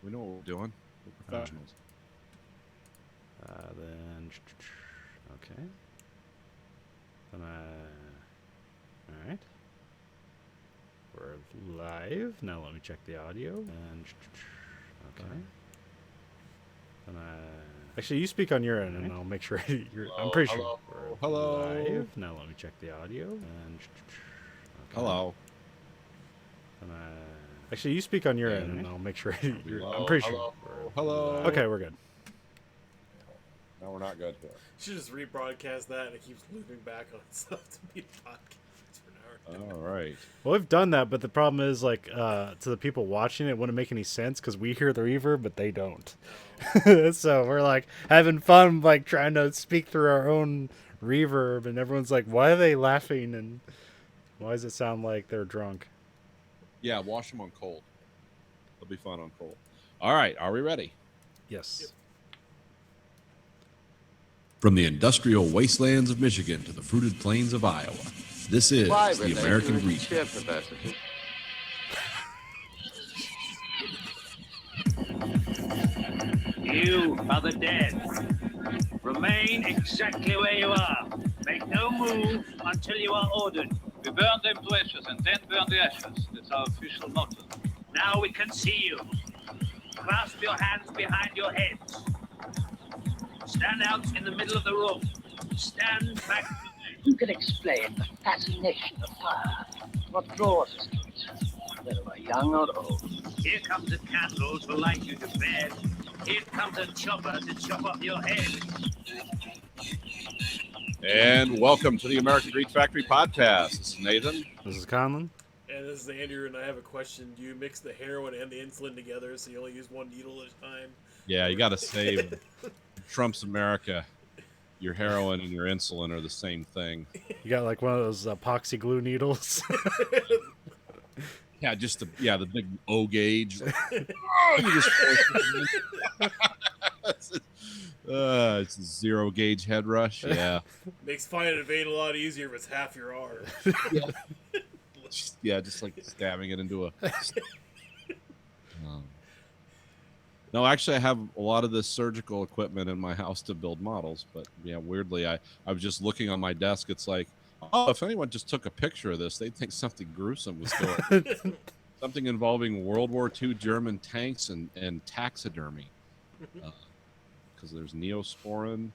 We know what we're doing. We're professionals. Then, okay. Then all right. We're live. Now let me check the audio. And, okay. Then actually, you speak on your end, and I'll make sure you're. I'm pretty sure. Hello. Live. Now let me check the audio. And, okay. Hello. Then actually, you speak on your end, and I'll make sure you're. I'm pretty sure. Hello. Okay, we're good. No, we're not good here. Should just rebroadcast that and it keeps looping back on itself to be a podcast for an hour. All right. Well, we've done that, but the problem is, like, to the people watching, it wouldn't make any sense because we hear the reverb, but they don't. So we're like having fun, like trying to speak through our own reverb, and everyone's like, "Why are they laughing?" And why does it sound like they're drunk? Yeah, wash them on cold. It'll be fun on cold. All right. Are we ready? Yes. Yep. From the industrial wastelands of Michigan to the fruited plains of Iowa, this is the American Greed. You are the dead. Remain exactly where you are. Make no move until you are ordered. We burn them to ashes and then burn the ashes. That's our official motto. Now we can see you. Clasp your hands behind your heads. Stand out in the middle of the room. Stand back. Who can explain the fascination of fire? What draws us to it, whether we're young or old? Here comes a candle to light you to bed. Here comes a chopper to chop off your head. And welcome to the American Greed Factory podcast. This is Nathan. This is Conlon. And this is Andrew, and I have a question. Do you mix the heroin and the insulin together so you only use one needle at a time? Yeah, you got to save Trump's America. Your heroin and your insulin are the same thing. You got like one of those epoxy glue needles. Yeah, just the big O gauge. Oh, you just it's a zero gauge head rush. Yeah, Makes finding a vein a lot easier if it's half your arm. just like stabbing it into a. No, actually, I have a lot of this surgical equipment in my house to build models. But yeah, weirdly, I was just looking on my desk. It's like, oh, if anyone just took a picture of this, they'd think something gruesome was going on. Something involving World War II German tanks and taxidermy. Because there's Neosporin,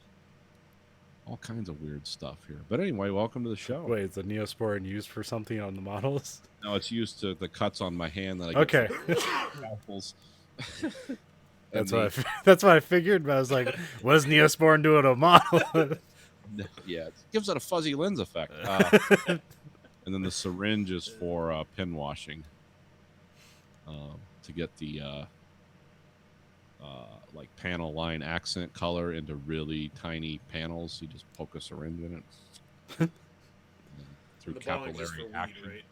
all kinds of weird stuff here. But anyway, welcome to the show. Wait, is the Neosporin used for something on the models? No, it's used to the cuts on my hand that I get Okay. from apples. That's what I figured, but I was like, what does Neosporin do to a model? Yeah, it gives it a fuzzy lens effect. And then the syringe is for pin washing to get the like panel line accent color into really tiny panels. You just poke a syringe in it through The bong's just for capillary weed, action. right?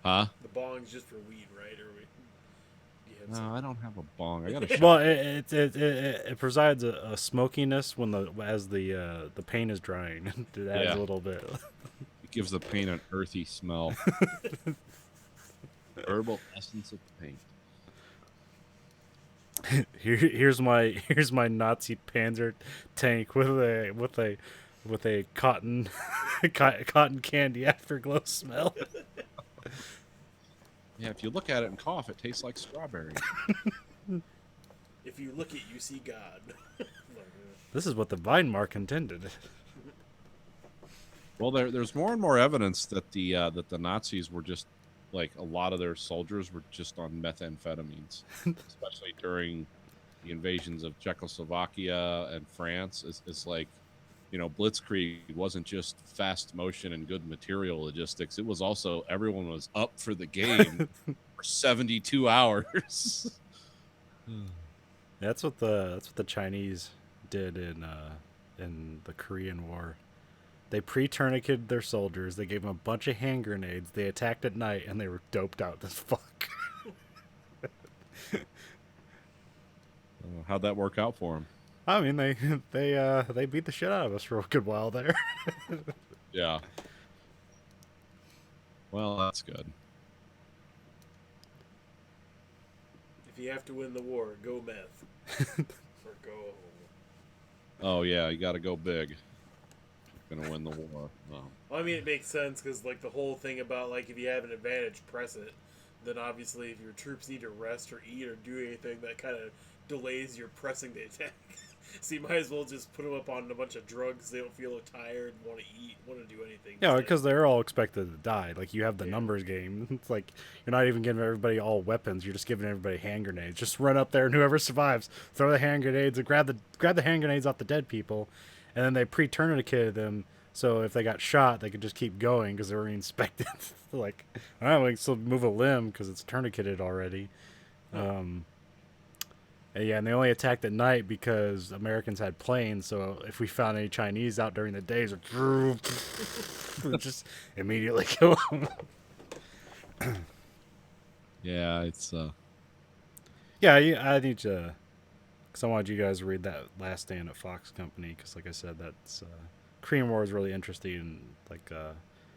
Huh? The bong's just for weed, right? Or No, I don't have a bong. I got a Well, it provides a smokiness when as the paint is drying. It adds Yeah. a little bit. It gives the paint an earthy smell. Herbal essence of paint. Here's my Nazi Panzer tank with a cotton cotton candy afterglow smell. Yeah, if you look at it and cough, it tastes like strawberry. if you look at you see God. This is what the Vine Mark intended. Well, there's more and more evidence that the Nazis were just like a lot of their soldiers were just on methamphetamines, especially during the invasions of Czechoslovakia and France. It's like, Blitzkrieg wasn't just fast motion and good material logistics. It was also everyone was up for the game for 72 hours. That's what the Chinese did in the Korean War. They pre-tourniqueted their soldiers. They gave them a bunch of hand grenades. They attacked at night, and they were doped out as fuck. How'd that work out for them? I mean, they beat the shit out of us for a good while there. Yeah. Well, that's good. If you have to win the war, go meth. Or go. Oh yeah, you got to go big. Gonna win the war. Oh. Well, I mean, it makes sense because like the whole thing about like if you have an advantage, press it. Then obviously, if your troops need to rest or eat or do anything, that kind of delays your pressing the attack. So you might as well just put them up on a bunch of drugs. They don't feel tired, want to eat, want to do anything. Yeah, instead. because they're all expected to die. Like, you have the numbers game. It's like, you're not even giving everybody all weapons. You're just giving everybody hand grenades. Just run up there, and whoever survives, throw the hand grenades and grab the hand grenades off the dead people. And then they pre-tourniqueted them, so if they got shot, they could just keep going because they were inspected. Like, all right, we can still move a limb because it's tourniqueted already. Yeah, and they only attacked at night because Americans had planes. So if we found any Chinese out during the days, we'd just immediately kill them. Yeah, it's Yeah, I need to, because I wanted you guys to read that Last Stand at Fox Company, because like I said, that's Korean War is really interesting, and like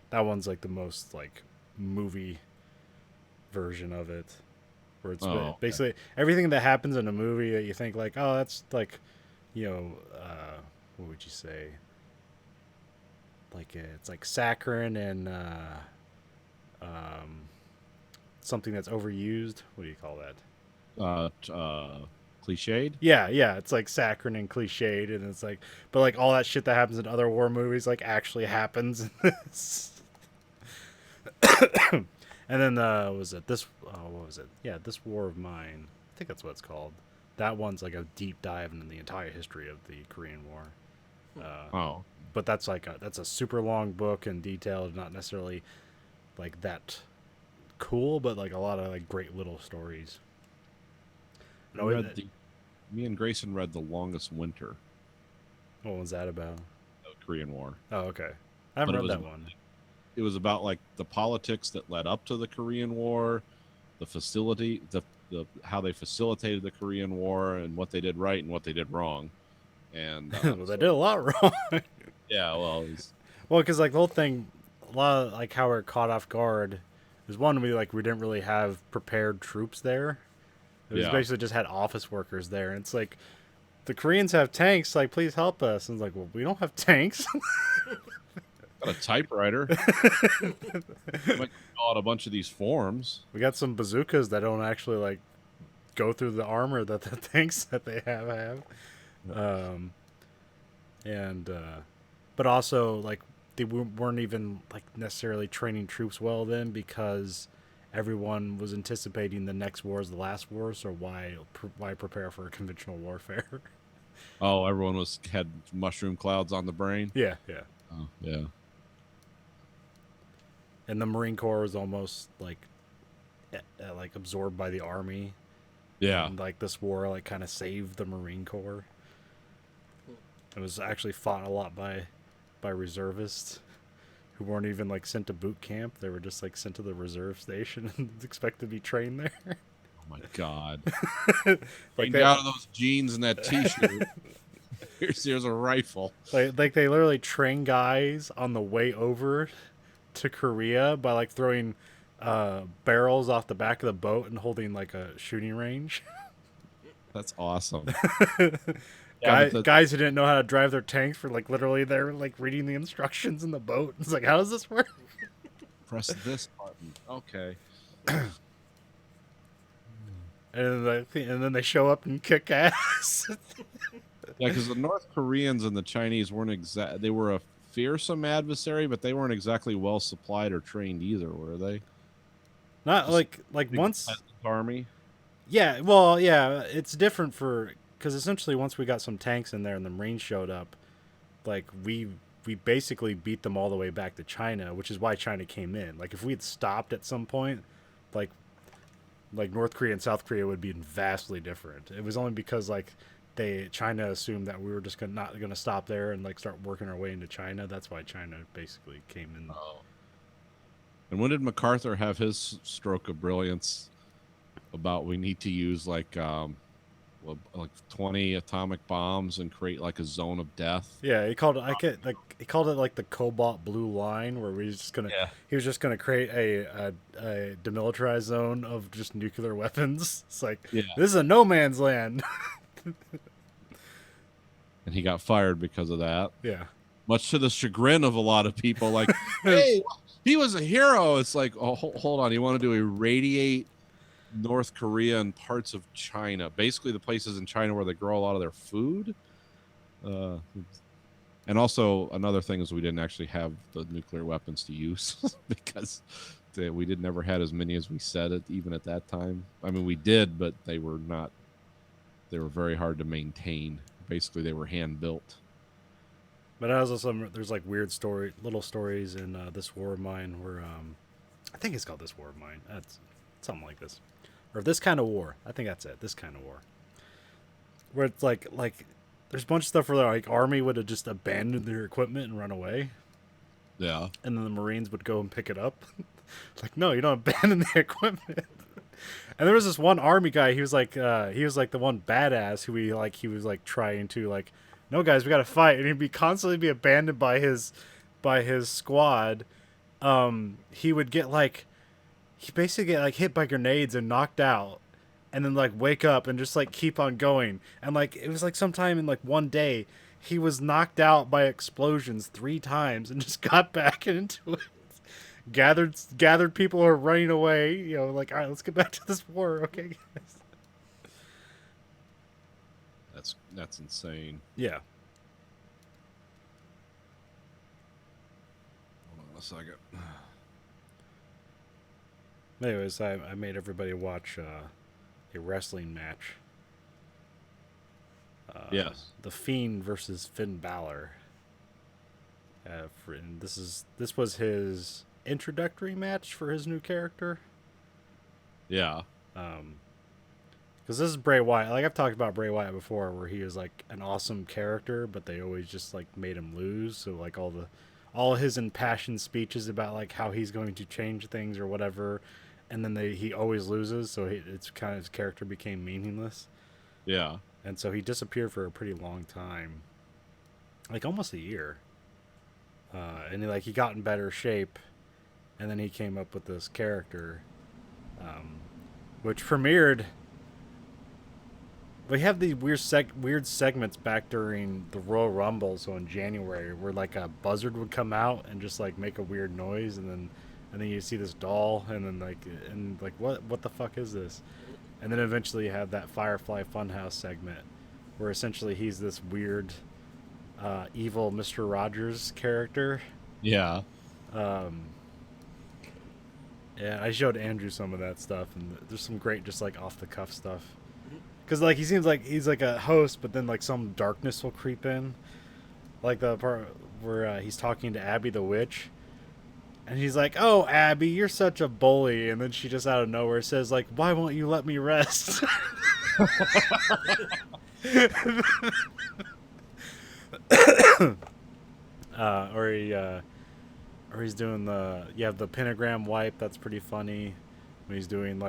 that one's like the most like movie version of it, where it's basically everything that happens in a movie that you think like, oh, that's like, you know, what would you say? Like it's like saccharine and something that's overused. What do you call that? Cliched. Yeah, it's like saccharine and cliched, and it's like, but like all that shit that happens in other war movies like actually happens in this. And then was it this? What was it? Yeah, This War of Mine. I think that's what it's called. That one's like a deep dive into the entire history of the Korean War. But that's like that's a super long book and detailed, not necessarily like that cool, but like a lot of like great little stories. Me and Grayson read The Longest Winter. What was that about? The Korean War. Oh, okay. I haven't read that one. It was about like the politics that led up to the Korean War, the facility, the how they facilitated the Korean War, and what they did right and what they did wrong. And well, they did a lot wrong. Yeah, well, because like the whole thing, a lot of like how we're caught off guard is one, we didn't really have prepared troops there. It was basically just had office workers there, and it's like the Koreans have tanks. Like, please help us. And it's like, well, we don't have tanks. Got a typewriter. Might fill out a bunch of these forms. We got some bazookas that don't actually like go through the armor that the tanks that they have. But also like they weren't even like necessarily training troops well then, because everyone was anticipating the next war is the last war. So why prepare for a conventional warfare? Oh, everyone had mushroom clouds on the brain. Yeah. Oh, yeah. And the Marine Corps was almost like absorbed by the Army. Yeah. And like this war like kind of saved the Marine Corps. It was actually fought a lot by reservists who weren't even like sent to boot camp. They were just like sent to the reserve station and expected to be trained there. Oh my God. Like out of those jeans and that t-shirt. Here's a rifle. Like they literally train guys on the way over to Korea by like throwing barrels off the back of the boat and holding like a shooting range. That's awesome. Guys who didn't know how to drive their tanks for like literally they're like reading the instructions in the boat. It's like, how does this work? Press this button. Okay. And then they show up and kick ass. Yeah, because the North Koreans and the Chinese weren't they were a fearsome adversary, but they weren't exactly well supplied or trained either, were they? Not like once army. Yeah, well, yeah, it's different because essentially once we got some tanks in there and the Marines showed up, like we basically beat them all the way back to China, which is why China came in. Like if we had stopped at some point, like North Korea and South Korea would be vastly different. It was only because like China assumed that we were just not going to stop there and like start working our way into China. That's why China basically came in. Oh. And when did MacArthur have his stroke of brilliance about we need to use like what like 20 atomic bombs and create like a zone of death. Yeah, he called it he called it like the Cobalt Blue Line, where he was just gonna create a demilitarized zone of just nuclear weapons. It's like this is a no man's land. And he got fired because of that. Yeah. Much to the chagrin of a lot of people, like, hey, he was a hero. It's like, oh, hold on, you wanted to irradiate North Korea and parts of China, basically the places in China where they grow a lot of their food. And also another thing is we didn't actually have the nuclear weapons to use because we never had as many as we said it even at that time. I mean, we did, but they were very hard to maintain. Basically, they were hand built. But there's like weird little stories in This War of Mine where I think it's called This War of Mine. That's something like this, or This Kind of War. I think that's it. This Kind of War, where it's like there's a bunch of stuff where like Army would have just abandoned their equipment and run away. Yeah, and then the Marines would go and pick it up. It's like, no, you don't abandon the equipment. And there was this one Army guy. He was like the one badass who he was trying to like, no guys, we got to fight, and he'd constantly be abandoned by his squad. He would get he basically get hit by grenades and knocked out, and then wake up and just keep on going. And it was sometime in one day he was knocked out by explosions 3 times and just got back into it. Gathered people who are running away, all right, let's get back to this war, okay, guys. That's insane. Yeah. Hold on a second. Anyways, I made everybody watch a wrestling match. Yes. The Fiend versus Finn Balor. And this was his introductory match for his new character. Yeah. Because this is Bray Wyatt. I've talked about Bray Wyatt before, where he was an awesome character, but they always just made him lose. So all his impassioned speeches about how he's going to change things or whatever, and then he always loses. So it's kind of his character became meaningless. Yeah. And so he disappeared for a pretty long time, almost a year. And he got in better shape, and then he came up with this character, which premiered. We have these weird segments back during the Royal Rumble, so in January, where a buzzard would come out and just make a weird noise, and then you see this doll, and then what the fuck is this? And then eventually you have that Firefly Funhouse segment, where essentially he's this weird, evil Mr. Rogers character. Yeah. Yeah, I showed Andrew some of that stuff, and there's some great just off the cuff stuff. Because he seems like he's a host, but then some darkness will creep in, the part where he's talking to Abby the witch, and he's like, "Oh, Abby, you're such a bully," and then she just out of nowhere says "Why won't you let me rest?" Or he's doing the pentagram wipe. That's pretty funny. When he's doing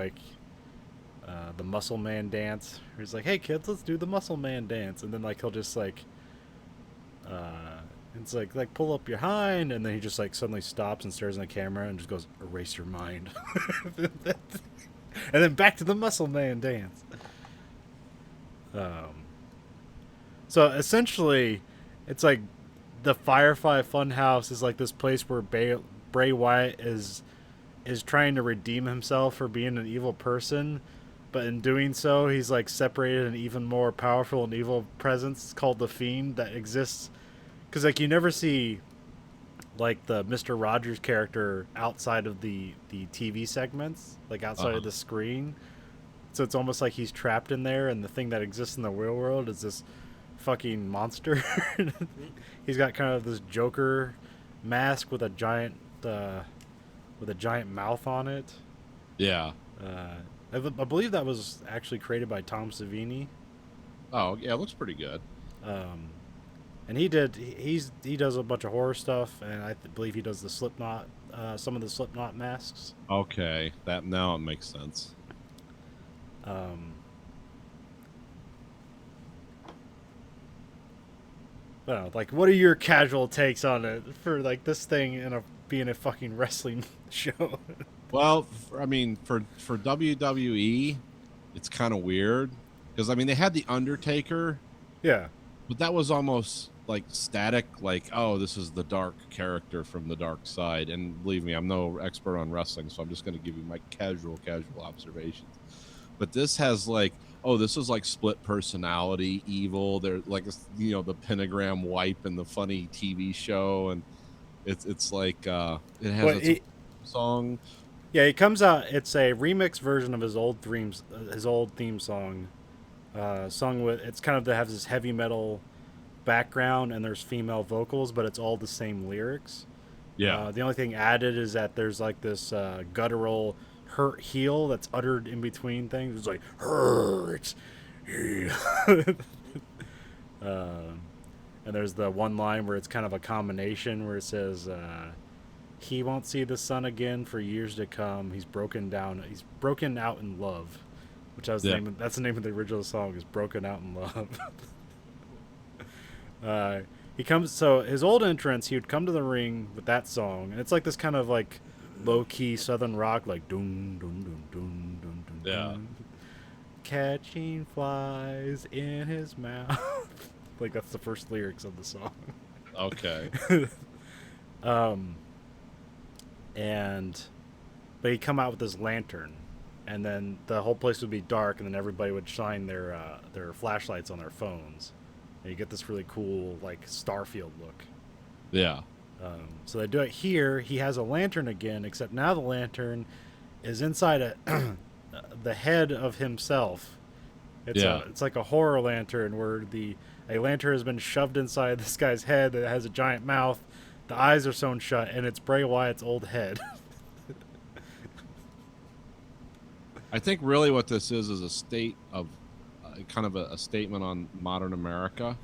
the Muscle Man dance. He's like, "Hey kids, let's do the Muscle Man dance," and then he'll just it's pull up your hind, and then he just suddenly stops and stares in the camera and just goes, "Erase your mind," and then back to the Muscle Man dance. So essentially, it's the Firefly Funhouse is this place where Bray Wyatt is trying to redeem himself for being an evil person, but in doing so, he's separated an even more powerful and evil presence called the Fiend that exists. Because you never see the Mr. Rogers character outside of the TV segments, outside of the screen. So it's almost like he's trapped in there, and the thing that exists in the real world is this fucking monster. He's got kind of this Joker mask with a giant mouth on it. Yeah. I believe that was actually created by Tom Savini. Oh yeah, it looks pretty good. And he does a bunch of horror stuff, and I believe he does the Slipknot, some of the Slipknot masks. Okay, that now it makes sense. I don't know, like, what are your casual takes on it for like this thing and being a fucking wrestling show? Well, I mean, for WWE, it's kind of weird because I mean they had the Undertaker, Yeah. but that was almost like static. Like, oh, this is the dark character from the dark side. And believe me, I'm no expert on wrestling, so I'm just going to give you my casual observations. But this has like, oh, this is like split personality, evil. They're like, you know, the pentagram wipe in the funny TV show, and it's like it has Well, its song. Yeah, he comes out. It's a remix version of his old theme song, sung with. It's kind of that has this heavy metal background, and there's female vocals, but it's all the same lyrics. Yeah, The only thing added is that there's like this guttural hurt heel that's uttered in between things. It's like hurts. And there's the one line where it's kind of a combination where it says, "He won't see the sun again for years to come. He's broken down. He's broken out in love," which I was that's the name of the original song is "Broken Out in Love." He comes. So his old entrance, he would come to the ring with that song, and it's like this kind of like low key southern rock, like dun dun dun dun dun dun. Yeah. Dun. Catching flies in his mouth. Like that's the first lyrics of the song. okay. But he'd come out with this lantern, and then the whole place would be dark, and then everybody would shine their flashlights on their phones, and you get this really cool like Starfield look. Yeah. So they do it here. He has a lantern again, except now the lantern is inside the head of himself. It's like a horror lantern where a lantern has been shoved inside this guy's head that has a giant mouth. The eyes are sewn shut, and it's Bray Wyatt's old head. I think really what this is a state of kind of a statement on modern America.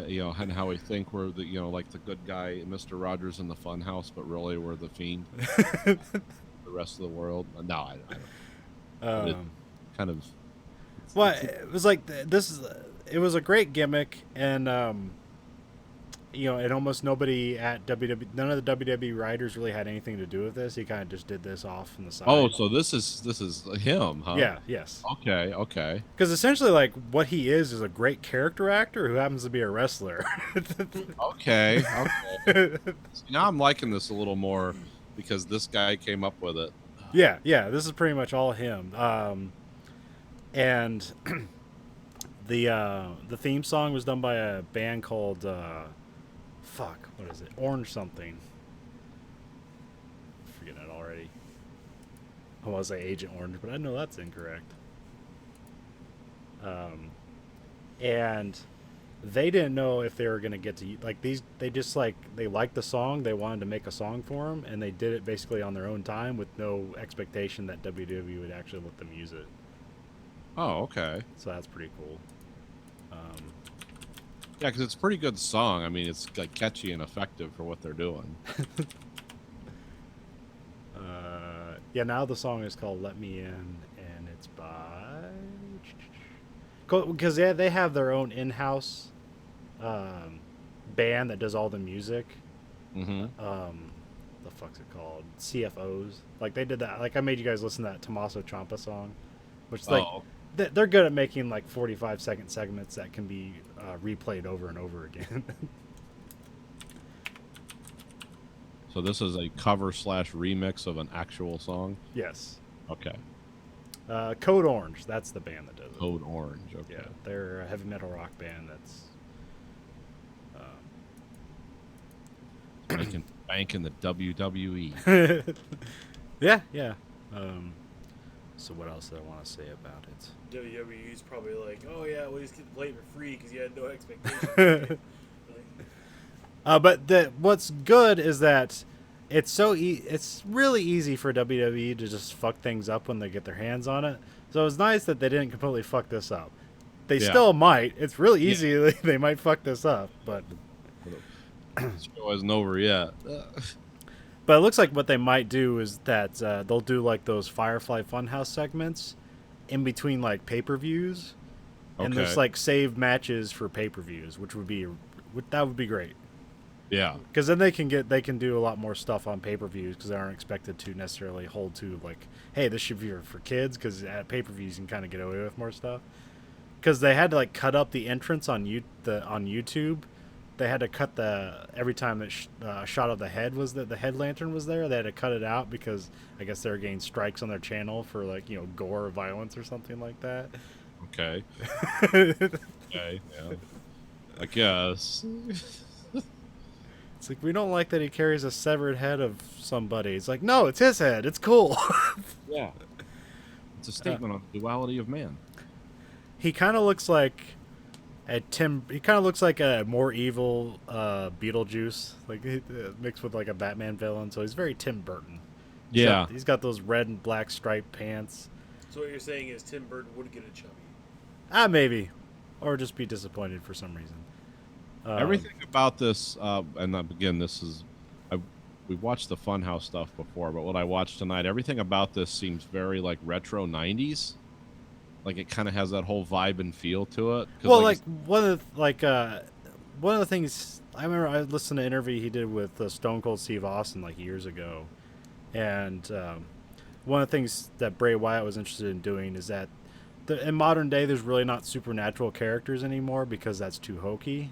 You know, and how we think we're the, you know, like the good guy, Mr. Rogers in the Funhouse, but really we're the fiend. The rest of the world. No, I don't. It kind of. Well, it was like it was a great gimmick, and you know, and almost nobody at WWE, none of the WWE writers really had anything to do with this. He kind of just did this off on the side. Oh, so this is him, huh? Yeah. Yes. Okay. Because essentially, like, what he is a great character actor who happens to be a wrestler. Okay. See, now I'm liking this a little more because this guy came up with it. Yeah. This is pretty much all him. And the theme song was done by a band called what is it? Orange something. I'm forgetting it already. I want to say Agent Orange, but I know that's incorrect. And they didn't know if they were going to get to like these. They just they liked the song. They wanted to make a song for him, and they did it basically on their own time with no expectation that WWE would actually let them use it. Oh, okay. So that's pretty cool. Yeah, because it's a pretty good song. I mean, it's like catchy and effective for what they're doing. Yeah, now the song is called "Let Me In," and it's by because they have their own in-house band that does all the music. Mm-hmm. The fuck's it called? CFOs. Like they did that. Like I made you guys listen to that Tommaso Ciampa song, which like they're good at making like 45-second segments that can be replayed over and over again. So this is a cover / remix of an actual song? Yes. Okay. Code Orange. That's the band that does it. Code Orange. Okay. Yeah, they're a heavy metal rock band that's... Making bank in the WWE. Yeah. So what else did I want to say about it? WWE's probably like, oh yeah, well, just get to play it for free because you had no expectations. But what's good is that it's it's really easy for WWE to just fuck things up when they get their hands on it. So it's nice that they didn't completely fuck this up. They still might. It's really easy. Yeah. They might fuck this up, but the show isn't over yet. But it looks like what they might do is that they'll do like those Firefly Funhouse segments in between like pay-per-views. and Okay. just like save matches for pay-per-views, that would be great. Yeah. Because then they can do a lot more stuff on pay-per-views because they aren't expected to necessarily hold to like, hey, this should be for kids, because at pay-per-views you can kind of get away with more stuff. Because they had to like cut up the entrance on YouTube. They had to cut every time that shot of the head was the head lantern was there. They had to cut it out because I guess they were getting strikes on their channel for like gore or violence or something like that. Okay. Okay. Yeah. I guess. It's like, we don't like that he carries a severed head of somebody. It's like, no, it's his head. It's cool. Yeah. It's a statement on the duality of man. He kind of looks like he kind of looks like a more evil Beetlejuice, like mixed with like a Batman villain. So he's very Tim Burton. Yeah. He's got those red and black striped pants. So what you're saying is Tim Burton would get a chubby. Maybe, or just be disappointed for some reason. Everything about this, and again, we watched the Funhouse stuff before, but what I watched tonight, everything about this seems very like retro '90s. Like it kind of has that whole vibe and feel to it. Well, like one of the things I remember, I listened to an interview he did with Stone Cold Steve Austin like years ago, and one of the things that Bray Wyatt was interested in doing is that in modern day there's really not supernatural characters anymore because that's too hokey.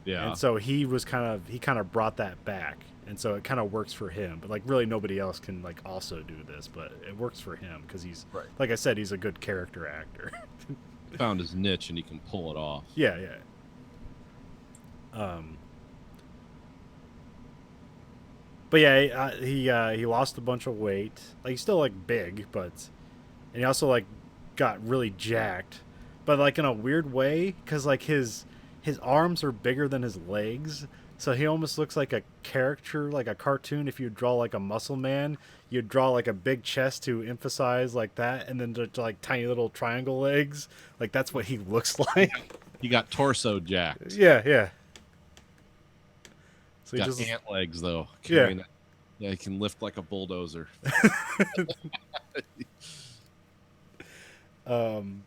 Yeah. And so he kind of brought that back, and so it kind of works for him. But like really nobody else can like also do this, but it works for him because he's like I said, he's a good character actor. Found his niche and he can pull it off. Yeah. But yeah, he lost a bunch of weight. Like he's still like big, and he also like got really jacked, but like in a weird way, because like his arms are bigger than his legs, so he almost looks like a character, like a cartoon. If you draw like a muscle man, you'd draw like a big chest to emphasize like that, and then just like tiny little triangle legs. Like that's what he looks like. He got torso jacked. Yeah. So Got ant legs though. Yeah, he can lift like a bulldozer. And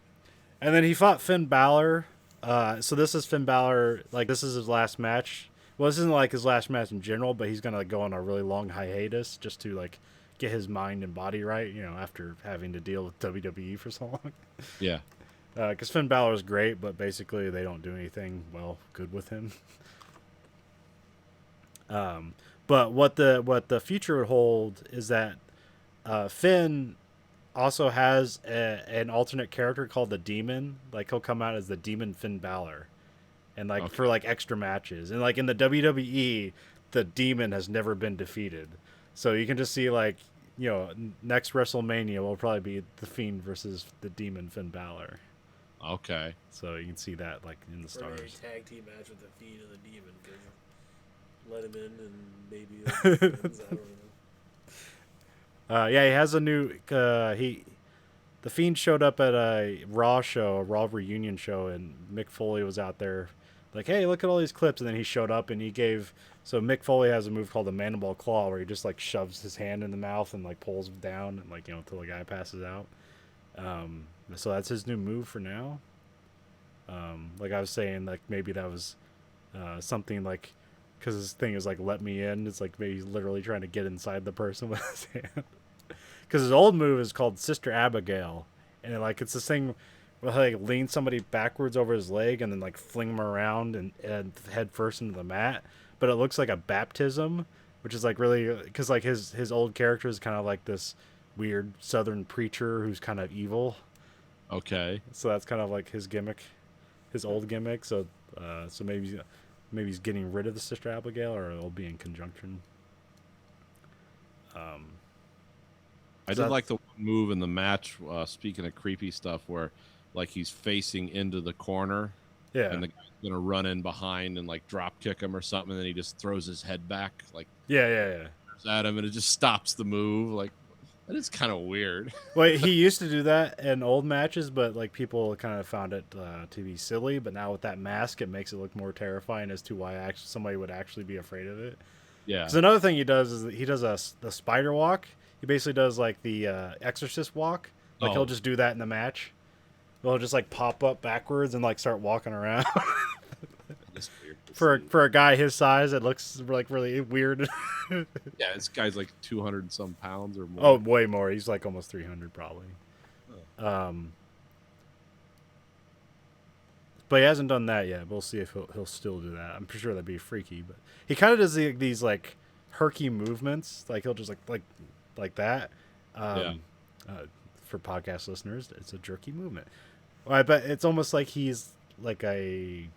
then he fought Finn Balor. So this is Finn Balor. Like this is his last match. Well, this isn't like his last match in general, but he's gonna go on a really long hiatus just to like get his mind and body right. After having to deal with WWE for so long. Yeah. Because Finn Balor is great, but basically they don't do anything good with him. But what the future would hold is that Finn also has an alternate character called the Demon. Like he'll come out as the Demon Finn Balor, and like for like extra matches. And like in the WWE, the Demon has never been defeated, so you can just see like next WrestleMania will probably be the Fiend versus the Demon Finn Balor. Okay. So you can see that like in the Or stars. a tag team match with the Fiend and the Demon. Cause let him in and maybe wins, I don't know. Yeah, he has a new. The Fiend showed up at a Raw reunion show, and Mick Foley was out there, like, "Hey, look at all these clips." And then he showed up, and he gave. So Mick Foley has a move called the Mandible Claw, where he just like shoves his hand in the mouth and like pulls him down, and like until the guy passes out. So that's his new move for now. Like I was saying, like maybe that was something like. Because his thing is like, let me in. It's like maybe he's literally trying to get inside the person with his hand. Because his old move is called Sister Abigail. And like it's this thing where he like lean somebody backwards over his leg and then like fling him around and head first into the mat. But it looks like a baptism, which is like really... Because like his old character is kind of like this weird southern preacher who's kind of evil. Okay. So that's kind of like his gimmick. His old gimmick. So maybe he's getting rid of the Sister Abigail, or it'll be in conjunction. I did like the one move in the match, speaking of creepy stuff, where like he's facing into the corner. Yeah. And the guy's going to run in behind and like drop kick him or something. And then he just throws his head back like Yeah. at him, and it just stops the move. Like, that is kind of weird. Well, he used to do that in old matches, but like people kind of found it to be silly. But now with that mask, it makes it look more terrifying as to why somebody would actually be afraid of it. Yeah. Because another thing he does is he does the spider walk. He basically does like the Exorcist walk. Like he'll just do that in the match. They'll just like pop up backwards and like start walking around. It's weird to for see. for a guy his size, it looks like really weird. Yeah, this guy's like 200 and some pounds or more. Oh, way more. He's like almost 300 probably. But he hasn't done that yet. We'll see if he'll still do that. I'm pretty sure that'd be freaky. But he kind of does these like herky movements. Like he'll just like that. Yeah. For podcast listeners, it's a jerky movement. I bet it's almost like he's like a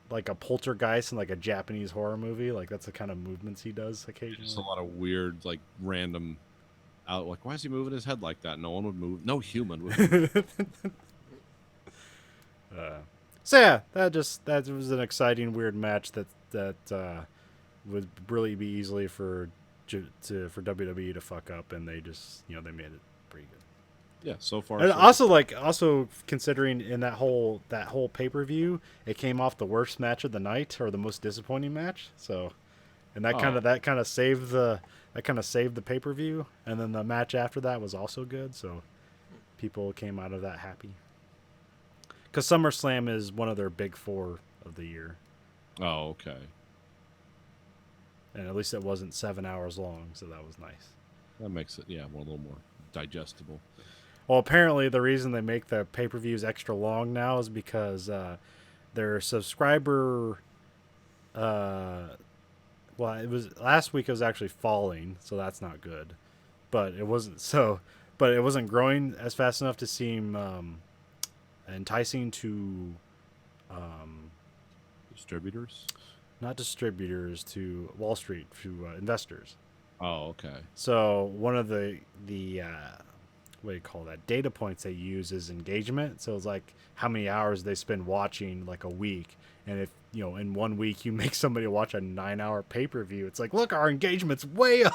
poltergeist in like a Japanese horror movie. Like that's the kind of movements he does occasionally. Just a lot of weird, like random out. Like, why is he moving his head like that? No one would move. No human would move. So yeah, that was an exciting, weird match that would really be easily for WWE to fuck up, and they just they made it pretty good. Yeah, so far. And so also considering in that whole pay-per-view, it came off the worst match of the night or the most disappointing match. So, and that kind of saved the pay-per-view, and then the match after that was also good. So, people came out of that happy. Because SummerSlam is one of their big four of the year, Oh, okay. and at least it wasn't 7 hours long, so that was nice. That makes it, a little more digestible. Well, apparently the reason they make the pay-per-views extra long now is because their subscriber, well, it was last week. It was actually falling, so that's not good. But it wasn't growing as fast enough to seem enticing to, Distributors. not distributors, to Wall Street, to investors. Oh, okay. So one of the what do you call that, data points they use is engagement. So it's like how many hours they spend watching like a week. And if in 1 week you make somebody watch a 9-hour pay-per-view, it's like, look, our engagement's way up.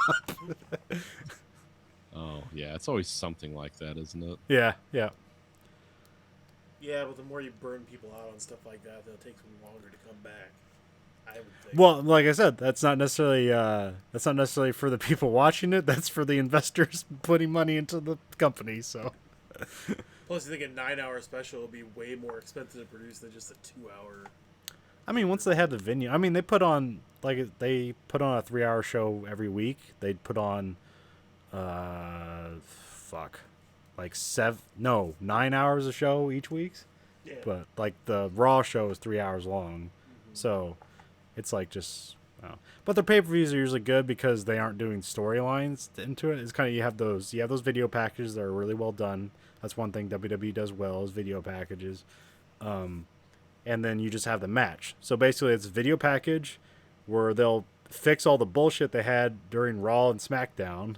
Oh, yeah. It's always something like that, isn't it? Yeah. Yeah, but the more you burn people out on stuff like that, it'll take them longer to come back. I would think. Well, like I said, that's not necessarily for the people watching it. That's for the investors putting money into the company. So. Plus, you think a 9-hour special will be way more expensive to produce than just a 2-hour. I mean, once they had the venue, I mean, they put on a 3-hour show every week. They'd put on, 9 hours a show each week. Yeah. But like the Raw show is 3 hours long, so it's like just. But their pay-per-views are usually good because they aren't doing storylines into it. It's kind of you have those video packages that are really well done. That's one thing WWE does well is video packages. And then you just have the match. So basically it's a video package where they'll fix all the bullshit they had during Raw and SmackDown,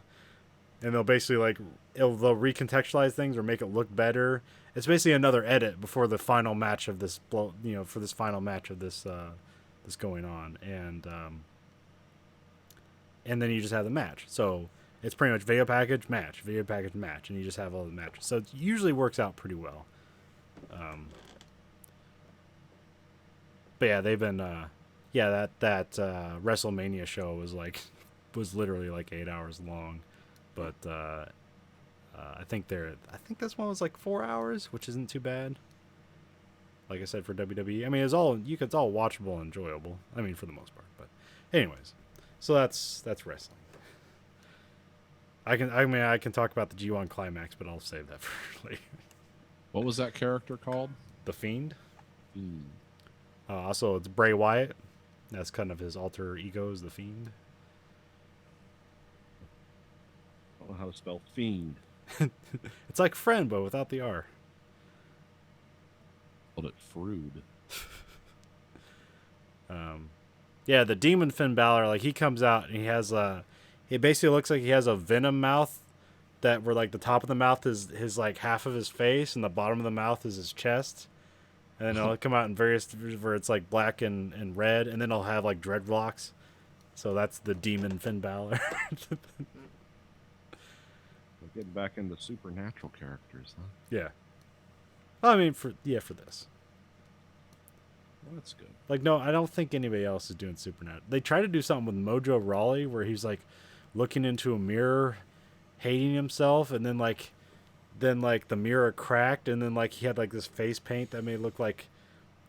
and they'll basically they'll recontextualize things or make it look better. It's basically another edit before the final match of this for this final match of this going on, and then you just have the match. So it's pretty much video package match, and you just have all the matches. So it usually works out pretty well. But yeah, they've been that WrestleMania show was literally like 8 hours long, but I think this one was like 4 hours, which isn't too bad. Like I said, for WWE, I mean, it's all watchable and enjoyable. I mean, for the most part. But anyways, so that's wrestling. I can talk about the G1 Climax, but I'll save that for later. What was that character called? The Fiend. Hmm. Also, it's Bray Wyatt. That's kind of his alter ego, is the Fiend. I don't know how to spell fiend. It's like friend, but without the R. Called it Frood. Yeah, the Demon Finn Balor, he comes out and he has it basically looks like he has a venom mouth that where the top of the mouth is his half of his face and the bottom of the mouth is his chest. And then it'll come out in various where it's black and red, and then it'll have dreadlocks. So that's the Demon Finn Balor. We're getting back into supernatural characters, huh? Yeah. I mean, for this. Well, that's good. No, I don't think anybody else is doing supernatural. They try to do something with Mojo Rawley where he's looking into a mirror, hating himself, and then then like the mirror cracked, and then like he had like this face paint that made it look like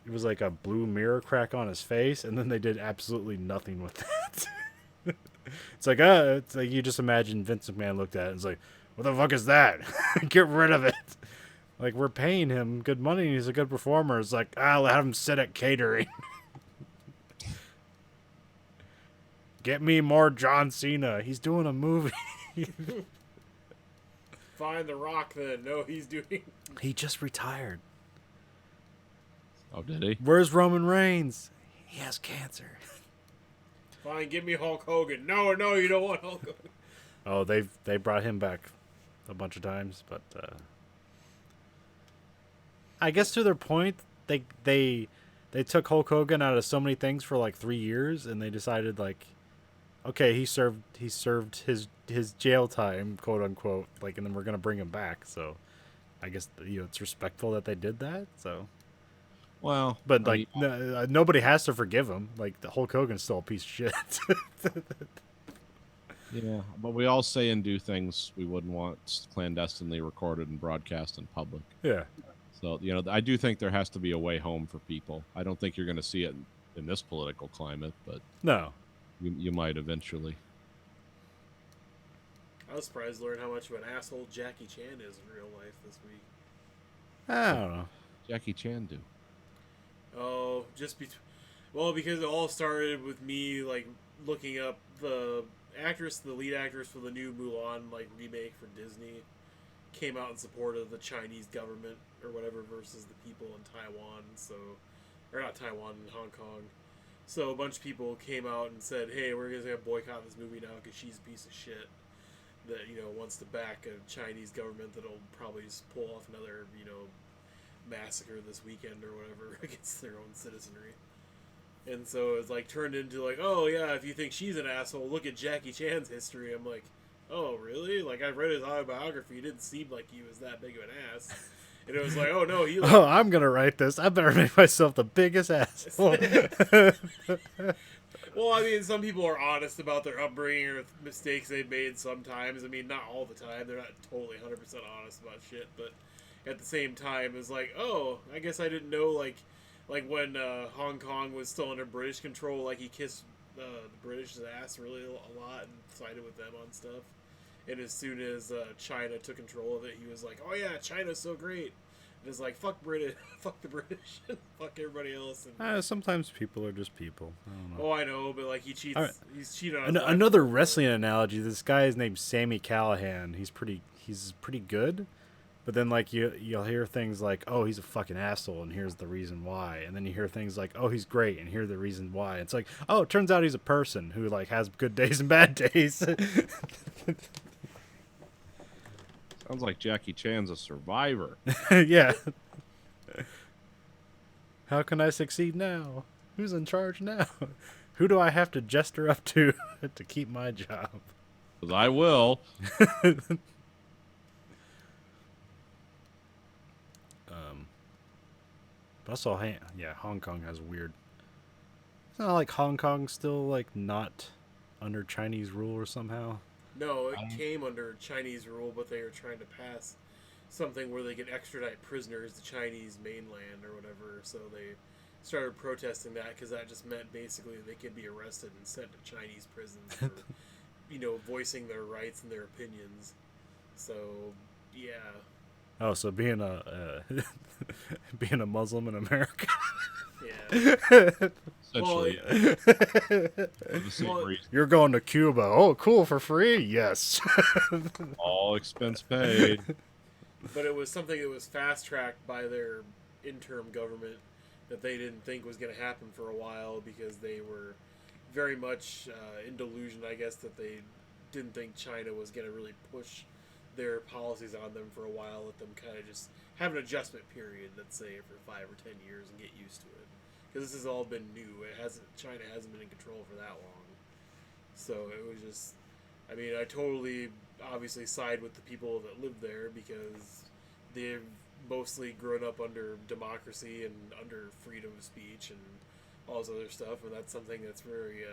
it was like a blue mirror crack on his face, and then they did absolutely nothing with that. It's like you just imagine Vince McMahon looked at it and was like, what the fuck is that? Get rid of it. Like, we're paying him good money and he's a good performer. It's like, I'll have him sit at catering. Get me more John Cena. He's doing a movie. Find The Rock then. No, he's doing. He just retired. Oh, did he? Where's Roman Reigns? He has cancer. Fine, give me Hulk Hogan. No, you don't want Hulk Hogan. Oh, they brought him back a bunch of times, but I guess to their point, they took Hulk Hogan out of so many things for like 3 years, and they decided like, okay, he served his jail time, quote unquote, like, and then we're gonna bring him back. So I guess it's respectful that they did that. So. Well, But I like nobody has to forgive him. Like the Hulk Hogan's still a piece of shit. yeah, but we all say and do things we wouldn't want clandestinely recorded and broadcast in public. Yeah. So, I do think there has to be a way home for people. I don't think you're going to see it in this political climate, but No. you might eventually. I was surprised to learn how much of an asshole Jackie Chan is in real life this week. I don't know. Jackie Chan do. Oh, because it all started with me like looking up the lead actress for the new Mulan like remake for Disney, came out in support of the Chinese government or whatever versus the people in Taiwan. So, or not Taiwan, in Hong Kong. So a bunch of people came out and said, "Hey, we're gonna boycott this movie now because she's a piece of shit that wants to back a Chinese government that'll probably just pull off another massacre this weekend or whatever against their own citizenry." And so it's like turned into like, oh yeah, if you think she's an asshole, look at Jackie Chan's history. I'm like, oh really? Like I read his autobiography, it didn't seem like he was that big of an ass. And it was like, oh no, he like, Oh, I'm gonna write this. I better make myself the biggest asshole. well, I mean, some people are honest about their upbringing or mistakes they've made sometimes. I mean, not all the time. They're not totally 100% honest about shit, but at the same time, it's like, oh, I guess I didn't know, like when Hong Kong was still under British control, like he kissed the British ass really a lot and sided with them on stuff. And as soon as China took control of it, he was like, oh yeah, China's so great. And it's like, fuck British, fuck the British, fuck everybody else. And, Sometimes people are just people. I don't know. oh, I know, but like he cheats. All right. He's cheated on. His wife Another before. wrestling analogy. This guy is named Sammy Callahan. He's pretty good, but then like you'll hear things like, oh, he's a fucking asshole, and here's the reason why. And then you hear things like, oh, he's great, and here's the reason why. It's like, oh, it turns out he's a person who like has good days and bad days. Sounds like Jackie Chan's a survivor. Yeah. How can I succeed now? Who's in charge now? Who do I have to jester up to to keep my job? 'Cause I will. But also, Hong Kong has weird. It's not like Hong Kong's still like not under Chinese rule or somehow. No, it came under Chinese rule, but they were trying to pass something where they could extradite prisoners to Chinese mainland or whatever. So they started protesting that because that just meant basically they could be arrested and sent to Chinese prisons for, voicing their rights and their opinions. So, yeah. Oh, so being a being a Muslim in America. Yeah. Essentially, Well, for the same well, reason. You're going to Cuba. Oh, cool, for free? Yes. All expense paid. But it was something that was fast-tracked by their interim government that they didn't think was going to happen for a while because they were very much in delusion, I guess, that they didn't think China was going to really push their policies on them for a while, let them kind of just have an adjustment period, let's say, for 5 or 10 years and get used to it. Because this has all been new. China hasn't been in control for that long. So it was just, I mean, I totally obviously side with the people that live there because they've mostly grown up under democracy and under freedom of speech and all this other stuff, and that's something that's very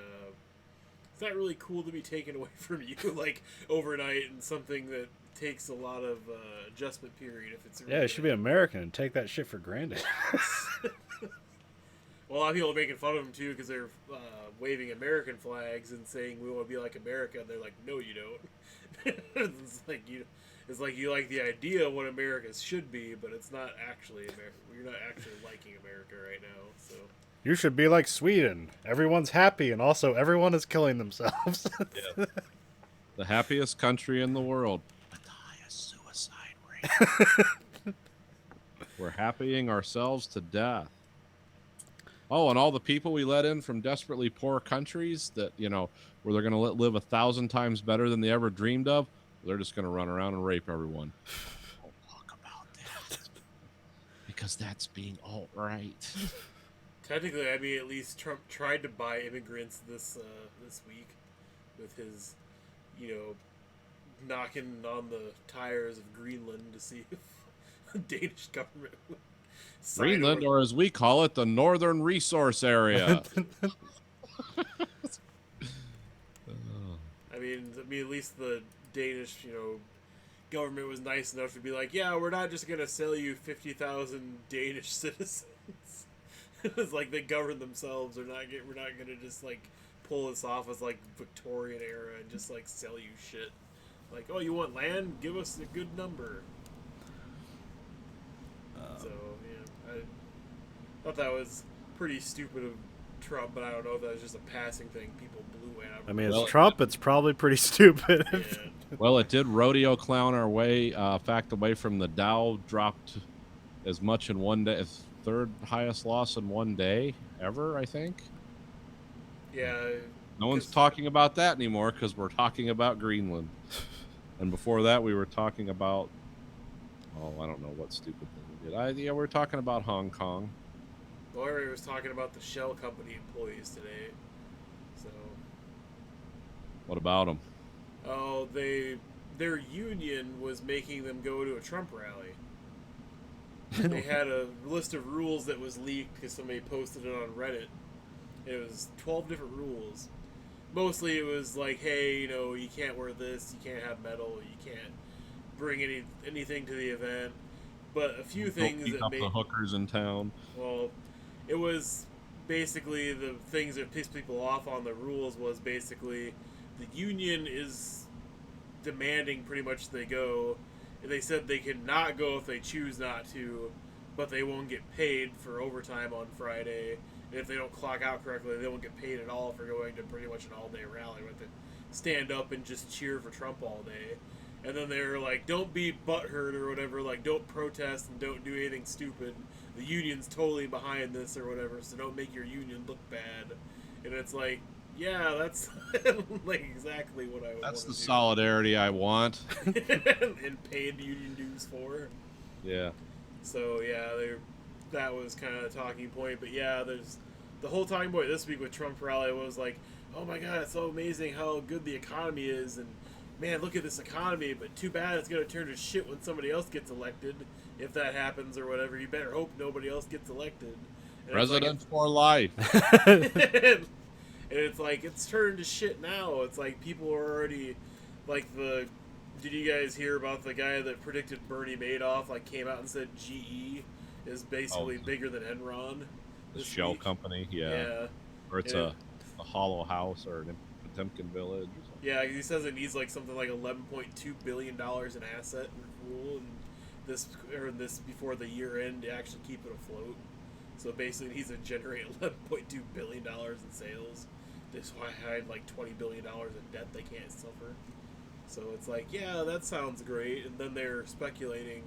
it's not really cool to be taken away from you like overnight, and something that takes a lot of adjustment period if it's. Yeah, it should be American and take that shit for granted. Well, a lot of people are making fun of them too because they're waving American flags and saying we want to be like America, and they're like, no, you don't. It's like you like the idea of what America should be, but it's not actually America. You're not actually liking America right now. So You should be like Sweden. Everyone's happy, and also everyone is killing themselves. Yeah. The happiest country in the world, but the highest suicide rate. We're happying ourselves to death. Oh, and all the people we let in from desperately poor countries that, you know, where they're going to live 1,000 times better than they ever dreamed of, they're just going to run around and rape everyone. Don't talk about that. Because that's being alt-right. technically, I mean, at least Trump tried to buy immigrants this week with his, you know, knocking on the tires of Greenland to see if the Danish government would sign Greenland, over. or as we call it, the Northern Resource Area. I mean, at least the Danish, you know, government was nice enough to be like, yeah, we're not just gonna sell you 50,000 Danish citizens. It's like they govern themselves. We're not gonna just like pull this off as like Victorian era and just like sell you shit. Like, oh, you want land? Give us a good number. So yeah, I thought that was pretty stupid of Trump, but I don't know if that was just a passing thing. People blew it. I mean, it's Well- Trump. It's probably pretty stupid. Yeah. Well, it did rodeo clown our way. Fact away from the Dow dropped as much in one day. Third highest loss in one day ever, I think. Yeah. No one's 'Cause- talking about that anymore because we're talking about Greenland. And before that, we were talking about, I don't know what stupid thing we did. We were talking about Hong Kong. Larry was talking about the Shell Company employees today. So, What about them? oh, their union was making them go to a Trump rally. They had a list of rules that was leaked because somebody posted it on Reddit. It was 12 different rules. Mostly it was like, hey, you know, you can't wear this, you can't have metal, you can't bring anything to the event. But a few Don't things beat that up made... the hookers in town. Well, it was basically the things that pissed people off on the rules was basically the union is demanding pretty much they go. They said they can not go if they choose not to, but they won't get paid for overtime on Friday. And if they don't clock out correctly, they won't get paid at all for going to pretty much an all-day rally. They have to stand up and just cheer for Trump all day. And then they're like, don't be butthurt or whatever, like, don't protest and don't do anything stupid. The union's totally behind this or whatever, so don't make your union look bad. And it's like, yeah, that's like exactly what I would That's the want to do. solidarity I want. And paid union dues for. Yeah. So yeah, that was kind of the talking point. But yeah, there's the whole talking point this week with Trump rally was like, oh my god, it's so amazing how good the economy is, and man, look at this economy. But too bad it's gonna turn to shit when somebody else gets elected. If that happens or whatever, you better hope nobody else gets elected. And it's like, President for life. and it's like it's turned to shit now. It's like people are already like did you guys hear about the guy that predicted Bernie Madoff? Like came out and said GE is basically bigger than Enron. The this shell week. company, yeah. Yeah, Or it's Yeah. a hollow house or an Potemkin village or something. yeah. He says it needs like something like $11.2 billion in asset rule, and this before the year end to actually keep it afloat. So basically, it needs to generate $11.2 billion in sales. This why I had like $20 billion in debt they can't suffer. So it's like, yeah, that sounds great. And then they're speculating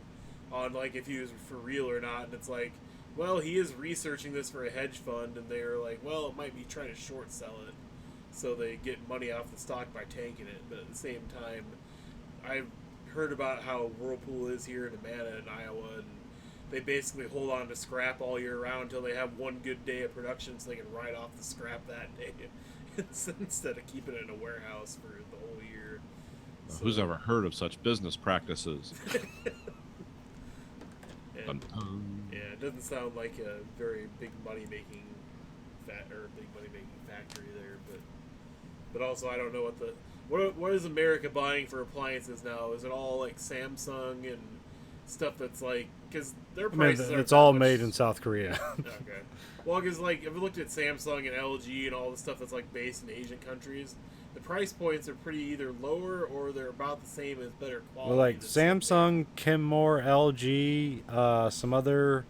on like if he was for real or not. And it's like, well, he is researching this for a hedge fund, and they're like, well, it might be trying to short sell it, so they get money off the stock by tanking it. But at the same time, I've heard about how Whirlpool is here in Amana in Iowa, and they basically hold on to scrap all year round until they have one good day of production, so they can write off the scrap that day instead of keeping it in a warehouse for the whole year. So- Who's ever heard of such business practices? and, yeah, it doesn't sound like a very big money making factory there, but also I don't know What is America buying for appliances now? Is it all like Samsung and stuff that's like, because their I mean, prices it's are all made in South Korea. Okay. Well, because like if we looked at Samsung and LG and all the stuff that's like based in Asian countries, the price points are pretty either lower or they're about the same as better quality. Well, like than some Samsung, Kenmore, LG, some other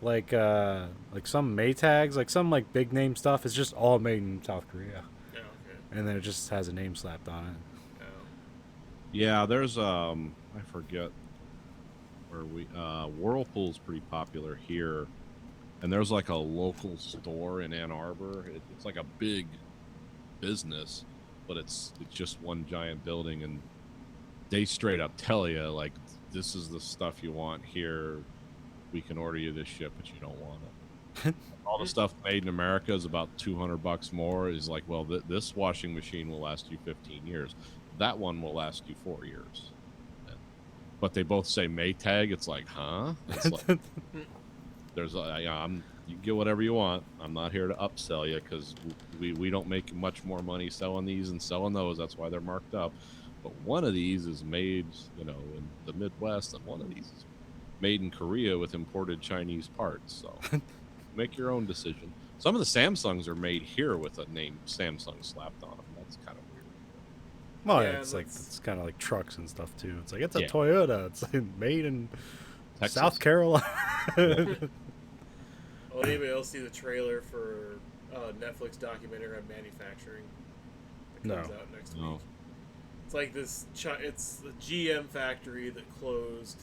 like some Maytags, like some like big name stuff is just all made in South Korea, Oh, okay. and then it just has a name slapped on it. Oh. Yeah, there's I forget where we Whirlpool's pretty popular here, and there's like a local store in Ann Arbor. It's like a big business, but it's just one giant building, and they straight up tell you like, this is the stuff you want here. We can order you this shit, but you don't want it. All the stuff made in America is about $200 more. Is like, well, this washing machine will last you 15 years. That one will last you 4 years. But they both say Maytag. It's like, huh? It's like, there's you get whatever you want. I'm not here to upsell you because we don't make much more money selling these and selling those. That's why they're marked up. But one of these is made, in the Midwest, and one of these is made in Korea with imported Chinese parts. So make your own decision. Some of the Samsungs are made here with a name Samsung slapped on them. That's kind of weird. Well, Yeah, it's like that's- it's kind of like trucks and stuff too. It's like it's a Yeah. Toyota. It's like made in Texas. South Carolina. Will anybody else see the trailer for Netflix documentary on manufacturing that No. comes out next No. week? It's like this. It's the GM factory that closed,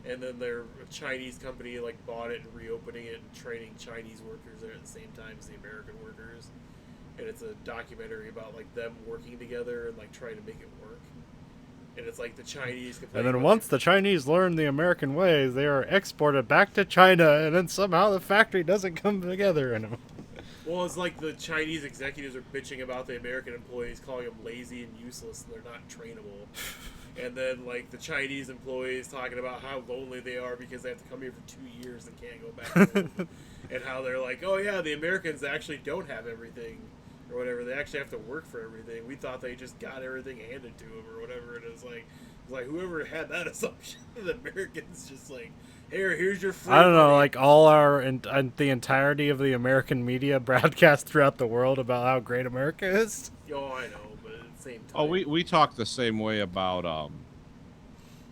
and then their Chinese company like bought it and reopening it and training Chinese workers there at the same time as the American workers. And it's a documentary about like them working together and like trying to make it work. And it's like the Chinese. And complaining then about once the Chinese learn the American ways, they are exported back to China, and then somehow the factory doesn't come together anymore. Well, it's like the Chinese executives are bitching about the American employees, calling them lazy and useless, and they're not trainable. And then, like, the Chinese employees talking about how lonely they are because they have to come here for 2 years and can't go back home. And how they're like, oh, yeah, the Americans actually don't have everything, or whatever. They actually have to work for everything. We thought they just got everything handed to them, or whatever. And it was like whoever had that assumption, the Americans just like, here's your free I don't know, money. like all the entirety of the American media broadcast throughout the world about how great America is. Oh, I know, but at the same time. Oh, we talk the same way about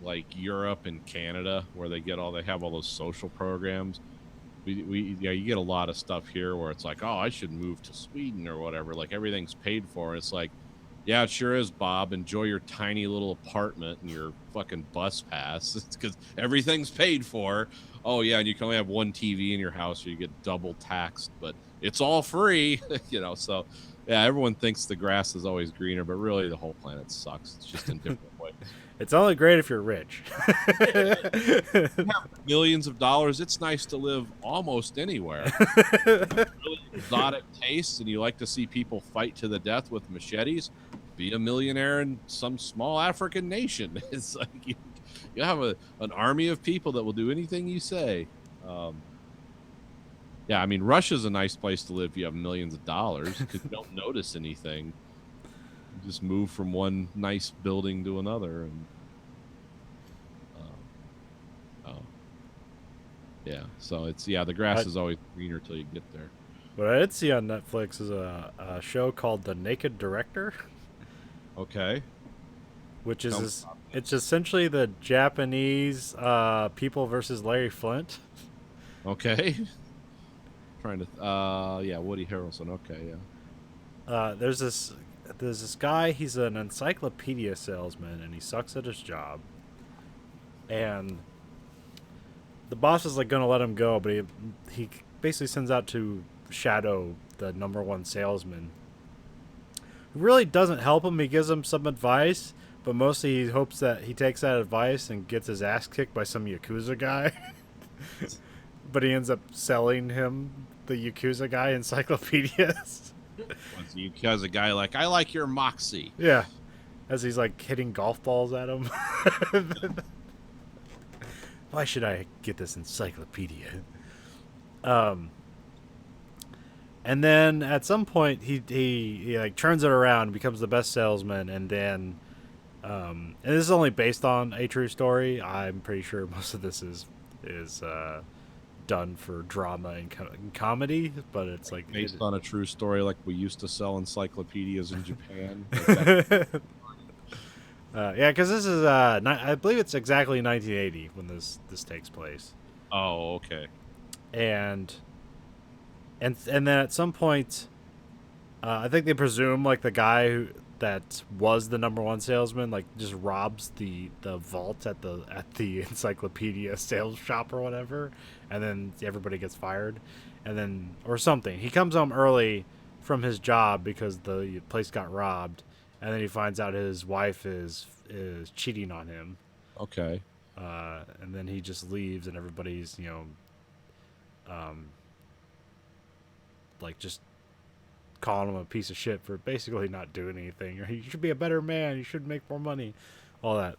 like Europe and Canada, where they have all those social programs. You get a lot of stuff here where it's like, oh, I should move to Sweden or whatever. Like everything's paid for. It's like, yeah, it sure is, Bob. Enjoy your tiny little apartment and your fucking bus pass. It's because everything's paid for. Oh yeah, and you can only have one TV in your house, or you get double taxed. But it's all free, So yeah, everyone thinks the grass is always greener, but really the whole planet sucks. It's just in different ways. It's only great if you're rich. Millions of dollars. It's nice to live almost anywhere. Really exotic tastes, and you like to see people fight to the death with machetes. Be a millionaire in some small African nation. It's like you have an army of people that will do anything you say. Yeah, I mean, Russia's a nice place to live if you have millions of dollars because you don't notice anything. You just move from one nice building to another, and yeah. So the grass is always greener till you get there. What I did see on Netflix is a show called The Naked Director, Okay. which Tell me is it's essentially the Japanese People versus Larry Flint. Okay. Trying to Woody Harrelson. Okay, yeah. There's this guy. He's an encyclopedia salesman, and he sucks at his job. And the boss is like gonna let him go, but he basically sends out to shadow the #1 salesman. It really doesn't help him. He gives him some advice, but mostly he hopes that he takes that advice and gets his ass kicked by some Yakuza guy. But he ends up selling him the Yakuza guy encyclopedias. Because a guy like, I like your moxie. Yeah. As he's like hitting golf balls at him. Why should I get this encyclopedia? And then at some point he like turns it around, becomes the best salesman, and then and this is only based on a true story. I'm pretty sure most of this is done for drama and comedy, but it's like Based on a true story, like we used to sell encyclopedias in Japan. Like that. yeah, because this is I believe it's exactly 1980 when this takes place, Oh, okay. and then at some point, I think they presume like the guy that was the number one salesman like just robs the vault at the encyclopedia sales shop or whatever, and then everybody gets fired, and then or something. He comes home early from his job because the place got robbed, and then he finds out his wife is cheating on him, Okay. and then he just leaves, and everybody's like just calling him a piece of shit for basically not doing anything. Or you should be a better man. You should make more money. All that.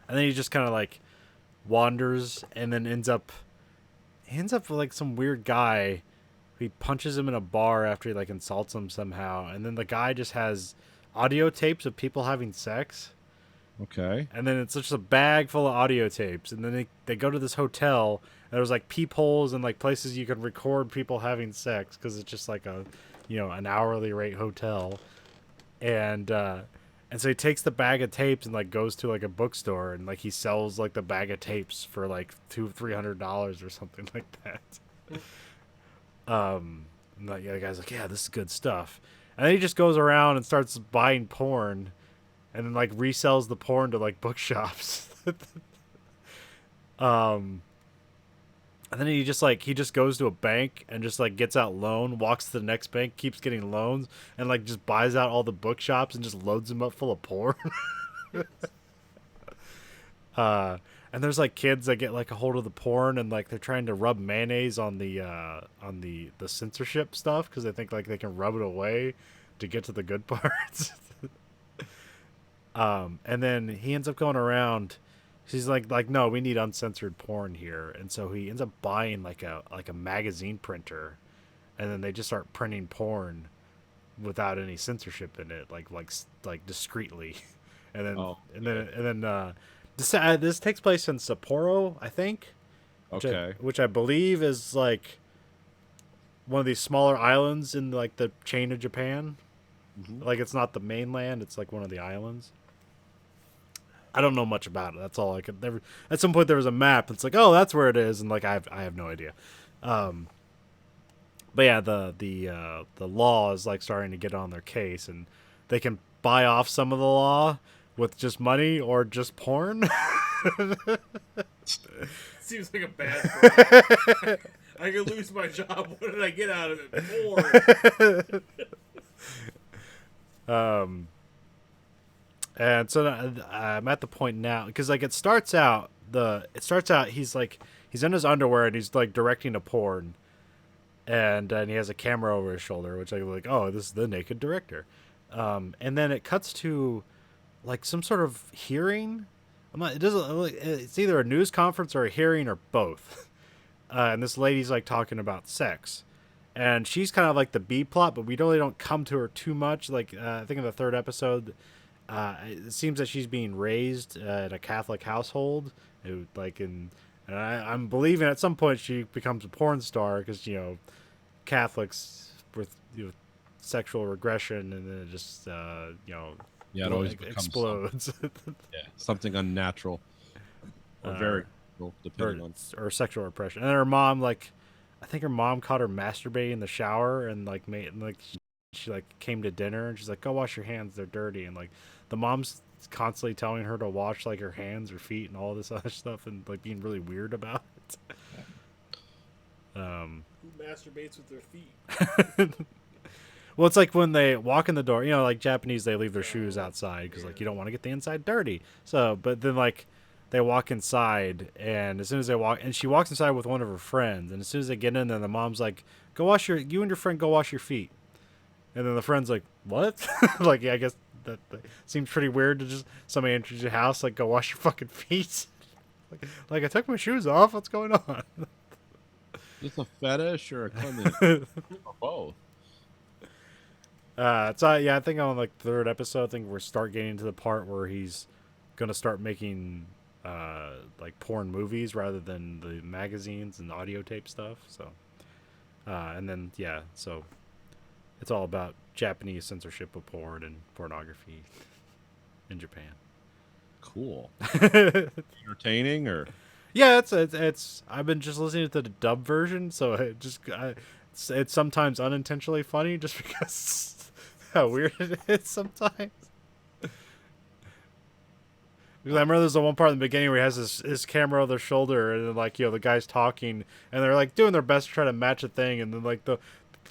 And then he just kind of like wanders and then ends up with like some weird guy. He punches him in a bar after he like insults him somehow. And then the guy just has audio tapes of people having sex. Okay. And then it's just a bag full of audio tapes. And then they go to this hotel. And there's like peepholes and like places you can record people having sex because it's just like a, an hourly rate hotel. And so he takes the bag of tapes and like goes to like a bookstore and like he sells like the bag of tapes for like $200-$300 or something like that. And like, the guy's like, yeah, this is good stuff. And then he just goes around and starts buying porn. And then like resells the porn to like bookshops. And then he just goes to a bank and just like gets out loan, walks to the next bank, keeps getting loans, and like just buys out all the bookshops and just loads them up full of porn. And there's like kids that get like a hold of the porn and like they're trying to rub mayonnaise on the censorship stuff because they think like they can rub it away to get to the good parts. And then he ends up going around. She's like, no, we need uncensored porn here, and so he ends up buying like a magazine printer, and then they just start printing porn without any censorship in it, like discreetly, and then this takes place in Sapporo, I think. Okay. Which I believe is like one of these smaller islands in like the chain of Japan. Mm-hmm. Like it's not the mainland; it's like one of the islands. I don't know much about it. That's all I could. At some point, there was a map. It's like, oh, that's where it is, and like I have no idea. But yeah, the law is like starting to get on their case, and they can buy off some of the law with just money or just porn. Seems like a bad crime. I could lose my job. What did I get out of it? Porn. And so I'm at the point now because like it starts out he's in his underwear and he's like directing a porn, and he has a camera over his shoulder, which I'm like, oh, this is the naked director. And then it cuts to like some sort of hearing. It's either a news conference or a hearing or both. And this lady's like talking about sex, and she's kind of like the B plot, but we really don't come to her too much. Like I think in the third episode. It seems that she's being raised in a Catholic household, and I'm believing at some point she becomes a porn star because Catholics with sexual regression and then it just it always explodes. Something unnatural or very natural, depending on or sexual repression. And her mom, I think her mom caught her masturbating in the shower and she came to dinner and she's like, go wash your hands, they're dirty, and like the mom's constantly telling her to wash like her hands or feet and all this other stuff and like being really weird about it. Who masturbates with their feet? Well, it's like when they walk in the door, like Japanese, they leave their shoes outside because like you don't want to get the inside dirty. So, but then like they walk inside, and as soon as they walk, and she walks inside with one of her friends, and as soon as they get in there, the mom's like, you and your friend go wash your feet. And then the friend's like, what? Like, yeah, I guess that seems pretty weird to just somebody enters your house, like, go wash your fucking feet. like I took my shoes off. What's going on? Is this a fetish or a clinic? Or both. I think on like third episode, I think we're start getting to the part where he's gonna start making like porn movies rather than the magazines and audio tape stuff. So, and then so it's all about Japanese censorship of porn and pornography in Japan. Cool. Entertaining or Yeah, it's. I've been just listening to the dub version, so it's sometimes unintentionally funny just because how weird it is sometimes. Because I remember there's the one part in the beginning where he has his camera over their shoulder, and then, like, the guy's talking, and they're like doing their best to try to match a thing, and then like the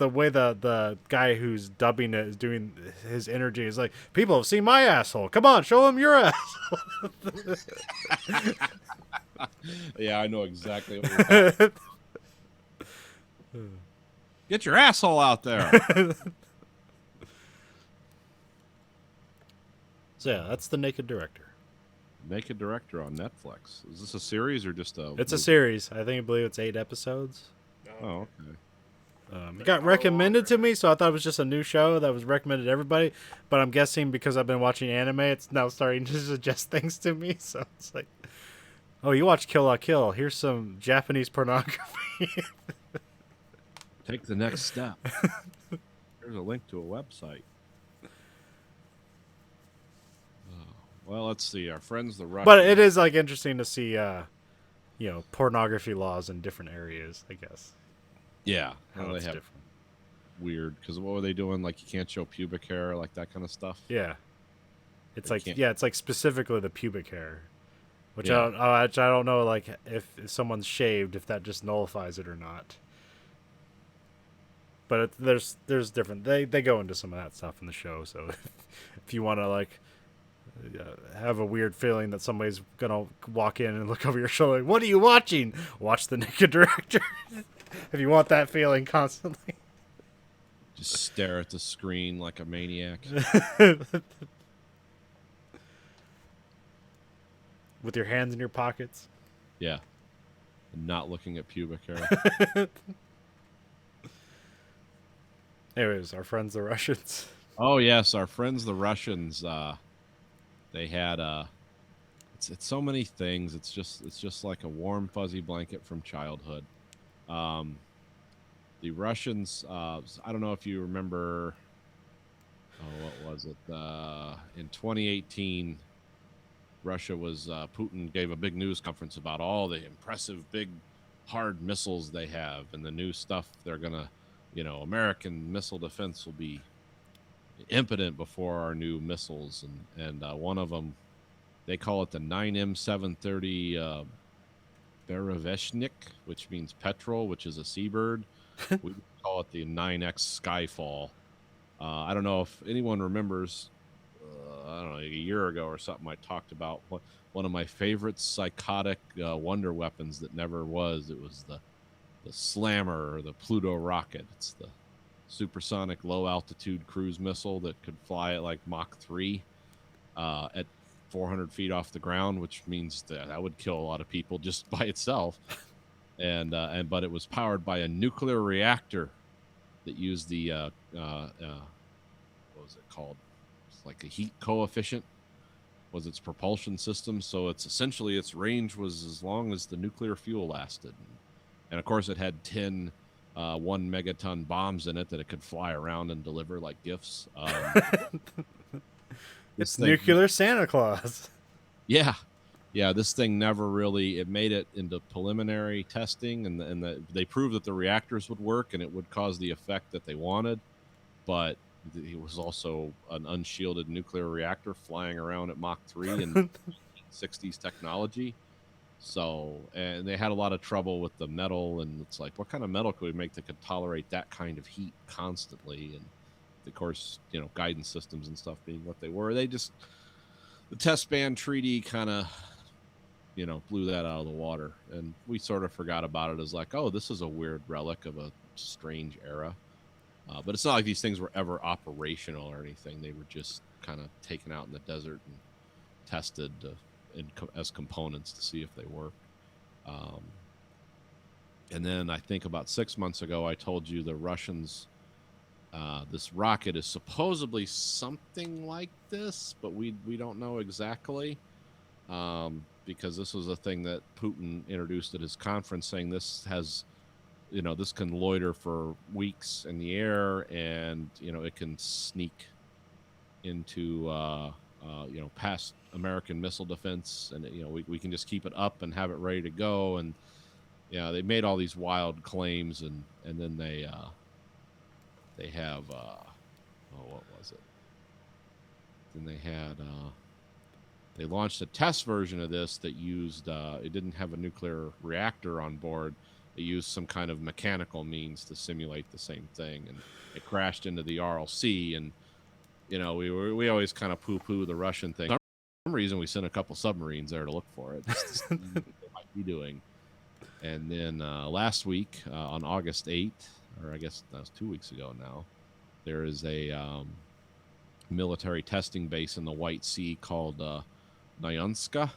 way the guy who's dubbing it is doing his energy is like, people have seen my asshole. Come on, show them your asshole. yeah, I know exactly what you're talking. Get your asshole out there. So yeah, that's The Naked Director. Naked Director on Netflix. Is this a series or just a? It's a series. I believe it's 8 episodes. Oh, okay. It got recommended to me, so I thought it was just a new show that was recommended to everybody. But I'm guessing because I've been watching anime, it's now starting to suggest things to me. So it's like, oh, you watch Kill la Kill. Here's some Japanese pornography. Take the next step. There's a link to a website. Well, let's see. Our friends, the Russians. But it is like interesting to see, pornography laws in different areas, I guess. Yeah, How they it's have different. weird. Because what were they doing? Like you can't show pubic hair, like that kind of stuff. Yeah. It's They like can't- it's like specifically the pubic hair, which Yeah. I don't know, like if someone's shaved, if that just nullifies it or not. But there's different. They go into some of that stuff in the show. So if you want to like have a weird feeling that somebody's gonna walk in and look over your shoulder, like, what are you watching? Watch The Naked Director. If you want that feeling constantly. Just stare at the screen like a maniac. With your hands in your pockets. Yeah. Not looking at pubic hair. Anyways, our friends the Russians. Oh yes, our friends the Russians. They had it's so many things. It's just like a warm fuzzy blanket from childhood. The Russians. I don't know if you remember. Oh, what was it? In 2018, Russia was Putin gave a big news conference about all the impressive big hard missiles they have and the new stuff they're gonna, American missile defense will be impotent before our new missiles, and one of them, they call it the 9M730 Bereveshnik, which means petrel, which is a seabird. We call it the 9X Skyfall. I don't know if anyone remembers. I don't know, a year ago or something, I talked about one of my favorite psychotic wonder weapons that never was. It was the Slammer or the Pluto rocket. It's the supersonic low altitude cruise missile that could fly at like Mach 3 at 400 feet off the ground, which means that would kill a lot of people just by itself. But it was powered by a nuclear reactor that used the what was it called? It's like a heat coefficient was its propulsion system. So it's essentially its range was as long as the nuclear fuel lasted, and of course it had 10 1 megaton bombs in it that it could fly around and deliver like gifts. It's nuclear Santa Claus. Yeah. This thing never really. It made it into preliminary testing, and they proved that the reactors would work and it would cause the effect that they wanted, but it was also an unshielded nuclear reactor flying around at Mach 3 and 60s technology. So, and they had a lot of trouble with the metal, and it's like, what kind of metal could we make that could tolerate that kind of heat constantly? And of course, guidance systems and stuff being what they were, the test ban treaty kind of, blew that out of the water, and we sort of forgot about it as like, oh, this is a weird relic of a strange era. But it's not like these things were ever operational or anything. They were just kind of taken out in the desert and tested as components to see if they work. And then I think about 6 months ago, I told you the Russians, this rocket is supposedly something like this, but we don't know exactly, because this was a thing that Putin introduced at his conference, saying this has, this can loiter for weeks in the air, and it can sneak into past American missile defense, and we can just keep it up and have it ready to go. And they made all these wild claims, and then they have what was it? Then they launched a test version of this that used it didn't have a nuclear reactor on board. It used some kind of mechanical means to simulate the same thing, and it crashed into the Aral Sea. And we always kind of poo-poo the Russian thing. For some reason, we sent a couple submarines there to look for it, just to see what they might be doing. And then last week, on August 8th, or I guess that was 2 weeks ago now, there is a military testing base in the White Sea called Nyanska.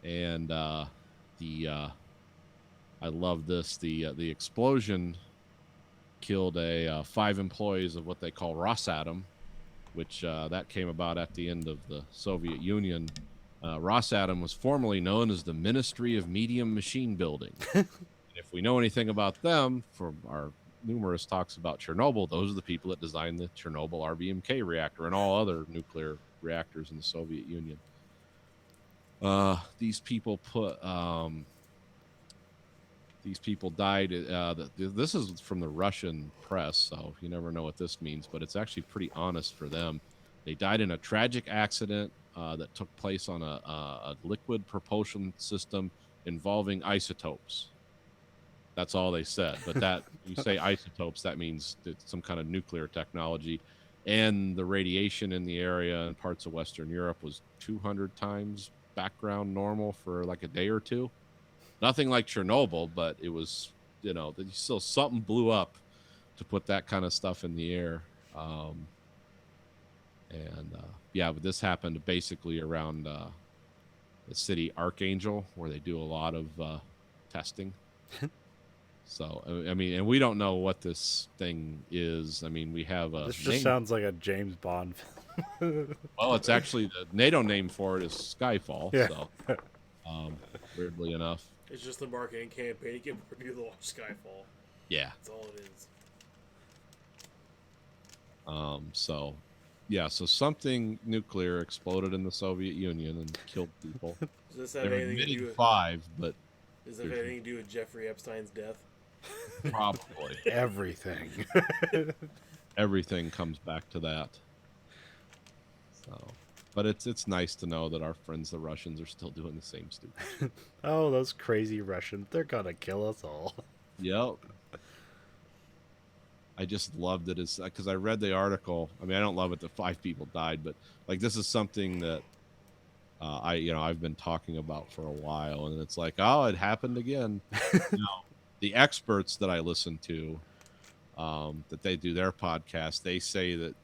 And I love this. The explosion killed 5 employees of what they call Rosatom, which that came about at the end of the Soviet Union. Rosatom was formerly known as the Ministry of Medium Machine Building. If we know anything about them from our numerous talks about Chernobyl, those are the people that designed the Chernobyl RBMK reactor and all other nuclear reactors in the Soviet Union. These people died. This is from the Russian press, so you never know what this means, but it's actually pretty honest for them. They died in a tragic accident that took place on a liquid propulsion system involving isotopes. That's all they said. But that you say isotopes, that means it's some kind of nuclear technology. And the radiation in the area in parts of Western Europe was 200 times background normal for like a day or two. Nothing like Chernobyl, but it was, still something blew up to put that kind of stuff in the air. But this happened basically around the city Archangel, where they do a lot of testing. So, I mean, and we don't know what this thing is. I mean, we have a This just sounds like a James Bond film. Well, it's actually the NATO name for it is Skyfall. Yeah. So, weirdly enough. It's just the marketing campaign to get more people to watch Skyfall. Yeah. That's all it is. So something nuclear exploded in the Soviet Union and killed people. Does this have They're anything to do admitting with 5, but Does that have anything to do with Jeffrey Epstein's death? probably Everything. everything comes back to that. So, but it's nice to know that our friends the Russians are still doing the same stupid. Oh, those crazy Russians. They're gonna kill us all. Yep. I just loved it because I read the article. I mean, I don't love it that 5 people died, but like this is something that I've been talking about for a while, and it's like, oh, it happened again. The experts that I listen to, that they do their podcast, they say that,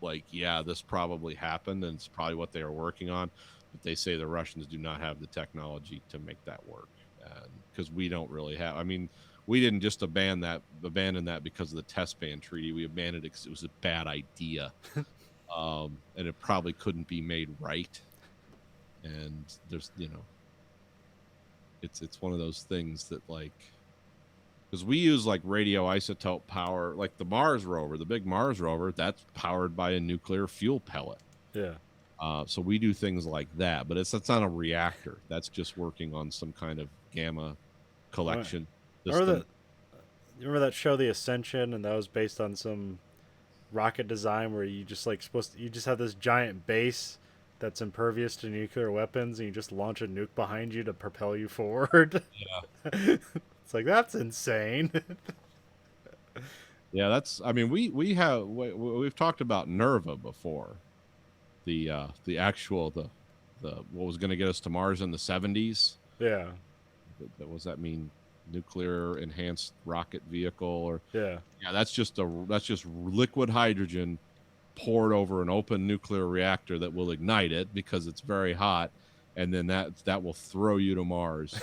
like, yeah, this probably happened, and it's probably what they are working on. But they say the Russians do not have the technology to make that work, because we don't really have. I mean, we didn't just abandon that because of the test ban treaty. We abandoned it because it was a bad idea, and it probably couldn't be made right. And there's, it's one of those things that, like, because we use like radioisotope power, like the Mars rover, the big Mars rover, that's powered by a nuclear fuel pellet. Yeah. So we do things like that, but that's not a reactor. That's just working on some kind of gamma collection. You remember that show, The Ascension, and that was based on some rocket design where you just you just have this giant base that's impervious to nuclear weapons, and you just launch a nuke behind you to propel you forward. Yeah. It's like, that's insane. Yeah, we've talked about NERVA before. The what was going to get us to Mars in the 70s. Yeah. What does that mean? Nuclear enhanced rocket vehicle, or yeah, that's just liquid hydrogen poured over an open nuclear reactor that will ignite it because it's very hot, and then that will throw you to Mars.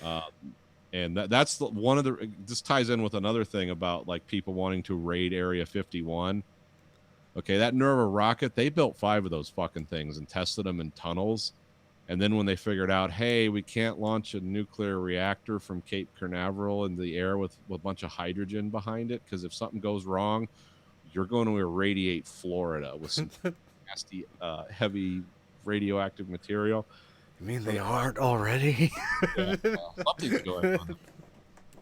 And, And that's one of the. This ties in with another thing about like people wanting to raid Area 51. Okay, that Nerva rocket, they built 5 of those fucking things and tested them in tunnels. And then when they figured out, hey, we can't launch a nuclear reactor from Cape Canaveral in the air with a bunch of hydrogen behind it, because if something goes wrong, you're going to irradiate Florida with some nasty, heavy radioactive material. You mean they aren't already? Yeah, well, something's going on.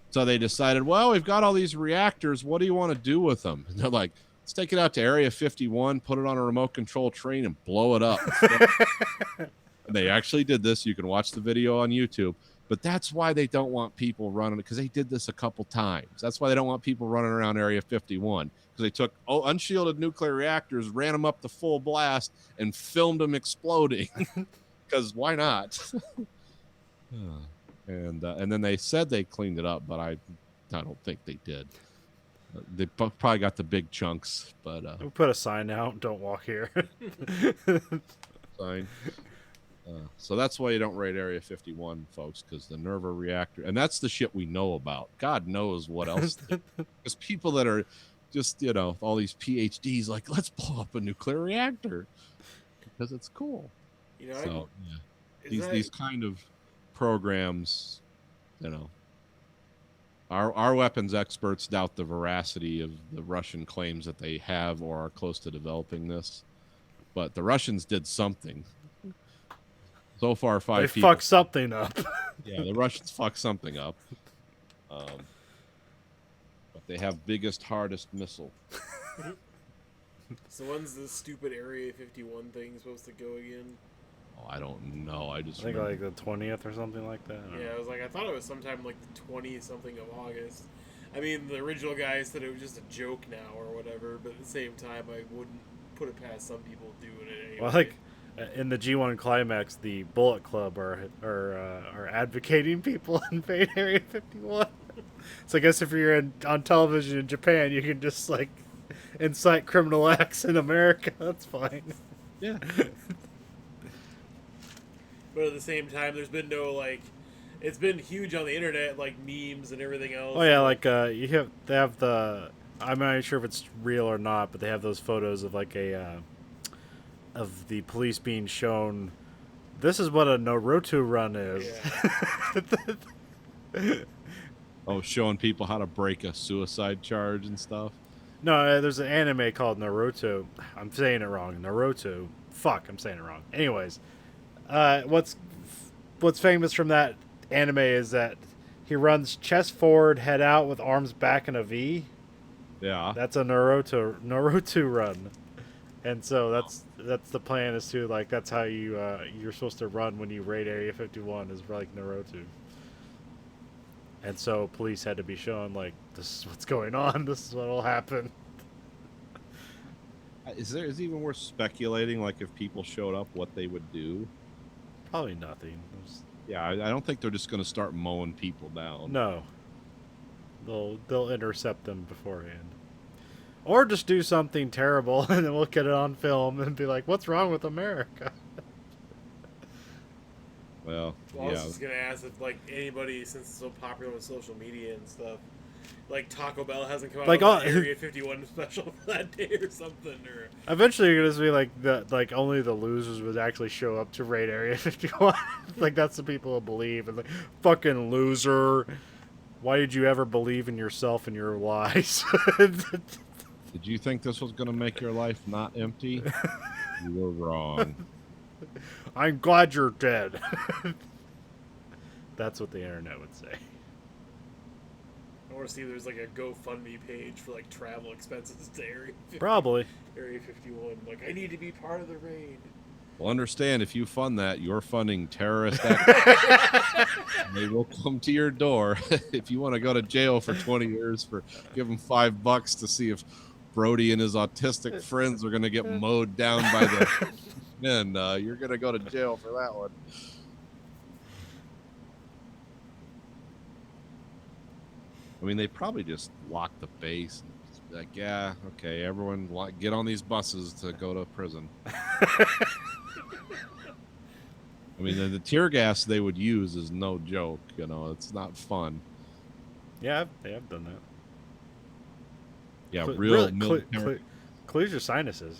So they decided, well, we've got all these reactors. What do you want to do with them? And they're like, let's take it out to Area 51, put it on a remote control train, and blow it up. And they actually did this. You can watch the video on YouTube. But that's why they don't want people running, because they did this a couple times. That's why they don't want people running around Area 51, because they took unshielded nuclear reactors, ran them up to full blast, and filmed them exploding. Because why not? And then they said they cleaned it up, but I don't think they did. They probably got the big chunks, but We'll put a sign out. Don't walk here. sign. So that's why you don't raid Area 51, folks, because the Nerva reactor, and that's the shit we know about. God knows what else. Because people that are just, all these PhDs, like, let's blow up a nuclear reactor because it's cool. So, yeah. These kind of programs, our weapons experts doubt the veracity of the Russian claims that they have or are close to developing this. But the Russians did something. So far, 5 people. They fucked something up. Yeah, the Russians fucked something up. But they have biggest, hardest missile. So when's this stupid Area 51 thing supposed to go again? Oh, I don't know. I think remember. like the 20th or something like that. Yeah, I was like, I thought it was sometime like the 20 something of August. I mean, the original guy said it was just a joke now or whatever, but at the same time, I wouldn't put it past some people doing it anyway. Well, like in the G1 Climax, the Bullet Club are advocating people invade Area 51. So I guess if you're on television in Japan, you can just like incite criminal acts in America. That's fine. Yeah. But at the same time, there's been no it's been huge on the internet, like memes and everything else. Oh yeah, like they have the, I'm not sure if it's real or not, but they have those photos of like of the police being shown. This is what a Naruto run is. Yeah. Oh, showing people how to break a suicide charge and stuff. No, there's an anime called Naruto. I'm saying it wrong. Naruto. Fuck, I'm saying it wrong. Anyways, what's famous from that anime is that he runs chest forward, head out with arms back in a V. Yeah. That's a Naruto run. And so that's the plan, is to like, that's how you're supposed to run when you raid Area 51, is like Naruto. And so police had to be shown like, this is what's going on. This is what will happen. Is it even worth speculating, like if people showed up, what they would do? Probably nothing. Yeah, I don't think they're just going to start mowing people down. No. They'll intercept them beforehand. Or just do something terrible, and then we'll get it on film and be like, what's wrong with America? Well, I was just going to ask if, like, anybody, since it's so popular with social media and stuff, like Taco Bell hasn't come out with an Area 51 special for that day or something, or eventually you're gonna be like only the losers would actually show up to raid Area 51. Like, that's the people who believe, and like, fucking loser. Why did you ever believe in yourself and your lies? Did you think this was going to make your life not empty? You were wrong. I'm glad you're dead. That's what the internet would say. I want to see if there's like a GoFundMe page for like travel expenses to Area 51. Probably. Area 51. Like, I need to be part of the raid. Well, understand, if you fund that, you're funding terrorist activity. They will come to your door. If you want to go to jail for 20 years, give them $5 to see if Brody and his autistic friends are going to get mowed down by the men, you're going to go to jail for that one. I mean, they probably just lock the base and just be like, yeah, okay, everyone get on these buses to go to prison. I mean, the tear gas they would use is no joke. You know, it's not fun. Yeah, they have done that. Yeah, Cle- real really military. clears your sinuses.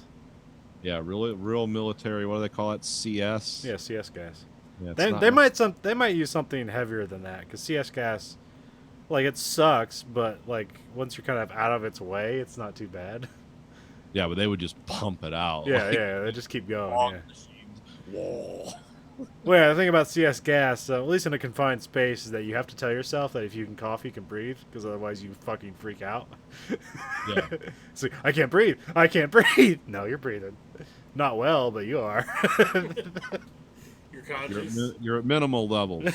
Yeah, real military. What do they call it? CS. Yeah, CS gas. Yeah, it's They, not they much- might use something heavier than that because CS gas, like it sucks, but like once you're kind of out of its way, it's not too bad. Yeah, but they would just pump it out. Yeah, like, yeah, they just keep going. long Yeah. machines. Whoa. Well, yeah, the thing about CS gas, at least in a confined space, is that you have to tell yourself that if you can cough, you can breathe, because otherwise you fucking freak out. Yeah. It's like, I can't breathe. I can't breathe. No, you're breathing. Not well, but you are. You're You're, conscious. you're at minimal levels.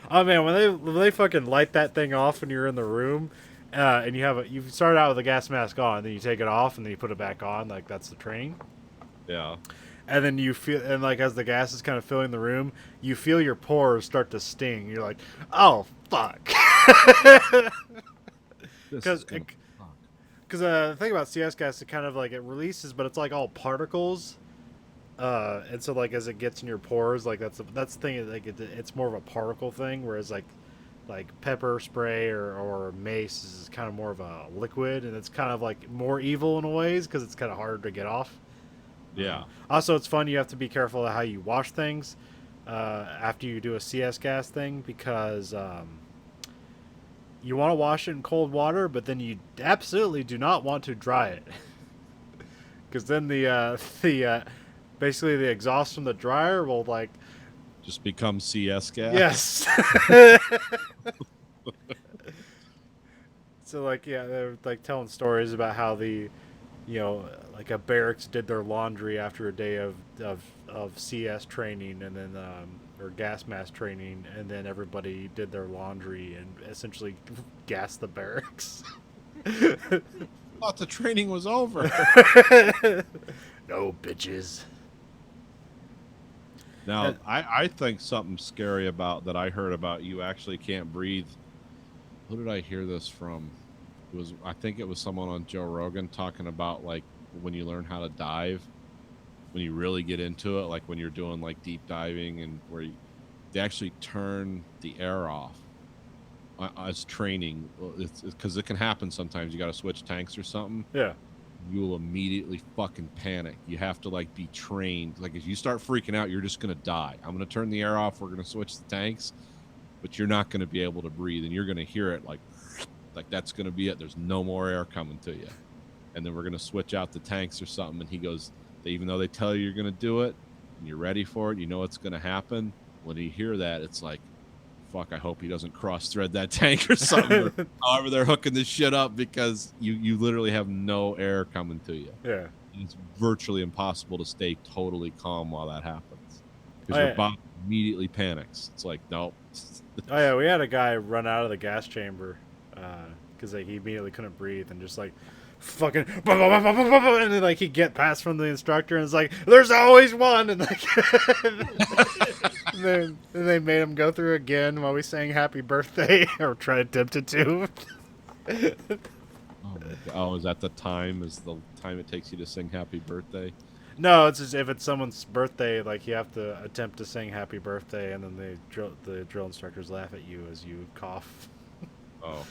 Oh man, when they fucking light that thing off when you're in the room, and you start out with a gas mask on, then you take it off and then you put it back on, like that's the training. Yeah. And then you feel, and like as the gas is kind of filling the room, you feel your pores start to sting. You're like, oh fuck. This Because is gonna suck. the thing about CS gas, it kind of like it releases, but it's like all particles. And so like as it gets in your pores, like that's the thing. Like it's more of a particle thing, whereas like pepper spray or mace is kind of more of a liquid, and it's kind of like more evil in a ways because it's kind of harder to get off. Yeah. Also, it's fun. You have to be careful of how you wash things after you do a CS gas thing because you want to wash it in cold water, but then you absolutely do not want to dry it because then basically the exhaust from the dryer will like Just become CS gas. yes. So like yeah, they're like telling stories about how like a barracks did their laundry after a day of CS training and then or gas mask training, and then everybody did their laundry and essentially gassed the barracks. Thought the training was over. No bitches. Now, I think something scary about that I heard about you actually can't breathe. Who did I hear this from? I think it was someone on Joe Rogan talking about like when you learn how to dive, when you really get into it, like when you're doing like deep diving and they actually turn the air off as training. It's because it can happen sometimes. You got to switch tanks or something. Yeah. You will immediately fucking panic. You have to like be trained. Like if you start freaking out, you're just gonna die. I'm gonna turn the air off. We're gonna switch the tanks, but you're not gonna be able to breathe, and you're gonna hear it like that's gonna be it. There's no more air coming to you, and then we're gonna switch out the tanks or something. And he goes, even though they tell you you're gonna do it, and you're ready for it, you know it's gonna happen. When you hear that, it's like, fuck, I hope he doesn't cross thread that tank or something. Or however they're hooking this shit up, because you literally have no air coming to you. Yeah. It's virtually impossible to stay totally calm while that happens because Oh, your yeah. body immediately panics. It's like, nope. Oh yeah, we had a guy run out of the gas chamber because like, he immediately couldn't breathe and just like fucking and then like he'd get past from the instructor and it's like there's always one and like and then they made him go through again while we sang happy birthday or tried attempted to. Oh, is that the time? Is the time it takes you to sing happy birthday? No, it's just if it's someone's birthday, like you have to attempt to sing happy birthday and then the drill instructors laugh at you as you cough. Oh.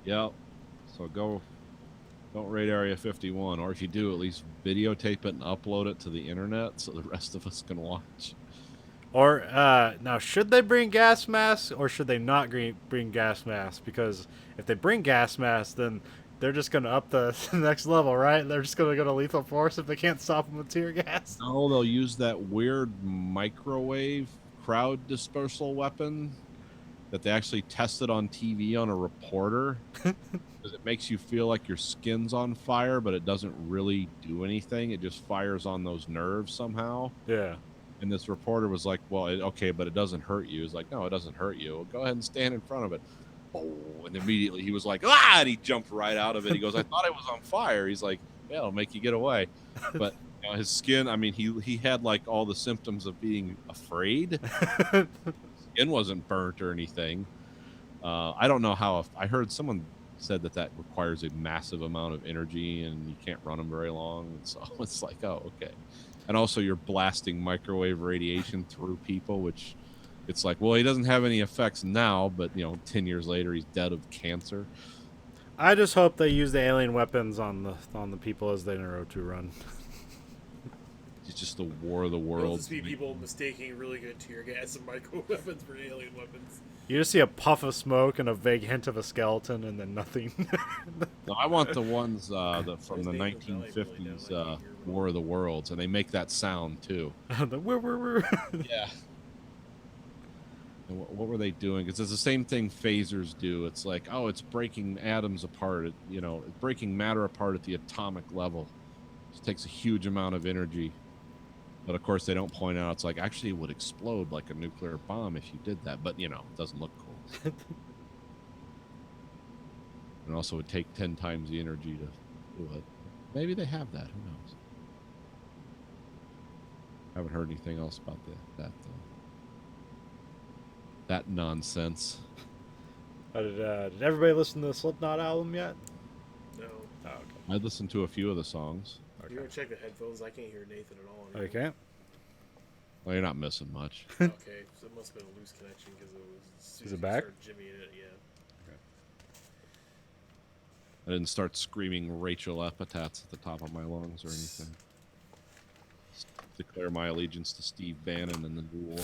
Yep. So don't raid Area 51, or if you do, at least videotape it and upload it to the internet so the rest of us can watch. Or now, should they bring gas masks or should they not bring gas masks? Because if they bring gas masks, then they're just going to up the next level, right? They're just going to go to lethal force if they can't stop them with tear gas. No, they'll use that weird microwave crowd dispersal weapon that they actually tested on TV on a reporter. Because it makes you feel like your skin's on fire, but it doesn't really do anything. It just fires on those nerves somehow. Yeah. And this reporter was like, well, okay, but it doesn't hurt you. He's like, no, it doesn't hurt you. Well, go ahead and stand in front of it. Oh, and immediately he was like, ah, and he jumped right out of it. He goes, I thought it was on fire. He's like, yeah, it'll make you get away. But his skin, I mean, he had like all the symptoms of being afraid. His skin wasn't burnt or anything. I don't know how, I heard someone said that requires a massive amount of energy and you can't run them very long. And so it's like, oh, okay. And also, you're blasting microwave radiation through people, which it's like, well, he doesn't have any effects now, but 10 years later, he's dead of cancer. I just hope they use the alien weapons on the people as they Naruto run. It's just the war of the You'll worlds. just see people mistaking really good tear gas and micro weapons for alien weapons. You just see a puff of smoke and a vague hint of a skeleton, and then nothing. No, I want the ones from Those the names are really 1950s don't like War of the Worlds, and they make that sound too. The whir. Yeah. And what were they doing? Because it's the same thing phasers do. It's like, oh, it's breaking atoms apart. Breaking matter apart at the atomic level. It takes a huge amount of energy. But of course, they don't point out it's like actually it would explode like a nuclear bomb if you did that. But it doesn't look cool. And also, it would take 10 times the energy to do it. Maybe they have that. Who knows? Haven't heard anything else about that nonsense. Did everybody listen to the Slipknot album yet? No. Oh, okay. I listened to a few of the songs. You go check the headphones. I can't hear Nathan at all. anymore. Okay. Well, you're not missing much. Okay, so it must have been a loose connection because it was. Is it back? Jimmy in it, yeah. I didn't start screaming racial epithets at the top of my lungs or anything. Just declare my allegiance to Steve Bannon and the New War.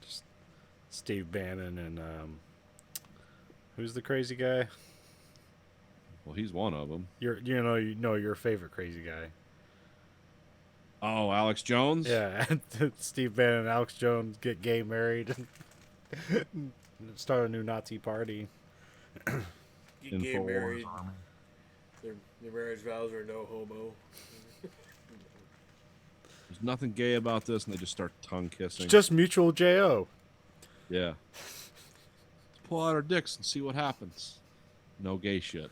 Just Steve Bannon and who's the crazy guy? Well, he's one of them. Your favorite crazy guy. Oh, Alex Jones? Yeah, Steve Bannon and Alex Jones get gay married and start a new Nazi party. Get gay married. Their marriage vows are no homo. There's nothing gay about this, and they just start tongue kissing. It's just mutual JO. Yeah. Let's pull out our dicks and see what happens. No gay shit.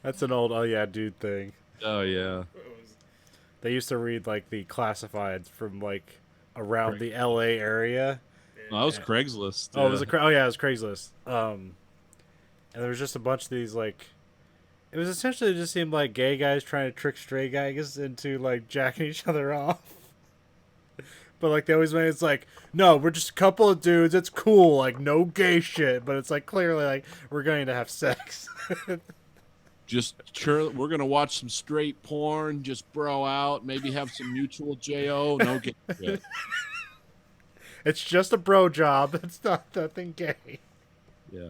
That's an old oh yeah dude thing. Oh, yeah. They used to read like the classifieds from like around the LA area. Oh, that was Craigslist. Oh, it was it was Craigslist. And there was just a bunch of these like, it was essentially just seemed like gay guys trying to trick straight guys into like jacking each other off. But like they always made it's like, no, we're just a couple of dudes. It's cool, like no gay shit. But it's like clearly like we're going to have sex. We're gonna watch some straight porn, just bro out, maybe have some mutual JO. No gay shit. It's just a bro job. It's not nothing gay. Yeah.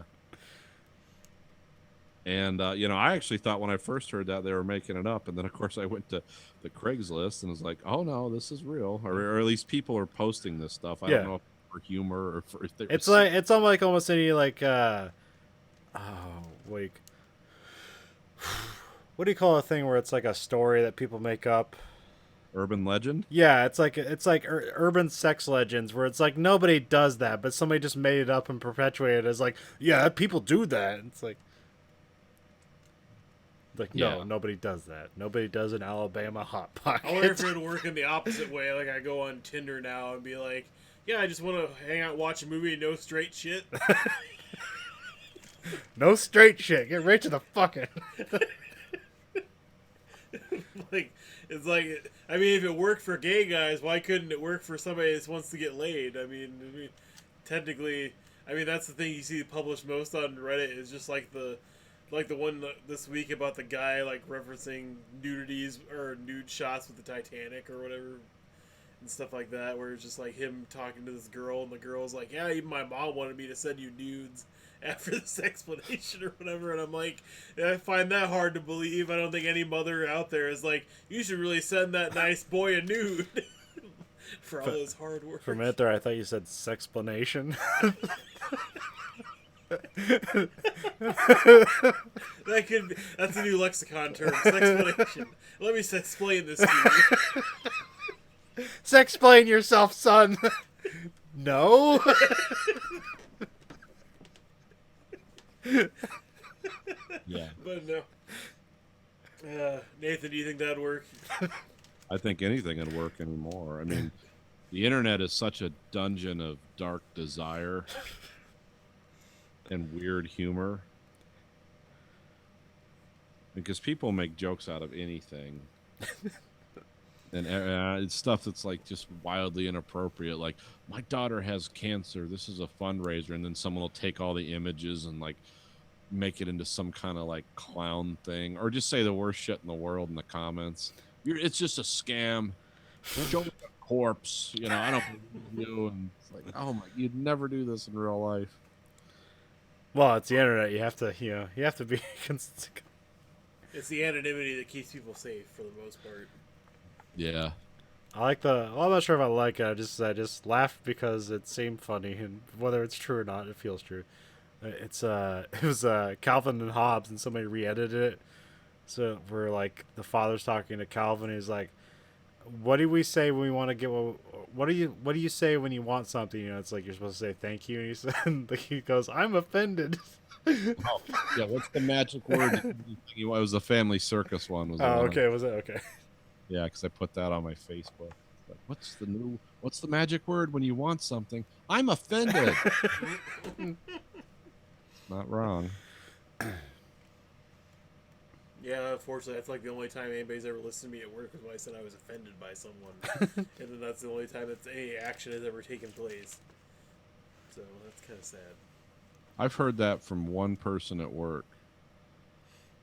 And I actually thought when I first heard that they were making it up, and then of course I went to the Craigslist and was like, "Oh no, this is real," or at least people are posting this stuff. I don't know if for humor or for if it's like it's almost almost any like what do you call a thing where it's like a story that people make up? Urban legend. Yeah, it's like urban sex legends where it's like nobody does that, but somebody just made it up and perpetuated it as like, yeah, people do that. And it's like no, nobody does that. Nobody does an Alabama hot pocket. I wonder if it would work in the opposite way. Like I go on Tinder now and be like, yeah, I just want to hang out, watch a movie, no straight shit. No straight shit. Get right to the fucking. Like it's like I mean, if it worked for gay guys, why couldn't it work for somebody that wants to get laid? I mean, technically, that's the thing you see published most on Reddit is just like the one this week about the guy like referencing nudities or nude shots with the Titanic or whatever and stuff like that, where it's just like him talking to this girl and the girl's like, yeah, even my mom wanted me to send you nudes after this explanation or whatever, and I'm like, I find that hard to believe. I don't think any mother out there is like, you should really send that nice boy a nude for all his hard work. For a minute there, I thought you said sexplanation. That's a new lexicon term, sexplanation. Let me explain this to you. Sexplain yourself, son. No. Yeah. But no. Nathan, do you think that'd work? I think anything would work anymore. I mean, the internet is such a dungeon of dark desire. and weird humor. Because people make jokes out of anything. And it's stuff that's like just wildly inappropriate. Like, my daughter has cancer. This is a fundraiser. And then someone will take all the images and like make it into some kind of like clown thing, or just say the worst shit in the world in the comments. It's just a scam. Show me a corpse. You know, I don't believe you. And it's like, oh my, you'd never do this in real life. Well, it's the internet. You have to, you have to be. It's the anonymity that keeps people safe for the most part. Yeah. I like the. Well, I'm not sure if I like it. I just laughed because it seemed funny, and whether it's true or not, it feels true. It was Calvin and Hobbes, and somebody re-edited it. So we're like, the father's talking to Calvin. He's like, "What do we say when we want to get? What do you say when you want something? You know, it's like you're supposed to say thank you." And he said, he goes, "I'm offended." Oh, yeah. What's the magic word? It was the Family Circus one. Was Oh, okay. Was it okay? Yeah, because I put that on my Facebook. Like, what's the magic word when you want something? I'm offended. Not wrong. Yeah, unfortunately, that's like the only time anybody's ever listened to me at work was when I said I was offended by someone. And then that's the only time that any action has ever taken place. So that's kind of sad. I've heard that from one person at work.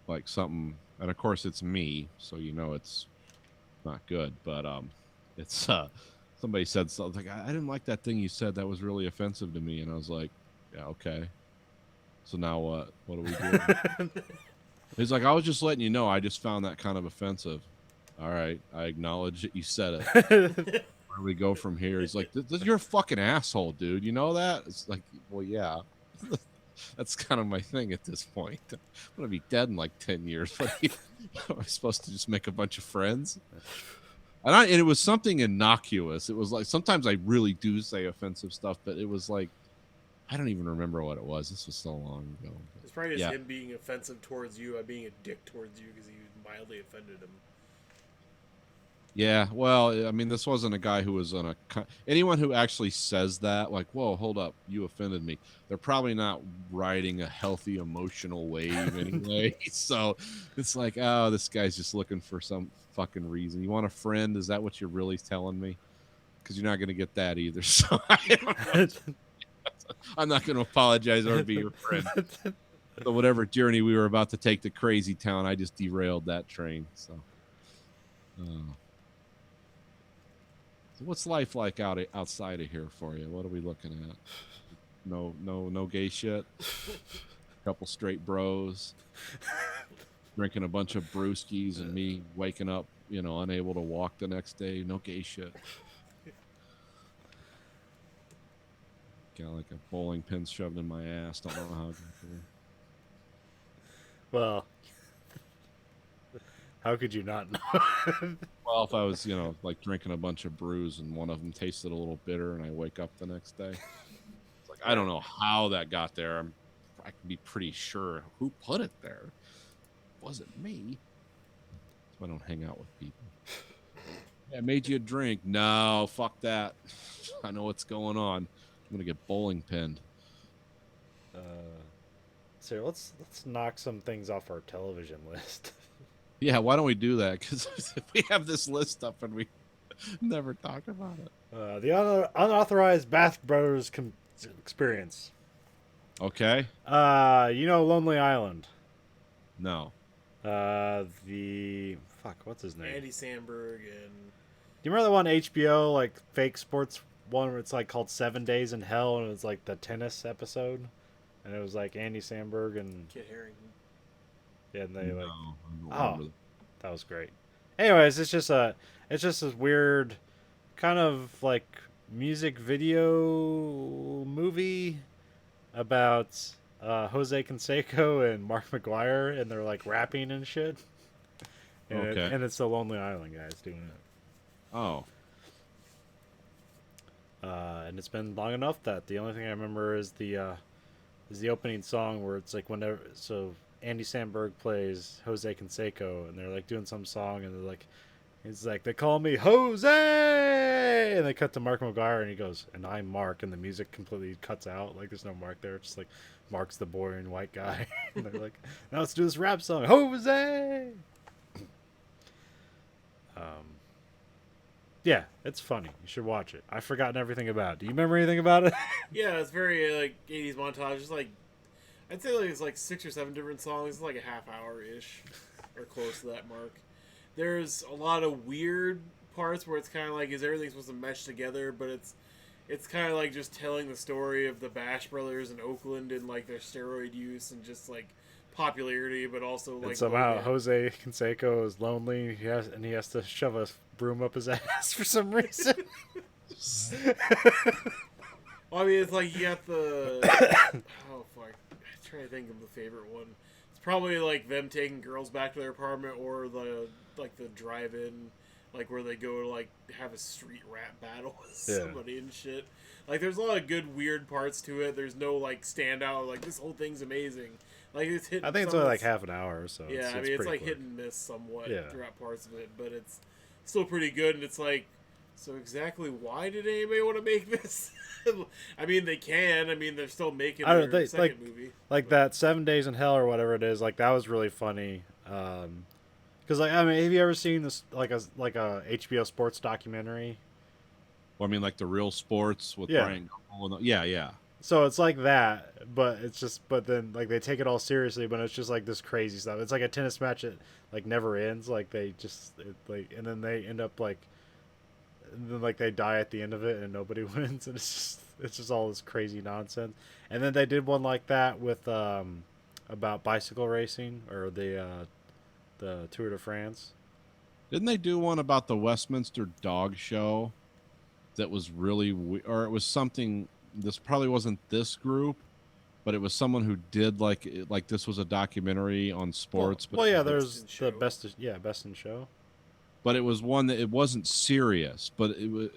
Like something, and of course it's me, so you know it's not good, but it's somebody said something like, I didn't like that thing you said, that was really offensive to me. And I was like, yeah, okay, so now what do we do? He's like, I was just letting you know, I just found that kind of offensive. All right, I acknowledge that you said it. Where do we go from here? He's like, you're a fucking asshole, dude, you know that? It's like, well, yeah. That's kind of my thing at this point. I'm gonna be dead in like 10 years. Am I supposed to just make a bunch of friends? And it was something innocuous. It was like, sometimes I really do say offensive stuff, but it was like, I don't even remember what it was. This was so long ago. It's probably just him being offensive towards you, being a dick towards you because you mildly offended him. Yeah, well, I mean, this wasn't a guy who was on anyone who actually says that, like, whoa, hold up, you offended me. They're probably not riding a healthy emotional wave anyway. So it's like, oh, this guy's just looking for some fucking reason. You want a friend? Is that what you're really telling me? Because you're not going to get that either. So I'm not going to apologize or be your friend. So whatever journey we were about to take to Crazy Town, I just derailed that train. So. So what's life like outside of here for you? What are we looking at? No gay shit. Couple straight bros drinking a bunch of brewskis, and me waking up, unable to walk the next day. No gay shit. Got like a bowling pin shoved in my ass. Don't know how I got there. Well, how could you not know? Well, if I was, like drinking a bunch of brews and one of them tasted a little bitter and I wake up the next day. It's like, I don't know how that got there. I can be pretty sure who put it there. It wasn't me. So I don't hang out with people. Yeah, I made you a drink. No, fuck that. I know what's going on. I'm going to get bowling pinned. So let's knock some things off our television list. Yeah, why don't we do that? Because we have this list up and we never talk about it. The unauthorized Bath Brothers experience. Okay. Lonely Island. No. What's his name? Andy Samberg and... Do you remember the one HBO, like, fake sports one where it's, like, called 7 Days in Hell, and it was, like, the tennis episode? And it was, like, Andy Samberg and... Kit Harington. Yeah, and they, like... Oh, that was great. Anyways, it's just this weird kind of, like, music video movie about Jose Canseco and Mark McGuire, and they're, like, rapping and shit. And okay. And it's the Lonely Island guys doing it. Oh. And it's been long enough that the only thing I remember is the opening song where it's like whenever Andy Samberg plays Jose Canseco and they're like doing some song and they're like, He's like, they call me Jose, and they cut to Mark McGuire, and he goes, and I'm Mark, and the music completely cuts out. Like, there's no Mark there. It's just like, Mark's the boring white guy. And they're like, now let's do this rap song, Jose. Yeah, it's funny. You should watch it. I've forgotten everything about it. Do you remember anything about it? Yeah, it's very like 80s montage. It's like I'd say like it's like 6 or 7 different songs. It's like a half hour ish, or close to that mark. There's a lot of weird parts where it's kind of like is everything supposed to mesh together, but it's kind of like just telling the story of the Bash Brothers in Oakland and like their steroid use and just like popularity, but also like And somehow Jose Canseco is lonely. He has to shove a broom up his ass for some reason. Well, I mean, it's like you got the oh fuck, I'm trying to think of the favorite one. It's probably like them taking girls back to their apartment, or the drive-in, like where they go to like have a street rap battle with somebody and shit. Like, there's a lot of good weird parts to it. There's no like standout like this whole thing's amazing. Like it's hit. I think it's only like half an hour or so. Yeah, I mean it's like quick. hit and miss somewhat throughout parts of it, but it's still pretty good. And it's like, so exactly why did anybody want to make this? I mean, they can. I mean, they're still making their second movie. Like that 7 Days in Hell or whatever it is. Like that was really funny. Because like I mean, have you ever seen this like a HBO sports documentary? Well, I mean, like the Real Sports with Brian Gumble. Yeah. So it's like that, but it's just, but then like they take it all seriously, but it's just like this crazy stuff. It's like a tennis match that like never ends. Like they just and then they end up like, and then like they die at the end of it and nobody wins, and it's just all this crazy nonsense. And then they did one like that with about bicycle racing or the Tour de France. Didn't they do one about the Westminster Dog Show that was really or it was something? This probably wasn't this group, but it was someone who did like this was a documentary on sports. Well, yeah, there's the Best in Show. But it was one that it wasn't serious. But it was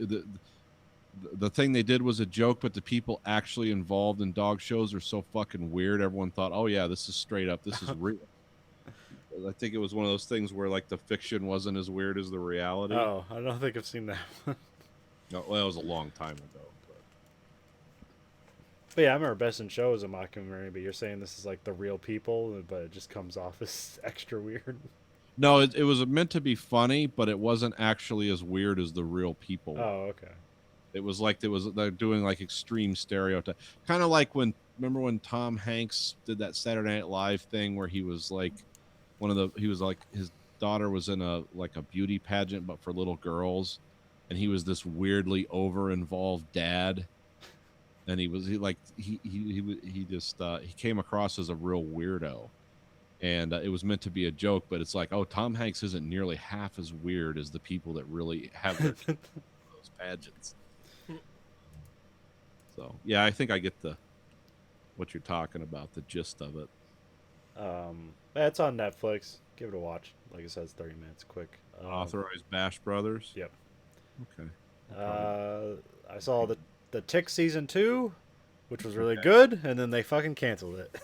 the thing they did was a joke. But the people actually involved in dog shows are so fucking weird. Everyone thought, oh yeah, this is straight up. This is real. I think it was one of those things where like the fiction wasn't as weird as the reality. Oh, I don't think I've seen that one. No, well, it was a long time ago. But yeah, I remember Best in Show as a mockumentary, but you're saying this is like the real people, but it just comes off as extra weird. No, it was meant to be funny, but it wasn't actually as weird as the real people. Oh, okay. It was like they're doing like extreme stereotype, kind of like remember when Tom Hanks did that Saturday Night Live thing where he was like his daughter was in a beauty pageant but for little girls, and he was this weirdly over involved dad. And he came across as a real weirdo, and it was meant to be a joke. But it's like, oh, Tom Hanks isn't nearly half as weird as the people that really have those pageants. So yeah, I think I get what you're talking about, the gist of it. It's on Netflix. Give it a watch. Like I said, it's 30 minutes, quick. Authorized Bash Brothers. Yep. Okay. I saw the Tick season 2, which was really good, and then they fucking canceled it.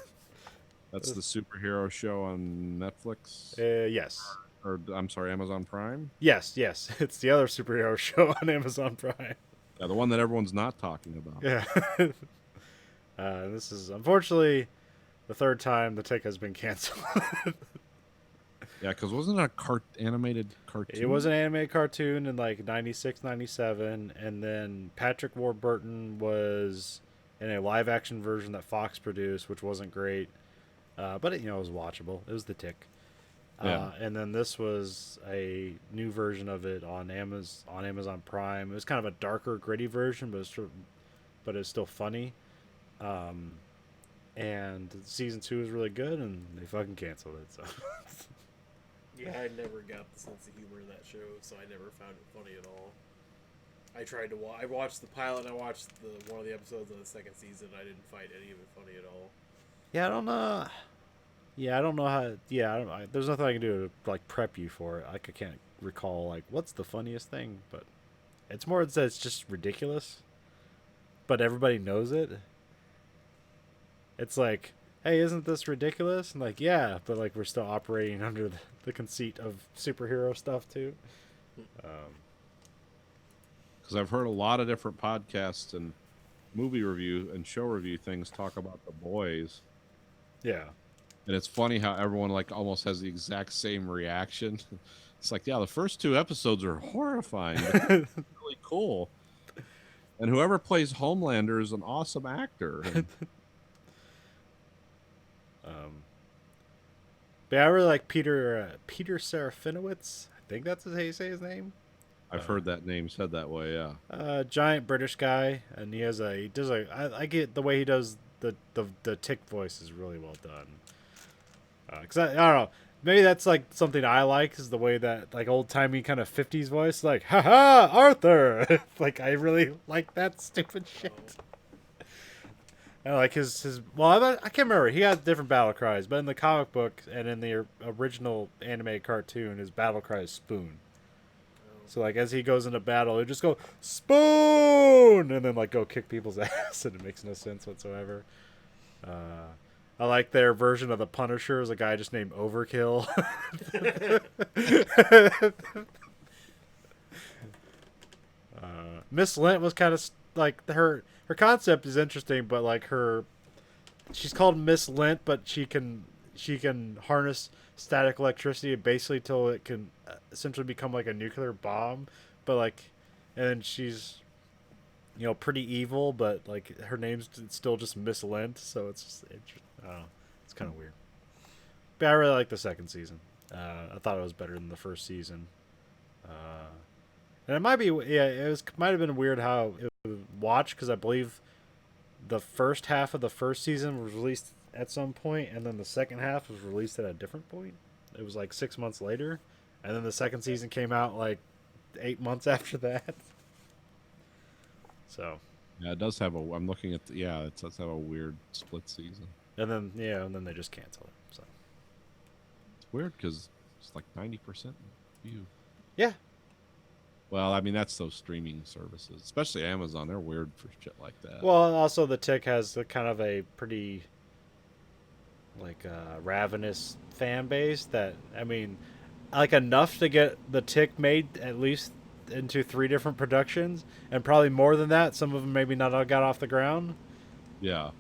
That's the superhero show on Netflix? Yes. Or I'm sorry, Amazon Prime? Yes. It's the other superhero show on Amazon Prime. Yeah, the one that everyone's not talking about. Yeah. This is unfortunately the third time the Tick has been canceled. Yeah, because wasn't it an animated cartoon? It was an animated cartoon in like 96, 97, and then Patrick Warburton was in a live action version that Fox produced, which wasn't great, but it was watchable. It was The Tick. Yeah. And then this was a new version of it on Amazon Prime. It was kind of a darker, gritty version, but it's still funny. And season 2 is really good, and they fucking canceled it. So. Yeah, I never got the sense of humor in that show, so I never found it funny at all. I tried to I watched the pilot and I watched one of the episodes of the second season. I didn't find any of it funny at all. Yeah, I don't know. Yeah, I don't know how. Yeah, there's nothing I can do to like prep you for it. Like I can't recall like what's the funniest thing, but it's more that it's just ridiculous. But everybody knows it. It's like, hey, isn't this ridiculous? And like, yeah, but like we're still operating under the conceit of superhero stuff too. Because I've heard a lot of different podcasts and movie review and show review things talk about The Boys. Yeah. And it's funny how everyone like almost has the exact same reaction. It's like, yeah, the first 2 episodes are horrifying. But really cool. And whoever plays Homelander is an awesome actor. And But I really like Peter Serafinowicz. I think that's how you say his name. I've heard that name said that way, yeah. Giant British guy, and I get the way he does the tick voice is really well done. Cause I don't know, maybe that's like something I like is the way that like old timey kind of 50s voice, like haha Arthur. Like I really like that stupid shit. And like his well, I can't remember. He had different battle cries, but in the comic book and in the original animated cartoon, his battle cry is spoon. So like as he goes into battle, he just go spoon, and then like go kick people's ass, and it makes no sense whatsoever. I like their version of the Punisher as a guy just named Overkill. Miss Lint was kind of like her concept is interesting, but like she's called Miss Lint, but she can harness static electricity basically till it can essentially become like a nuclear bomb. But like, and then she's pretty evil, but like her name's still just Miss Lint, so it's just I don't know, it's kind of weird. But I really like the second season. I thought it was better than the first season. And it might have been weird how it was watched, because I believe the first half of the first season was released at some point, and then the second half was released at a different point. It was like 6 months later, and then the second season came out like 8 months after that. So Yeah, it does have a. I'm looking at. It does have a weird split season. and then they just cancel it. So It's weird because it's like 90% view. yeah, Well, I mean that's those streaming services, especially Amazon. They're weird for shit like that. well, also the Tick has kind of a pretty like ravenous fan base that, I mean, like enough to get the Tick made at least into 3 different productions, and probably more than that. Some of them maybe not all got off the ground. Yeah.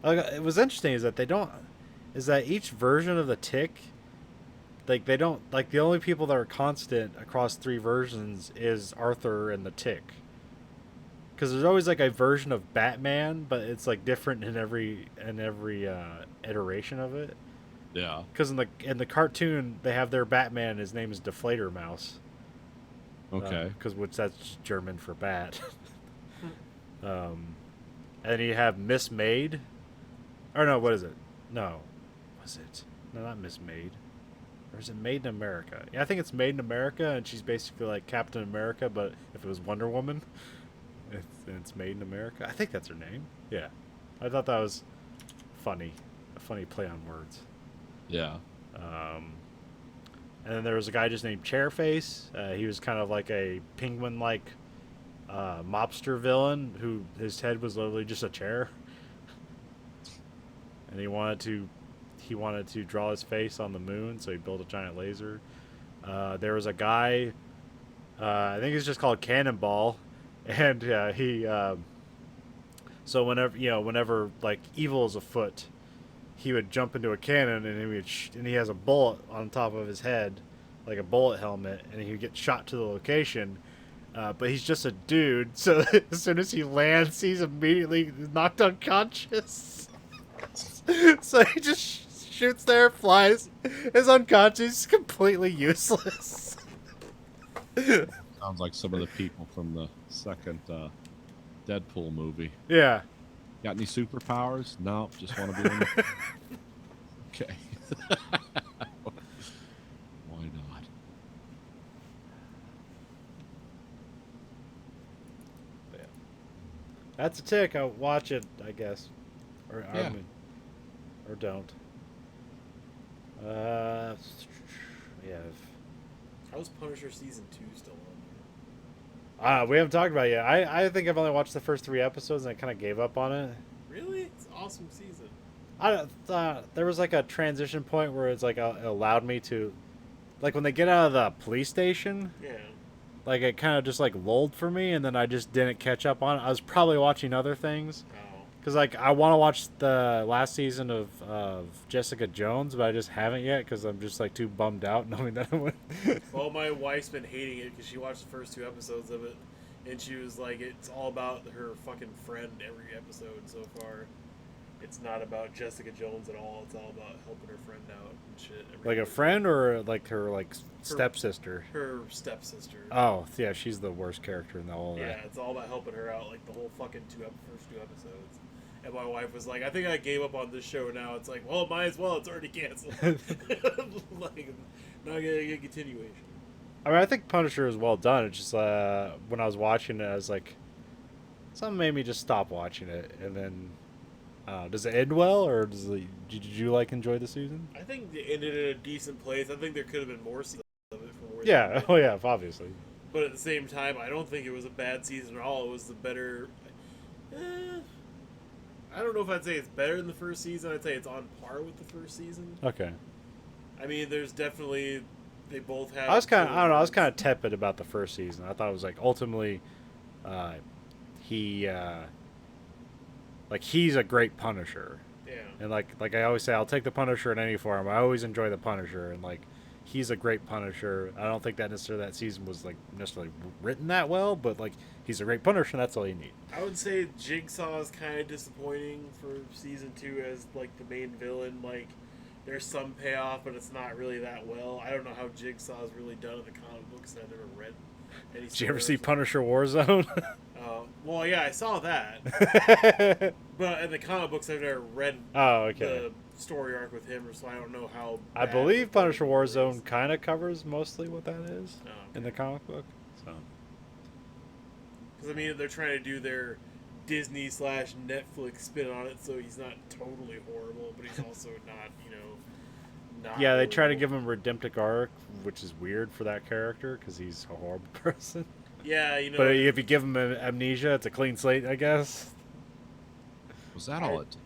It was interesting is that each version of the Tick, like they don't, like the only people that are constant across 3 versions is Arthur and the Tick. Because there's always like a version of Batman, but it's like different in every iteration of it. Yeah. Because in the cartoon they have their Batman. His name is Deflator Mouse. Okay. Which that's German for bat. And you have Miss Maid. Or no, what is it? No, was it? No, not Miss Maid. Or is it Made in America? Yeah, I think it's Made in America, and she's basically like Captain America, but if it was Wonder Woman, it's Made in America. I think that's her name. Yeah, I thought that was funny, a funny play on words. Yeah. And then there was a guy just named Chairface. He was kind of like a penguin-like mobster villain who his head was literally just a chair, and he wanted to draw his face on the moon, so he built a giant laser. There was a guy, I think he's just called Cannonball, and so whenever like evil is afoot, he would jump into a cannon, and he has a bullet on top of his head, like a bullet helmet, and he would get shot to the location. But he's just a dude, so as soon as he lands, he's immediately knocked unconscious. So he just shoots there, flies, is unconscious, completely useless. Sounds like some of the people from the second Deadpool movie. Yeah. Got any superpowers? No, just want to be in the... Okay. Why not? That's a Tick. I'll watch it, I guess. Or, Yeah. or don't. Yeah. How's Punisher season 2 still on? We haven't talked about it yet. I think I've only watched the first 3 episodes, and I kind of gave up on it. Really? It's an awesome season. There was like a transition point where it's like it allowed me to like when they get out of the police station, Yeah. like it kind of just like lulled for me, and then I just didn't catch up on it. I was probably watching other things. Oh. Because, like, I want to watch the last season of Jessica Jones, but I just haven't yet because I'm just, like, too bummed out knowing that I would. Well, my wife's been hating it because she watched the first 2 episodes of it, and she was like, it's all about her fucking friend every episode so far. It's not about Jessica Jones at all. It's all about helping her friend out and shit. Like a friend or, like, her, like, stepsister? Her stepsister. Oh, yeah, she's the worst character in the whole Yeah, it's all about helping her out, like, the whole fucking first 2 episodes. And my wife was like, I think I gave up on this show now. It's like, well, might as well. It's already canceled. Like, not gonna get a continuation. I mean, I think Punisher is well done. It's just, when I was watching it, I was like, something made me just stop watching it. And then, does it end well, or did you, like, enjoy the season? I think it ended in a decent place. I think there could have been more stuff of it from where Yeah, they ended. oh yeah, obviously. But at the same time, I don't think it was a bad season at all. It was the better... I don't know if I'd say it's better than the first season. I'd say it's on par with the first season. Okay. I mean, there's definitely... They both have... I was kind of, I don't know, I was kind of tepid about the first season. I thought it was like ultimately, he, like he's a great Punisher, Yeah. and like I always say, I'll take the Punisher in any form. I always enjoy the Punisher, and like he's a great Punisher. I don't think that necessarily that season was like necessarily written that well, but like he's a great Punisher, and that's all you need. I would say Jigsaw is kind of disappointing for season 2 as like the main villain. Like, there's some payoff, but it's not really that well. I don't know how Jigsaw is really done in the comic books. I've never read any. Did you ever see stories. Punisher Warzone? Well, yeah, I saw that, but in the comic books, I've never read Oh, okay. the story arc with him, so I don't know how. I bad believe the Punisher is. Warzone kind of covers mostly what that is Oh, in the comic book. So. Because I mean, they're trying to do their Disney / Netflix spin on it, so he's not totally horrible, but he's also not, not. Yeah, they try to horrible. give him a redemptive arc, which is weird for that character because he's a horrible person. Yeah, But if you give him an amnesia, it's a clean slate, I guess. Was that all it?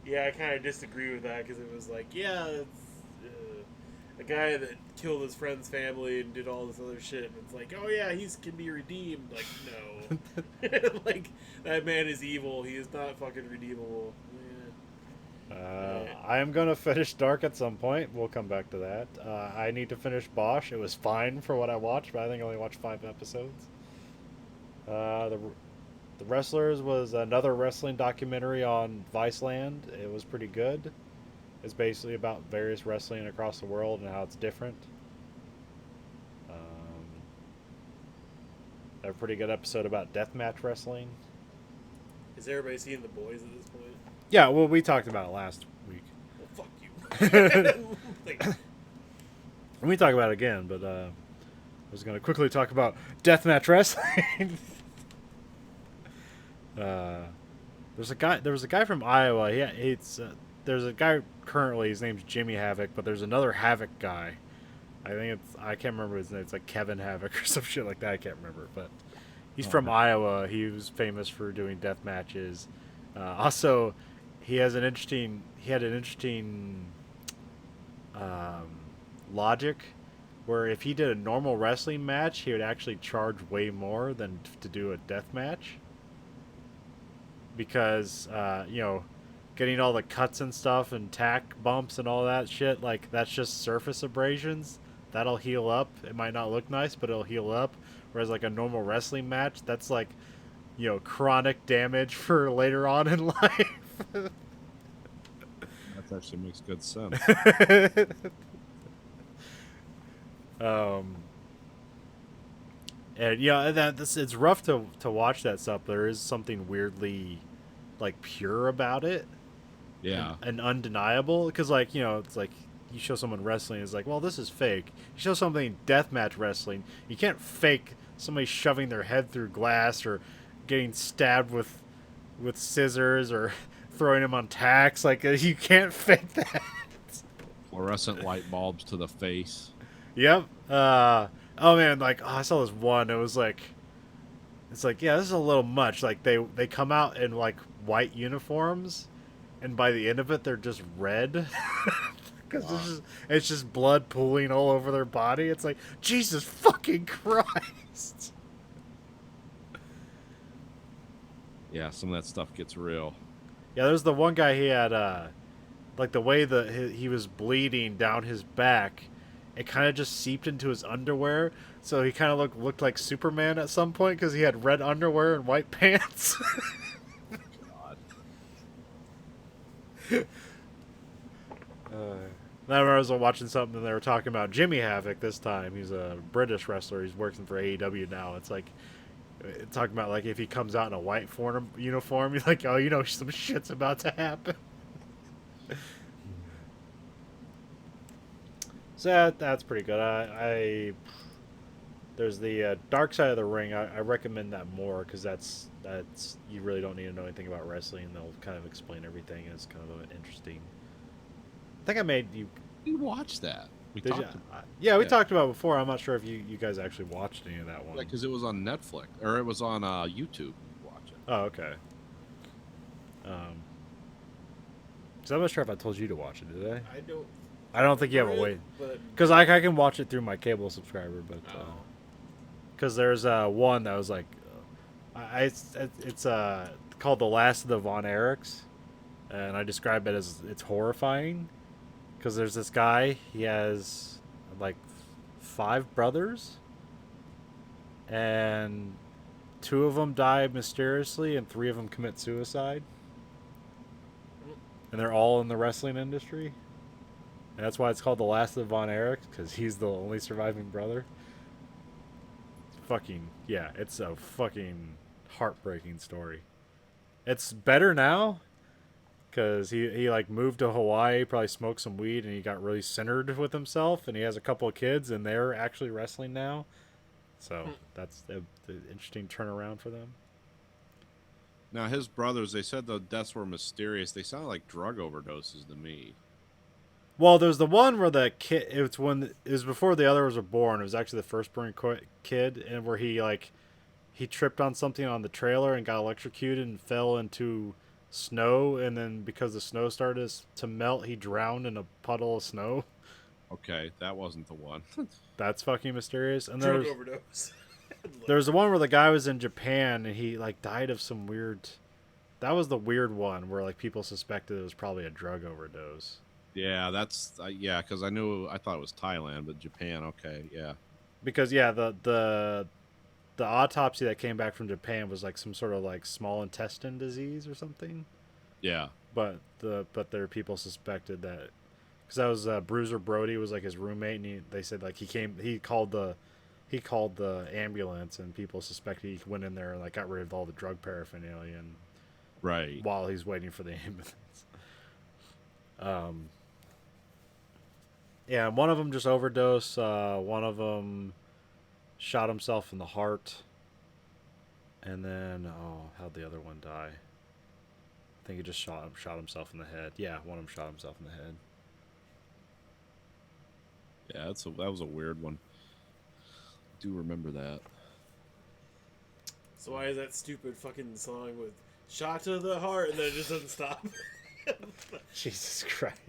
Yeah, I kind of disagree with that because it was like, yeah, it's a guy that killed his friend's family and did all this other shit, and it's like, oh yeah, he can be redeemed. Like, no, like that man is evil. He is not fucking redeemable. I am going to finish Dark at some point. We'll come back to that. I need to finish Bosch. It was fine for what I watched, but I think I only watched 5 episodes. The Wrestlers was another wrestling documentary on Viceland. It was pretty good. It's basically about various wrestling across the world and how it's different. A pretty good episode about deathmatch wrestling. Is everybody seeing The Boys at this point? Yeah, well, we talked about it last week. Well, fuck you. Like, And we talk about it again, but I was going to quickly talk about deathmatch wrestling. There was a guy from Iowa. There's a guy currently. His name's Jimmy Havoc, but there's another Havoc guy. I can't remember his name. It's like Kevin Havoc or some shit like that. I can't remember, but he's from Iowa. He was famous for doing death matches. Also, he had an interesting logic where if he did a normal wrestling match, he would actually charge way more than to do a death match. Because, getting all the cuts and stuff and tack bumps and all that shit, like, that's just surface abrasions. That'll heal up. It might not look nice, but it'll heal up. Whereas, like, a normal wrestling match, that's, like, chronic damage for later on in life. That actually makes good sense. And it's rough to watch that stuff. There is something weirdly, like, pure about it. Yeah. And undeniable, because it's like you show someone wrestling, it's like, well, this is fake. You show something deathmatch wrestling, you can't fake somebody shoving their head through glass or getting stabbed with scissors or throwing them on tacks. Like, you can't fake that. Fluorescent light bulbs to the face. Yep. Oh man, I saw this one. It was like, it's like, yeah, this is a little much. Like, they come out in like white uniforms, and by the end of it, they're just red. Because it's just blood pooling all over their body. It's like, Jesus fucking Christ. Yeah, some of that stuff gets real. Yeah, there's the one guy he had, like the way that he was bleeding down his back, it kind of just seeped into his underwear. So he kind of looked like Superman at some point because he had red underwear and white pants. I remember I was watching something and they were talking about Jimmy Havoc this time. He's a British wrestler. He's working for AEW now. It's like talking about like if he comes out in a white uniform, you're like, oh, you know, some shit's about to happen. So that's pretty good. There's the Dark Side of the Ring. I recommend that more because that's you really don't need to know anything about wrestling. They'll kind of explain everything. It's kind of interesting. I think I made you. We watched that. We Did you? talked. Yeah, we talked about it before. I'm not sure if you guys actually watched any of that one. Because it was on Netflix or it was on YouTube. Watch it. Oh, okay. So I'm not sure if I told you to watch it. Did I? I don't think you have a way. Because I can watch it through my cable subscriber, but because there's one that was like, it's called The Last of the Von Erichs, and I describe it as it's horrifying. Because there's this guy, he has like 5 brothers, and 2 of them die mysteriously, and 3 of them commit suicide. And they're all in the wrestling industry. And that's why it's called The Last of the Von Erichs, because he's the only surviving brother. It's a fucking heartbreaking story. It's better now. Because he like moved to Hawaii, probably smoked some weed, and he got really centered with himself. And he has a couple of kids, and they're actually wrestling now. So that's an interesting turnaround for them. Now his brothers, they said the deaths were mysterious. They sounded like drug overdoses to me. Well, there's the one where the kid. It was before the others were born. It was actually the firstborn kid, and where he tripped on something on the trailer and got electrocuted and fell into snow, and then because the snow started to melt, he drowned in a puddle of snow. Okay, that wasn't the one. That's fucking mysterious. And Drug overdose. There's the one where the guy was in Japan and he like died of some weird. That was the weird one where like people suspected it was probably a drug overdose. Yeah, that's because I thought it was Thailand, but Japan. Okay, yeah. Because the autopsy that came back from Japan was like some sort of like small intestine disease or something. Yeah. But there are people suspected that because that was Bruiser Brody was like his roommate, and they said like he called the ambulance, and people suspected he went in there and like got rid of all the drug paraphernalia, and right while he's waiting for the ambulance. Yeah, one of them just overdosed. One of them shot himself in the heart. And then, how'd the other one die? I think he just shot himself in the head. Yeah, one of them shot himself in the head. Yeah, that was a weird one. I do remember that. So why is that stupid fucking song with "shot to the heart" and then it just doesn't stop? Jesus Christ!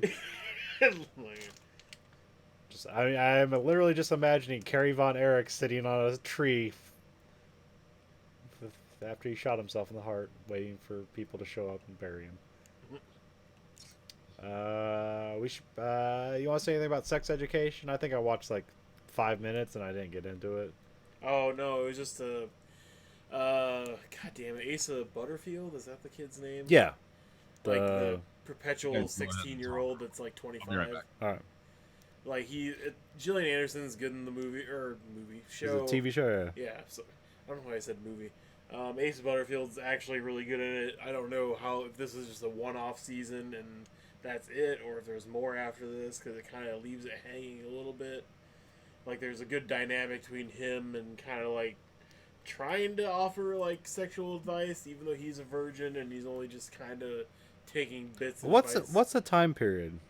I'm literally just imagining Kerry Von Erich sitting on a tree after he shot himself in the heart, waiting for people to show up and bury him. We should. You want to say anything about Sex Education? I think I watched like 5 minutes and I didn't get into it. Oh no, it was just a. God damn it, Asa Butterfield, is that the kid's name? Yeah. Like the perpetual 16-year-old that's like 25. Right back. All right. Like Gillian Anderson's good in the movie show. It's a TV show, yeah. Yeah, so I don't know why I said movie. Asa Butterfield's actually really good in it. I don't know if this is just a one-off season and that's it, or if there's more after this, because it kind of leaves it hanging a little bit. Like there's a good dynamic between him and kind of like trying to offer like sexual advice, even though he's a virgin and he's only just kind of taking bits. Of What's advice. the time period?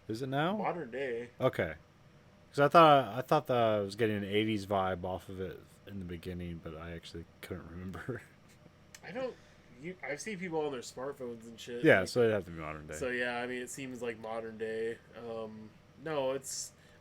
Is it now? Modern day? Okay. Because I thought that I was getting an '80s vibe off of it in the beginning, but I actually couldn't remember. I don't I've seen people on their smartphones and shit. Yeah, like, so it'd have to be modern day. so yeah, I mean, it seems like modern day. No, I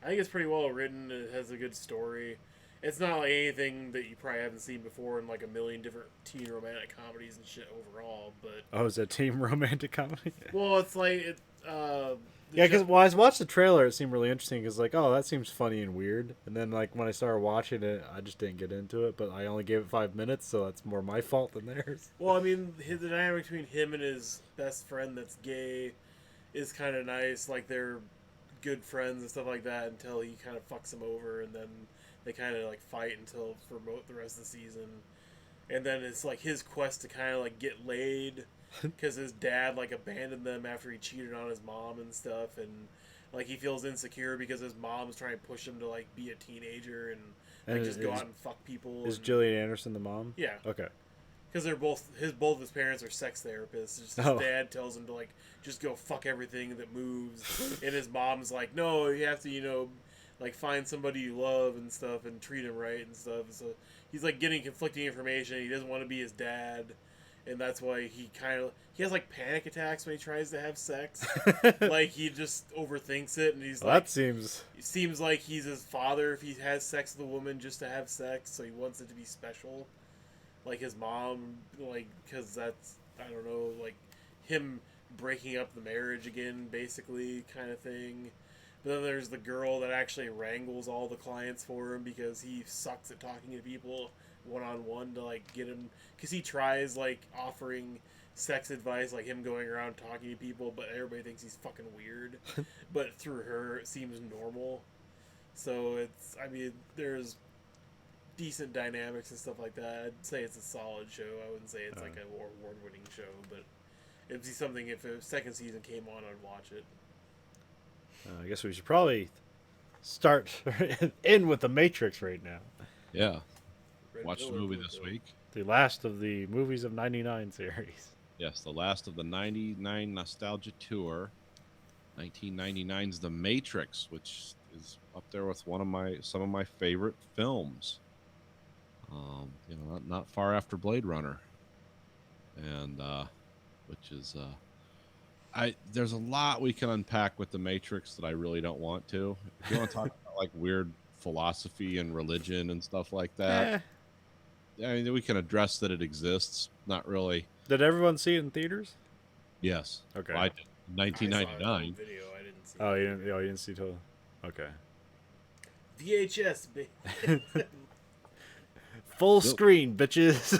think it's pretty well written. It has a good story. It's not like anything that you probably haven't seen before in like a million different teen romantic comedies and shit overall. But Oh, is it teen romantic comedy? well, it's like Yeah, because when I watched the trailer, it seemed really interesting. Because like, oh, that seems funny and weird. And then like when I started watching it, I just didn't get into it. But I only gave it 5 minutes, so that's more my fault than theirs. well, I mean, the dynamic between him and his best friend that's gay is kind of nice. Like they're good friends and stuff like that until he kind of fucks him over, and then they kind of like fight until for the rest of the season. And then it's like his quest to kind of like get laid because his dad like abandoned them after he cheated on his mom and stuff, and like he feels insecure because his mom's trying to push him to like be a teenager and like And just go is- out and fuck people. Is and, Gillian Anderson the mom? Yeah, Okay. because they're both his parents are sex therapists. Just his Oh. dad tells him to like just go fuck everything that moves, and his mom's like, no, you have to like find somebody you love and stuff and treat him right and stuff. So he's like getting conflicting information. He doesn't want to be his dad, and that's why he has like panic attacks when he tries to have sex. Like he just overthinks it, and he's Well, like, that seems. it seems like he's his father if he has sex with a woman just to have sex, so he wants it to be special. Like his mom, like, because that's, I don't know, like him breaking up the marriage again, basically, kind of thing. But then there's the girl that actually wrangles all the clients for him because he sucks at talking to people one-on-one to, like, get him, because he tries, like, offering sex advice, like him going around talking to people, but everybody thinks he's fucking weird. But through her, it seems normal. So it's, I mean, there's decent dynamics and stuff like that. I'd say it's a solid show. I wouldn't say it's like an award-winning show, but it'd be something if a second season came on, I'd watch it. I guess we should probably start in with the Matrix right now. Yeah. Red Watch the pill or movie blue this pill? week. The last of the movies of '99 series. Yes, the last of the 99 nostalgia tour. 1999's The Matrix, which is up there with some of my favorite films. Not far after Blade Runner. And which is there's a lot we can unpack with The Matrix that I really don't want to. If you want to talk about like weird philosophy and religion and stuff like that, I mean, we can address that it exists. Not really. Did everyone see it in theaters? Yes. Okay. I did. I saw it on 1999. video. I didn't see Oh, it. you didn't see total. Okay. VHS, baby. Full Nope. screen, bitches.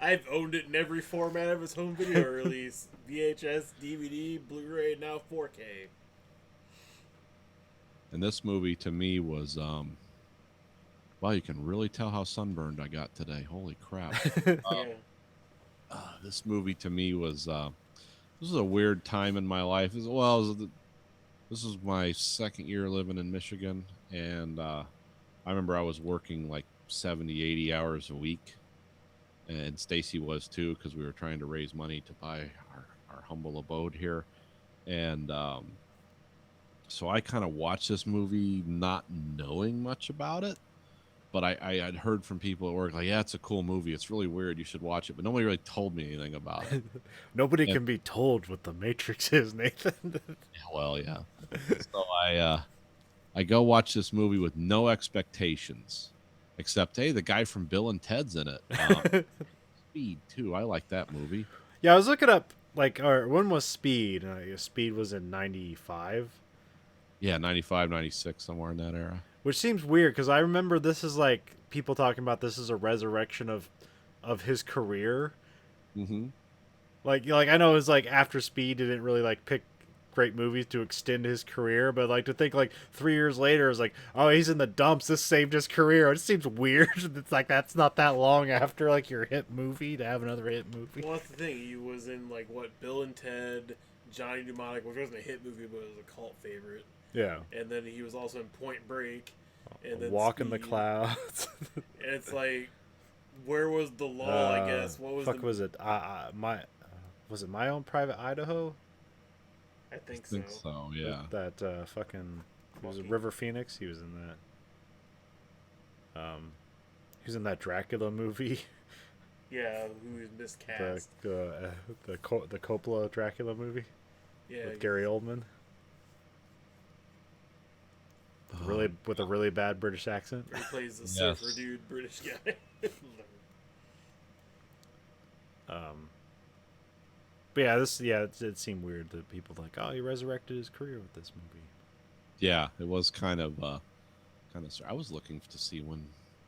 I've owned it in every format of its home video release: VHS, DVD, Blu-ray, and now 4K. And this movie to me was wow, you can really tell how sunburned I got today. Holy crap. Yeah. This movie to me was this was a weird time in my life. This was my second year living in Michigan, and I remember I was working like 70, 80 hours a week, and Stacy was too, because we were trying to raise money to buy our humble abode here. And so I kind of watched this movie not knowing much about it, but I had heard from people at work, like, yeah, it's a cool movie. It's really weird. You should watch it. But nobody really told me anything about it. Nobody Yeah. can be told what the Matrix is, Nathan. Well, yeah. So I go watch this movie with no expectations, except, hey, the guy from Bill and Ted's in it. Speed, too. I like that movie. Yeah, I was looking up, like, when was Speed? Speed was in 95, Yeah, 95, 96, somewhere in that era. which seems weird because I remember this is like people talking about this is a resurrection of his career. Mm-hmm. Like I know it's like after Speed didn't really like pick great movies to extend his career, but like to think like 3 years later is like, oh, he's in the dumps. This saved his career. It seems weird. It's like that's not that long after like your hit movie to have another hit movie. Well, that's the thing. He was in like what, Bill and Ted, Johnny Mnemonic, which wasn't a hit movie, but it was a cult favorite. Yeah. And then he was also in Point Break. And then Walk in the Speed. clouds. And it's like, where was the lull? I guess. What was fuck the? was it? Was it My Own Private Idaho? I think I think so. so, yeah. That fucking was it Walking. River Phoenix? He was in that. He was in that Dracula movie. Yeah, who is miscast. The Coppola Dracula movie Yeah, with Gary Oldman. With a really bad British accent. he plays the Yes. surfer dude, British guy. But yeah, it seemed weird that people like, oh, he resurrected his career with this movie. Yeah, it was kind of. I was looking to see when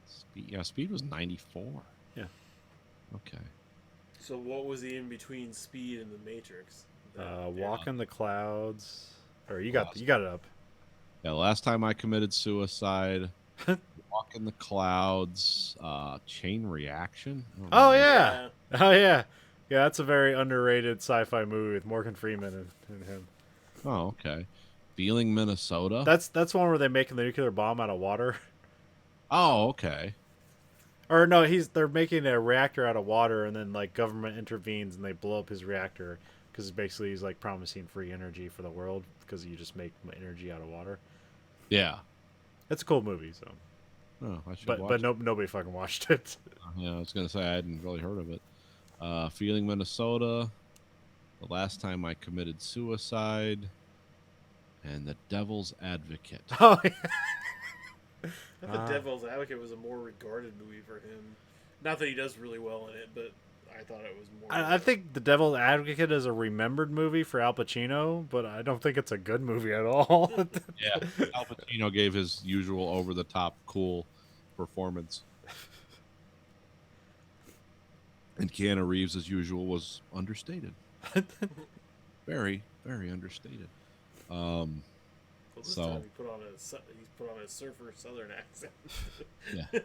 Speed. Yeah, Speed was 94. Yeah. Okay. So what was he in between Speed and The Matrix? Walk in the Clouds. Or you got it up. Yeah, last time I committed suicide. Walk in the Clouds. Chain Reaction. I don't Oh remember. yeah. Oh yeah. Yeah, that's a very underrated sci-fi movie with Morgan Freeman and him. Oh, okay. Feeling Minnesota. That's one where they're making the nuclear bomb out of water. Oh, okay. Or no, they're making a reactor out of water, and then like government intervenes and they blow up his reactor because basically he's like promising free energy for the world because you just make energy out of water. Yeah. It's a cool movie, so. Oh, I should But watch nobody fucking watched it. Yeah, I was gonna say I hadn't really heard of it. Feeling Minnesota, The Last Time I Committed Suicide, and The Devil's Advocate. Oh yeah. I thought The Devil's Advocate was a more regarded movie for him. Not that he does really well in it, but I thought it was more. I think The Devil's Advocate is a remembered movie for Al Pacino, but I don't think it's a good movie at all. Yeah, Al Pacino gave his usual over-the-top cool performance, and Keanu Reeves, as usual, was understated. Very, very understated. Well, this so- time he's put on a surfer Southern accent. Yeah.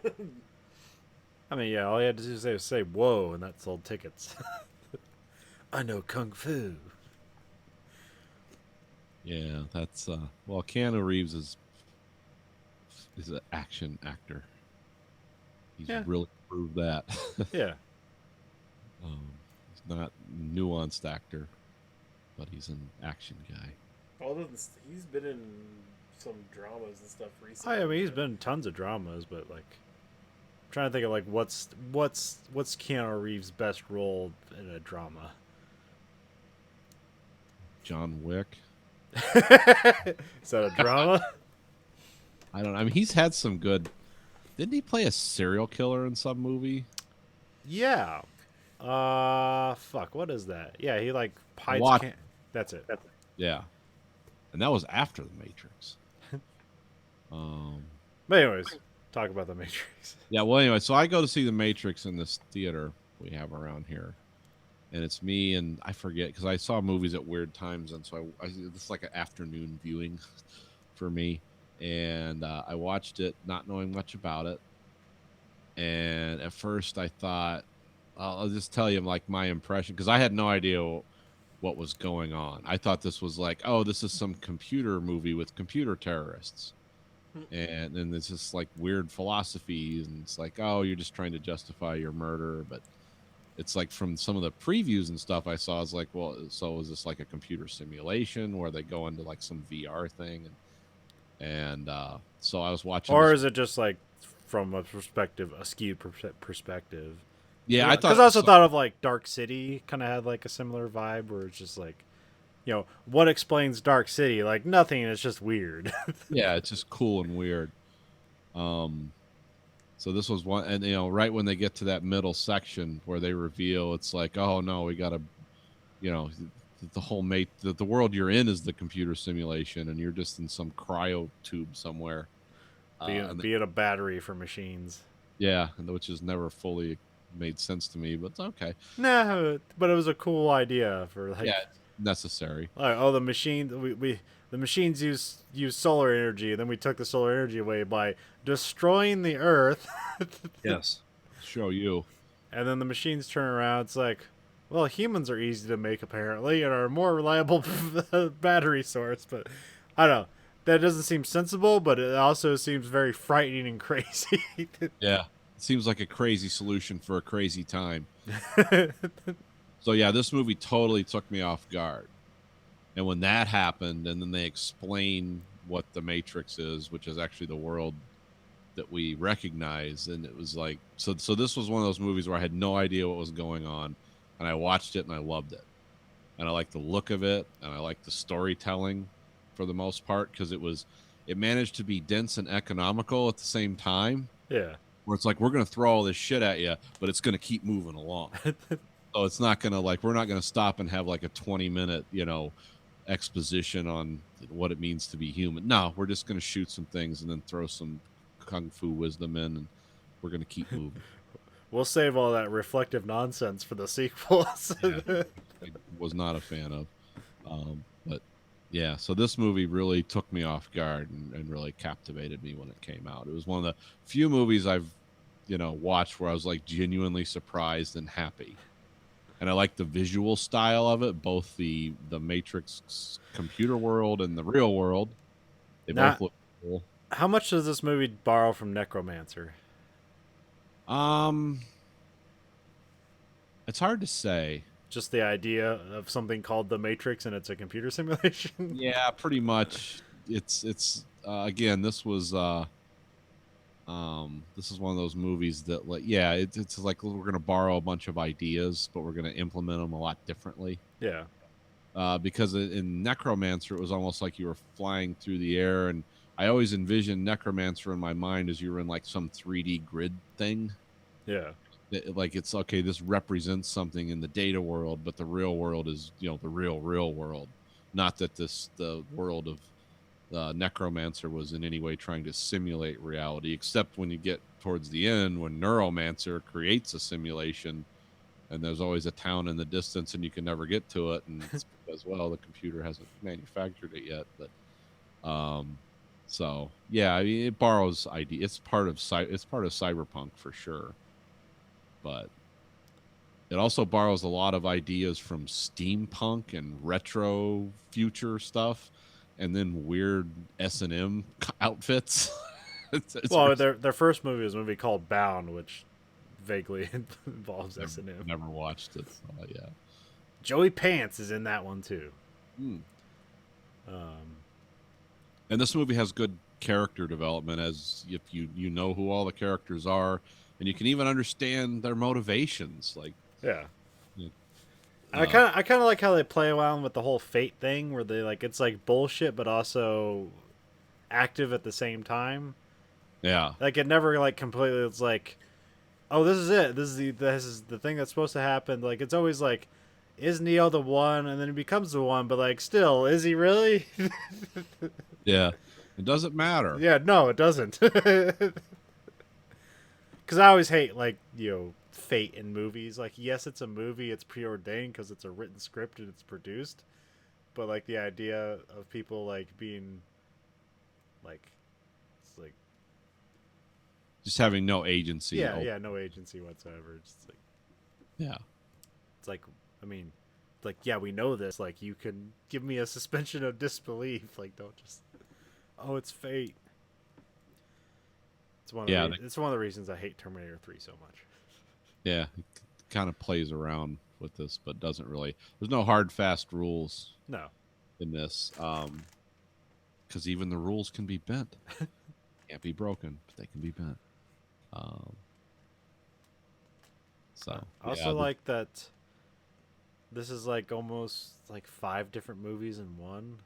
I mean, yeah, all he had to do was say "whoa," and that sold tickets. I know kung fu. Yeah, that's well, Keanu Reeves is an action actor. He's Yeah. really proved that. Yeah. He's not a nuanced actor, but he's an action guy. He's been in some dramas and stuff recently. I mean, he's been in tons of dramas, but like, I'm trying to think of like what's Keanu Reeves' best role in a drama. John Wick. Is that a drama? I don't know. I mean, he's had some good. Didn't he play a serial killer in some movie? Yeah. Fuck. What is that? Yeah, he like hides. Watch- That's it. Yeah, and that was after the Matrix. But anyways, talk about the Matrix. Yeah. Well, anyway, so I go to see the Matrix in this theater we have around here, and it's me and I forget because I saw movies at weird times, and so it's like an afternoon viewing for me, and I watched it not knowing much about it, and at first I thought, I'll just tell you like my impression because I had no idea what was going on. I thought this was like, oh, this is some computer movie with computer terrorists. And then it's just like weird philosophies, and it's like, oh, you're just trying to justify your murder. But it's like from some of the previews and stuff I saw, I was like, well, so is this like a computer simulation where they go into like some VR thing? And so I was watching. Or this- is it just like from a skewed perspective? yeah, I thought. Because I also thought of like Dark City kind of had like a similar vibe where it's just like, you know, what explains Dark City? Like nothing. It's just weird. Yeah, it's just cool and weird. So this was one, and right when they get to that middle section where they reveal, it's like, oh no, we gotta, the whole the world you're in is the computer simulation, and you're just in some cryo tube somewhere. Be it a battery for machines. Yeah, which has never fully made sense to me, but it's okay. No, but it was a cool idea for like. Yeah, it's necessary. Like, oh, the machine the machines use solar energy, and then we took the solar energy away by destroying the Earth. Yes, show you. And then the machines turn around. It's like, well, humans are easy to make apparently, and are a more reliable battery source. But I don't know. That doesn't seem sensible, but it also seems very frightening and crazy. Yeah, it seems like a crazy solution for a crazy time. So yeah, this movie totally took me off guard. And when that happened, and then they explain what the Matrix is, which is actually the world that we recognize, and it was like so this was one of those movies where I had no idea what was going on, and I watched it and I loved it, and I liked the look of it, and I liked the storytelling for the most part, because it managed to be dense and economical at the same time, Yeah. where it's like, we're going to throw all this shit at you, but it's going to keep moving along. So it's not going to, like, we're not going to stop and have like a 20-minute, exposition on what it means to be human. No, we're just going to shoot some things and then throw some kung fu wisdom in, and we're going to keep moving. We'll save all that reflective nonsense for the sequels. Yeah. I was not a fan of. But yeah, so this movie really took me off guard and really captivated me when it came out. It was one of the few movies I've, watched where I was like genuinely surprised and happy. And I like the visual style of it, both the Matrix computer world and the real world. They both look cool. How much does this movie borrow from Necromancer? It's hard to say. Just the idea of something called the Matrix and it's a computer simulation? Yeah, pretty much. It's again, this is one of those movies that, like, yeah, it's like we're going to borrow a bunch of ideas, but we're going to implement them a lot differently. Yeah. Because in Necromancer, it was almost like you were flying through the air, and I always envisioned Necromancer in my mind as you were in like some 3D grid thing. Yeah. Like, it's okay, this represents something in the data world, but the real world is, the real world. Not that the world of Necromancer was in any way trying to simulate reality, except when you get towards the end when Neuromancer creates a simulation, and there's always a town in the distance and you can never get to it, and it's because, well, the computer hasn't manufactured it yet. But so yeah, I mean, it borrows idea. It's part of cyberpunk for sure, but it also borrows a lot of ideas from steampunk and retro future stuff, and then weird S&M outfits. Well, their first movie was a movie called Bound, which vaguely involves S&M. Never watched it. So, yeah. Joey Pants is in that one too. And this movie has good character development, as if you know who all the characters are, and you can even understand their motivations. Like, yeah. I kind of like how they play around with the whole fate thing, where they like it's like bullshit, but also active at the same time. Yeah, like it never like completely. It's like, oh, this is it. This is the thing that's supposed to happen. Like it's always like, is Neo the one, and then he becomes the one, but like still, is he really? Yeah, it doesn't matter. Yeah, no, it doesn't. Because I always hate like fate in movies. Like, yes, it's a movie, it's preordained because it's a written script and it's produced, but like the idea of people like being like, it's like just having no agency. Yeah, no agency whatsoever. It's like, yeah, it's like, I mean, like, yeah, we know this. Like, you can give me a suspension of disbelief. Like, don't just, oh, it's fate. It's one of it's one of the reasons I hate Terminator 3 so much. Yeah, it kind of plays around with this, but doesn't really. There's no hard, fast rules. No. In this, because even the rules can be bent. Can't be broken, but they can be bent. So I also like that this is like almost like 5 different movies in one.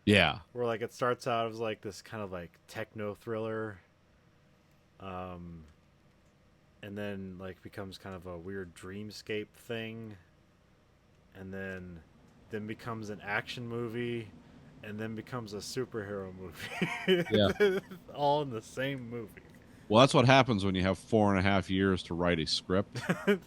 Yeah. Where like it starts out as like this kind of like techno thriller. And then like becomes kind of a weird dreamscape thing. And then becomes an action movie, and then becomes a superhero movie. Yeah. All in the same movie. Well, that's what happens when you have 4.5 years to write a script. A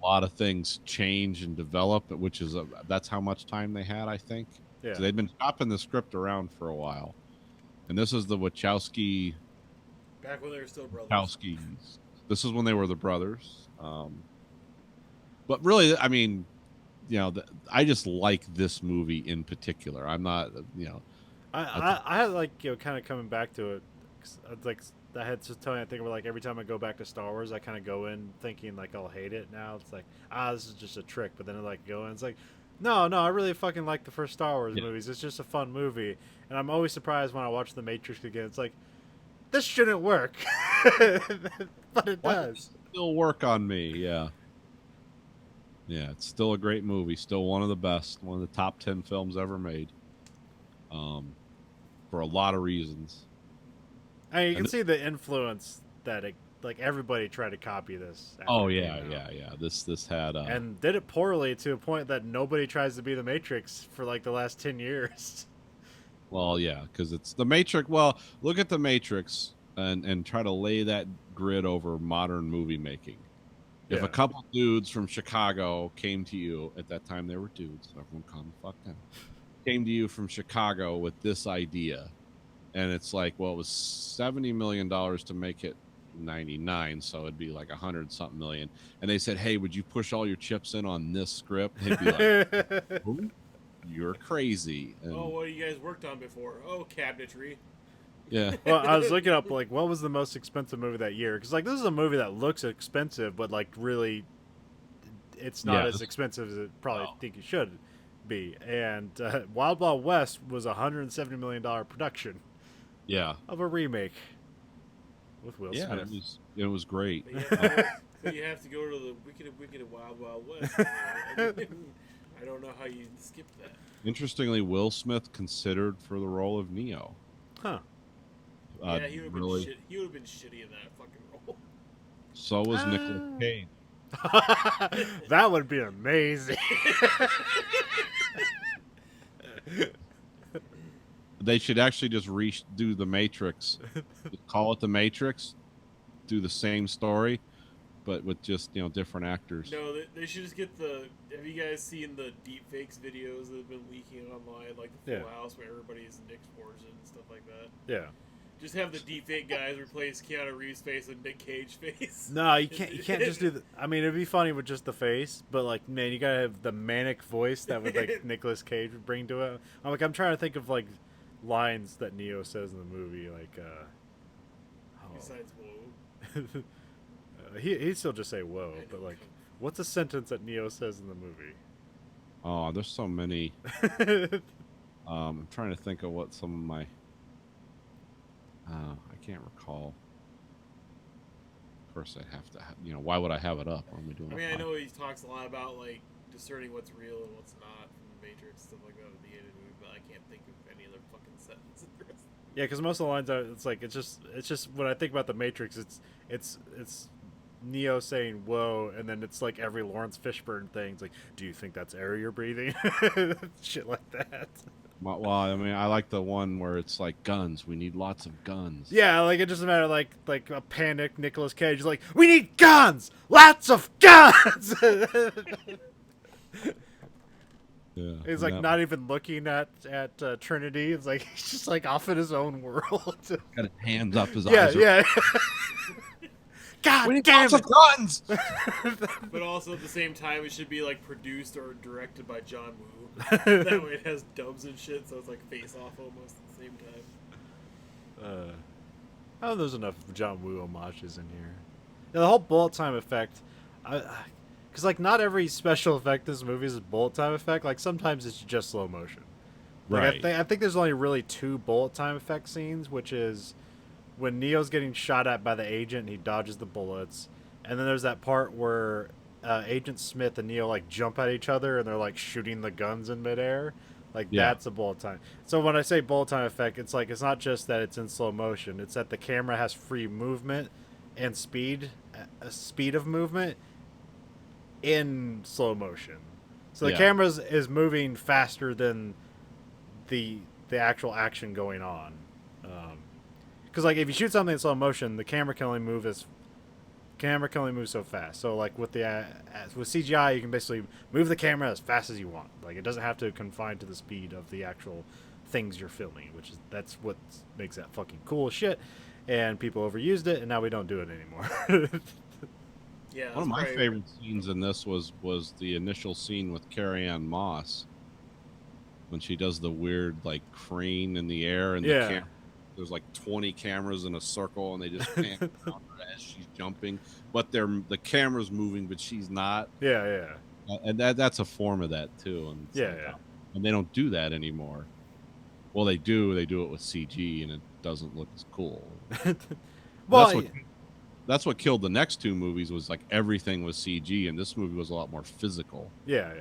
lot of things change and develop, which is that's how much time they had, I think. Yeah. So they'd been shopping the script around for a while, and this is the Wachowski. Back when they were still brothers. Wachowskis. This is when they were the brothers. But really, I mean, I just like this movie in particular. I'm not, I had like kind of coming back to it. Like I had just telling. I think about like every time I go back to Star Wars, I kind of go in thinking like I'll hate it. Now it's like this is just a trick. But then I like go in. It's like no, I really fucking like the first Star Wars movies. It's just a fun movie, and I'm always surprised when I watch The Matrix again. It's like this shouldn't work, but it Why does. still work on me. Yeah. Yeah, it's still a great movie. Still one of the best. One of the top 10 films ever made. For a lot of reasons. I mean, you can And see the influence that it, like everybody tried to copy this. after Oh it yeah, came out. yeah. This had And did it poorly to a point that nobody tries to be the Matrix for like the last 10 years. well, yeah, because it's the Matrix. Well, look at the Matrix and try to lay that grid over modern movie making. If Yeah. a couple dudes from Chicago came to you at that time, they were dudes. So everyone calm the fuck down. Came to you from Chicago with this idea, and it's like, well, it was $70 million to make it 99, so it'd be like 100 something million. And they said, hey, would you push all your chips in on this script? They'd be like, "Who? You're crazy. And, Oh, what you guys worked on before? Oh, cabinetry. yeah. Well, I was looking up like what was the most expensive movie that year, because like this is a movie that looks expensive, but like really, it's not Yeah. as expensive as it probably No. think it should be. And Wild Wild West was a $170 million production Yeah. of a remake with Will Yeah. Smith. It was great. But you have to go to the Wicked and Wild Wild West. I don't know how you skip that. Interestingly, Will Smith considered for the role of Neo. Huh? Yeah, he would have really. been shit. He would have been shitty in that fucking role. So was Nicolas Cage. That would be amazing. They should actually just do the Matrix. Just call it the Matrix. Do the same story, but with just different actors. No, they should just get the. Have you guys seen the deepfakes videos that have been leaking online, like the Full Yeah. House, where everybody's Nick Fortune and stuff like that? Yeah. Just have the deepfake guys replace Keanu Reeves' face with Nick Cage face. No, you can't. You can't just do the. I mean, it'd be funny with just the face, but like, man, you gotta have the manic voice that would like Nicolas Cage would bring to it. I'm trying to think of like lines that Neo says in the movie, like, Besides, whoa. he'd still just say "whoa," but like, what's a sentence that Neo says in the movie? Oh, there's so many. I'm trying to think of what some of my. I can't recall. Of course, I'd have to. Why would I have it up? Why am I doing? I a mean, I pod- know he talks a lot about like discerning what's real and what's not from the Matrix, stuff like that at the end of the movie, but I can't think of any other fucking sentence. Yeah, because most of the lines are. It's just when I think about the Matrix, it's Neo saying "whoa," and then it's like every Lawrence Fishburne thing. It's like, do you think that's air you're breathing? Shit like that. Well, I mean, I like the one where it's like guns. We need lots of guns. Yeah, like it doesn't matter. Like a panicked Nicolas Cage is like, we need guns, lots of guns. Yeah. He's like not even looking at Trinity. It's like he's just like off in his own world. got his hands up. His Yeah, eyes. yeah. God We need damn lots it! of guns. But also at the same time, it should be like produced or directed by John Woo. That way it has dubs and shit, so it's like face off almost at the same time. Oh, there's enough John Woo homages in here. Yeah, the whole bullet time effect, because like not every special effect in this movie is a bullet time effect. Like sometimes it's just slow motion. Like, Right. I think there's only really 2 bullet time effect scenes, which is when Neo's getting shot at by the agent and he dodges the bullets, and then there's that part where Agent Smith and Neo like jump at each other and they're like shooting the guns in midair. Like Yeah. that's a bullet time. So when I say bullet time effect, it's like it's not just that it's in slow motion. It's that the camera has free movement and speed of movement in slow motion. So the Yeah. camera is moving faster than the actual action going on. Because like if you shoot something in slow motion, the camera can only move so fast. So like with with CGI, you can basically move the camera as fast as you want. Like it doesn't have to confine to the speed of the actual things you're filming, that's what makes that fucking cool shit. And people overused it, and now we don't do it anymore. Yeah, One of my that's probably- favorite scenes in this was the initial scene with Carrie Ann Moss when she does the weird like crane in the air and Yeah. there's like 20 cameras in a circle and they just pan around her as she's jumping, but the camera's moving but she's not, Yeah. and that's a form of that too. And it's Yeah, like, yeah. and they don't do that anymore. Well, they do it with CG, and it doesn't look as cool. Well, That's what killed the next two movies, was like everything was CG, and this movie was a lot more physical. yeah.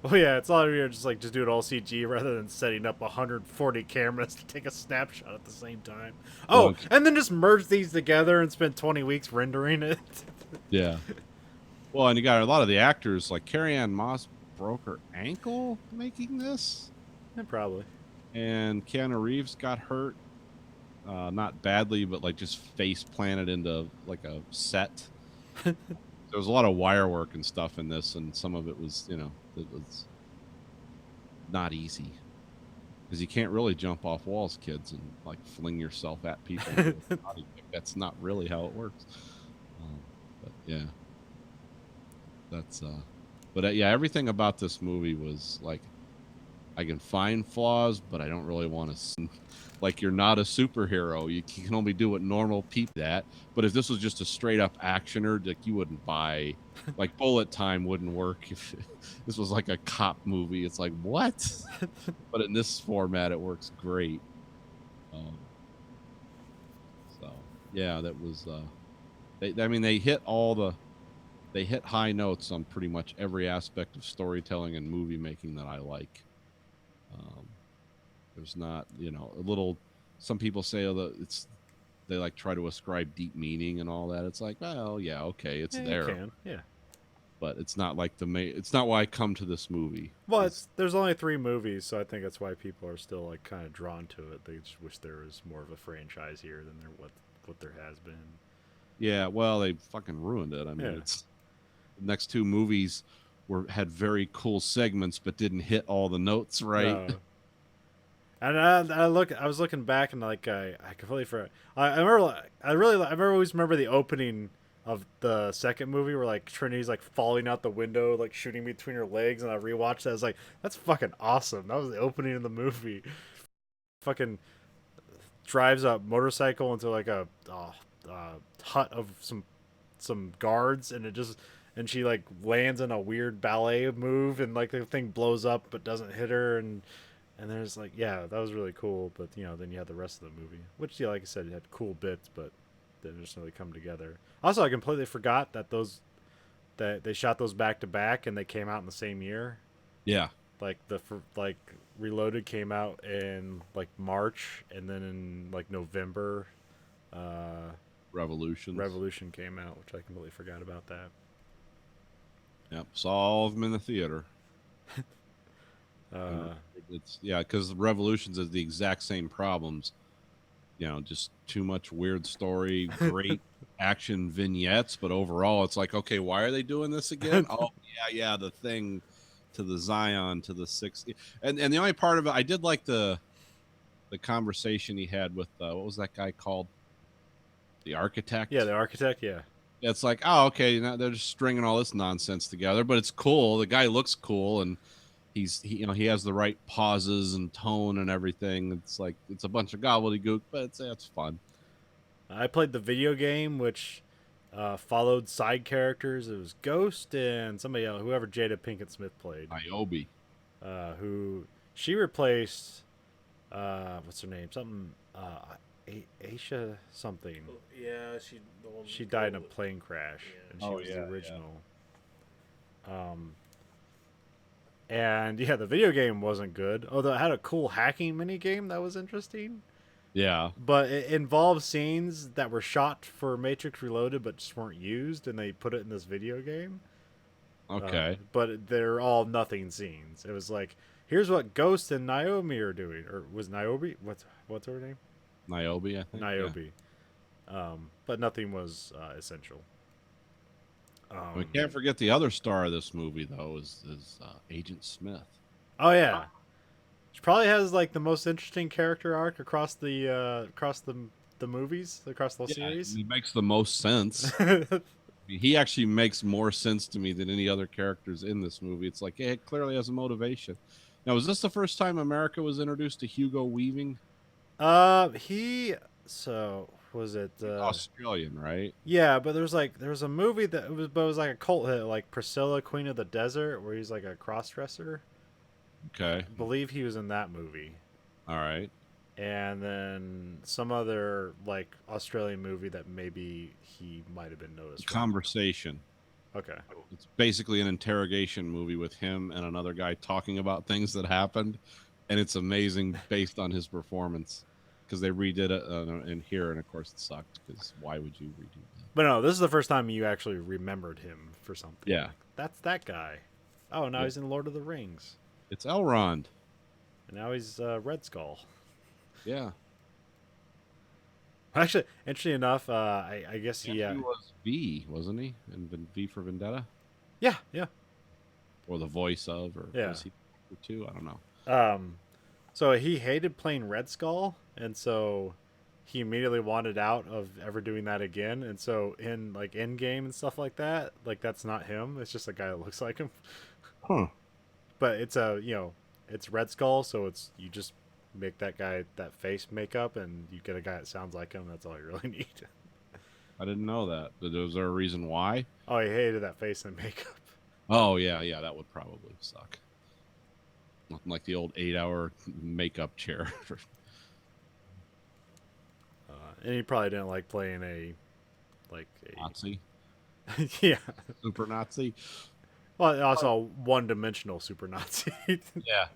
Well, yeah, it's a lot easier just do it all CG rather than setting up 140 cameras to take a snapshot at the same time. Oh, Well, and then just merge these together and spend 20 weeks rendering it. Yeah. Well, and you got a lot of the actors, like Carrie-Anne Moss broke her ankle making this, Yeah, probably. and Keanu Reeves got hurt. Not badly, but like just face planted into like a set. There was a lot of wire work and stuff in this, and some of it was, it was not easy because you can't really jump off walls, kids, and like fling yourself at people. With a body kick. That's not really how it works. But yeah, that's but yeah, everything about this movie was like, I can find flaws, but I don't really want to. Like, you're not a superhero. You can only do what normal people that. But if this was just a straight up actioner, like, you wouldn't buy. Like, Bullet Time wouldn't work if this was like a cop movie. It's like, what? But in this format, it works great. So yeah, that was. They hit high notes on pretty much every aspect of storytelling and movie making that I like. There's not, a little. Some people say they like try to ascribe deep meaning and all that. It's like, well, yeah, okay, it's Yeah, there, you can. Yeah. but it's not like it's not why I come to this movie. Well, there's only 3 movies, so I think that's why people are still like kind of drawn to it. They just wish there was more of a franchise here than what there has been. Yeah, well, they fucking ruined it. I mean, Yeah. it's the next 2 movies had very cool segments, but didn't hit all the notes right. No. And I was looking back and like I completely forgot. I remember always remember the opening of the second movie where like Trinity's like falling out the window, like shooting between her legs, and I rewatched that. I was like, that's fucking awesome. That was the opening of the movie. Fucking drives a motorcycle into like a hut of some guards, and she like lands in a weird ballet move, and like the thing blows up but doesn't hit her, and there's like, yeah, that was really cool. But then you had the rest of the movie, which, like I said, it had cool bits, but didn't just really come together. Also, I completely forgot that they shot those back to back and they came out in the same year. Yeah, Like Reloaded came out in like March, and then in like November, Revolution came out, which I completely forgot about that. Yep, saw all of them in the theater. It's because Revolutions is the exact same problems. Just too much weird story, great action vignettes, but overall, it's like, okay, why are they doing this again? Oh yeah, the thing to the Zion to the 60, and the only part of it I did like the conversation he had with what was that guy called? The architect. Yeah, the architect. Yeah. It's like, oh, okay, now they're just stringing all this nonsense together, but it's cool. The guy looks cool, and he has the right pauses and tone and everything. It's like, it's a bunch of gobbledygook, but it's fun. I played the video game, which followed side characters. It was Ghost and somebody else, whoever Jada Pinkett Smith played. Niobe. Who she replaced. What's her name? Something. Aisha something. Yeah, She died in a plane crash, and she was the yeah. original. And yeah, the video game wasn't good. Although it had a cool hacking mini game that was interesting. Yeah. But it involved scenes that were shot for Matrix Reloaded but just weren't used, and they put it in this video game. Okay. But they're all nothing scenes. It was like, here's what Ghost and Niobe are doing. Or was Niobe? What's her name? Niobe, I think. Niobe. But nothing was essential. We can't forget the other star of this movie, though, is Agent Smith. Oh yeah, she probably has like the most interesting character arc across the movies, across the whole series. He makes the most sense. He actually makes more sense to me than any other characters in this movie. It's like, it clearly has a motivation. Now, was this the first time America was introduced to Hugo Weaving? Was it Australian, right? Yeah, but there was a movie that was like a cult hit, like Priscilla, Queen of the Desert, where he's like a cross-dresser. Okay. I believe he was in that movie. All right. and then some other like Australian movie that maybe he might have been noticed from. Conversation. Okay. It's basically an interrogation movie with him and another guy talking about things that happened, and it's amazing based on his performance. Because they redid it in here, and of course it sucked. Because why would you redo that? But no, this is the first time you actually remembered him for something. Yeah, That's that guy. Oh, now Yeah. he's in Lord of the Rings. it's Elrond. And now he's Red Skull. Yeah, Actually, interesting enough, I guess he. he was V, wasn't he? And V for Vendetta, Yeah, yeah. or the voice of, or Yeah. was he two? I don't know. So he hated playing Red Skull, and so he immediately wanted out of ever doing that again. And so in like in game and stuff like that, like that's not him. It's just a guy that looks like him. Huh? But it's it's Red Skull, so it's you just make that guy that face makeup, and you get a guy that sounds like him. That's all you really need. I didn't know that. Was there a reason why? Oh, he hated that face and makeup. Oh yeah, that would probably suck. Nothing like the old 8-hour makeup chair. And he probably didn't like playing a Nazi, yeah. super Nazi. Well, also a one-dimensional super Nazi. Yeah.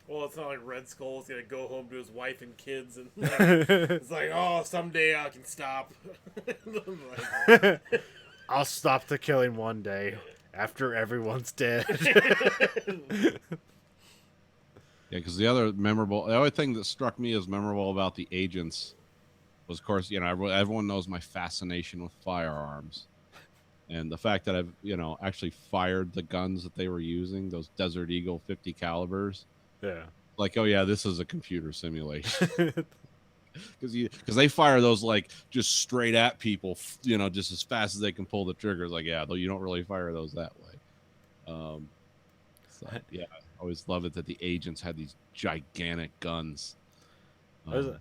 Well, it's not like Red Skull's gonna go home to his wife and kids, and like, it's like, oh, someday I can stop. Like, I'll stop the killing one day after everyone's dead. Yeah, because the other thing that struck me as memorable about the agents was, of course, everyone knows my fascination with firearms, and the fact that I've, actually fired the guns that they were using, those Desert Eagle 50 calibers. Yeah. Like, oh yeah, this is a computer simulation. Because they fire those like just straight at people, just as fast as they can pull the triggers. Like, yeah, though you don't really fire those that way. So yeah, I always love it that the agents had these gigantic guns. It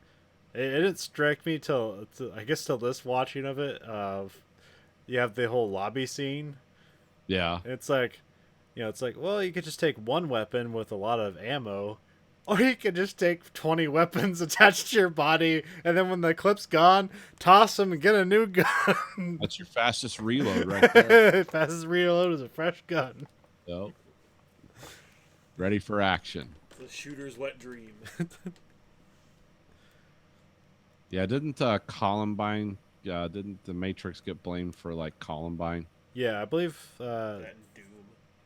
didn't strike me till this watching of it. You have the whole lobby scene. Yeah, It's like, well, you could just take one weapon with a lot of ammo, or you could just take 20 weapons attached to your body, and then when the clip's gone, toss them and get a new gun. that's your fastest reload right there. Fastest reload is a fresh gun. Yep. Ready for action. the shooter's wet dream. Yeah, didn't didn't the Matrix get blamed for like Columbine? Yeah, I believe. That and Doom.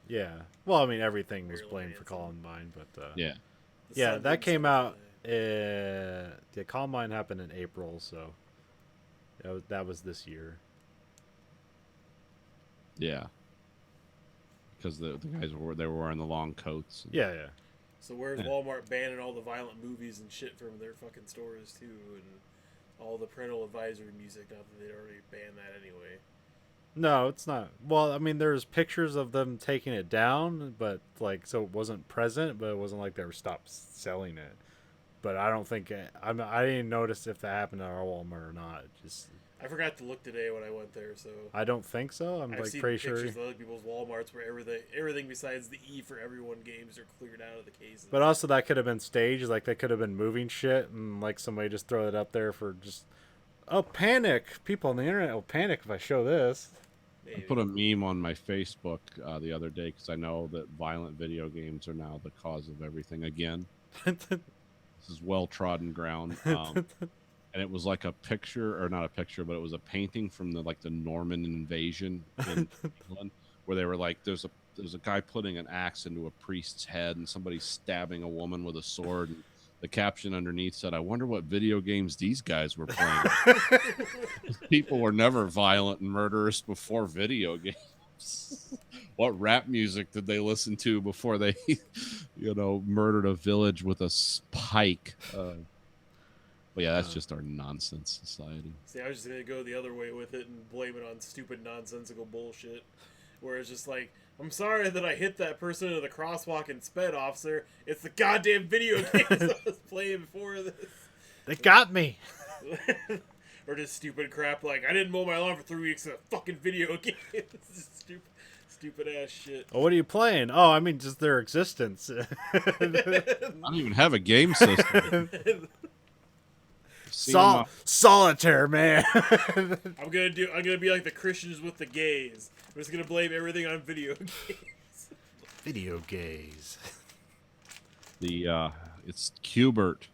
Yeah. Well, I mean, everything was Marilyn blamed for Manson. Columbine, but Yeah. The yeah, sun that didn't came set out. the- Yeah, Columbine happened in April, so that was this year. Yeah. Because the guys were wearing the long coats. Yeah, yeah. So where's Yeah. Walmart banning all the violent movies and shit from their fucking stores too, and all the parental advisory music? Not that they'd already banned that anyway. No, it's not. Well, I mean, there's pictures of them taking it down, but like, so it wasn't present, but it wasn't like they were stopped selling it. But I don't think I didn't notice if that happened at our Walmart or not. Just I forgot to look today when I went there, so I don't think so. I'm I've like seen pretty sure. pictures of other people's WalMarts where everything besides the E for Everyone games are cleared out of the cases. But also that could have been staged. Like they could have been moving shit, and like somebody just throw it up there for just panic. People on the internet will panic if I show this. I Maybe. put a meme on my Facebook the other day because I know that violent video games are now the cause of everything again. This is well-trodden ground. And it was like a picture, or not a picture, but it was a painting from the Norman invasion in England, where they were like, there's a guy putting an axe into a priest's head, and somebody stabbing a woman with a sword. And the caption underneath said, "I wonder what video games these guys were playing." People were never violent and murderous before video games. What rap music did they listen to before they, murdered a village with a spike? But yeah, that's just our nonsense society. See, I was just gonna go the other way with it and blame it on stupid, nonsensical bullshit. Where it's just like, I'm sorry that I hit that person in the crosswalk and sped, officer. It's the goddamn video games I was playing before this. They got me. Or just stupid crap like, I didn't mow my lawn for 3 weeks in a fucking video game. It's just Stupid ass shit. Oh, what are you playing? Oh, I mean, just their existence. I don't even have a game system. Seen 'em on- Solitaire, man. I'm gonna be like the Christians with the gays. I'm just gonna blame everything on video games. Video gaze. It's Qbert.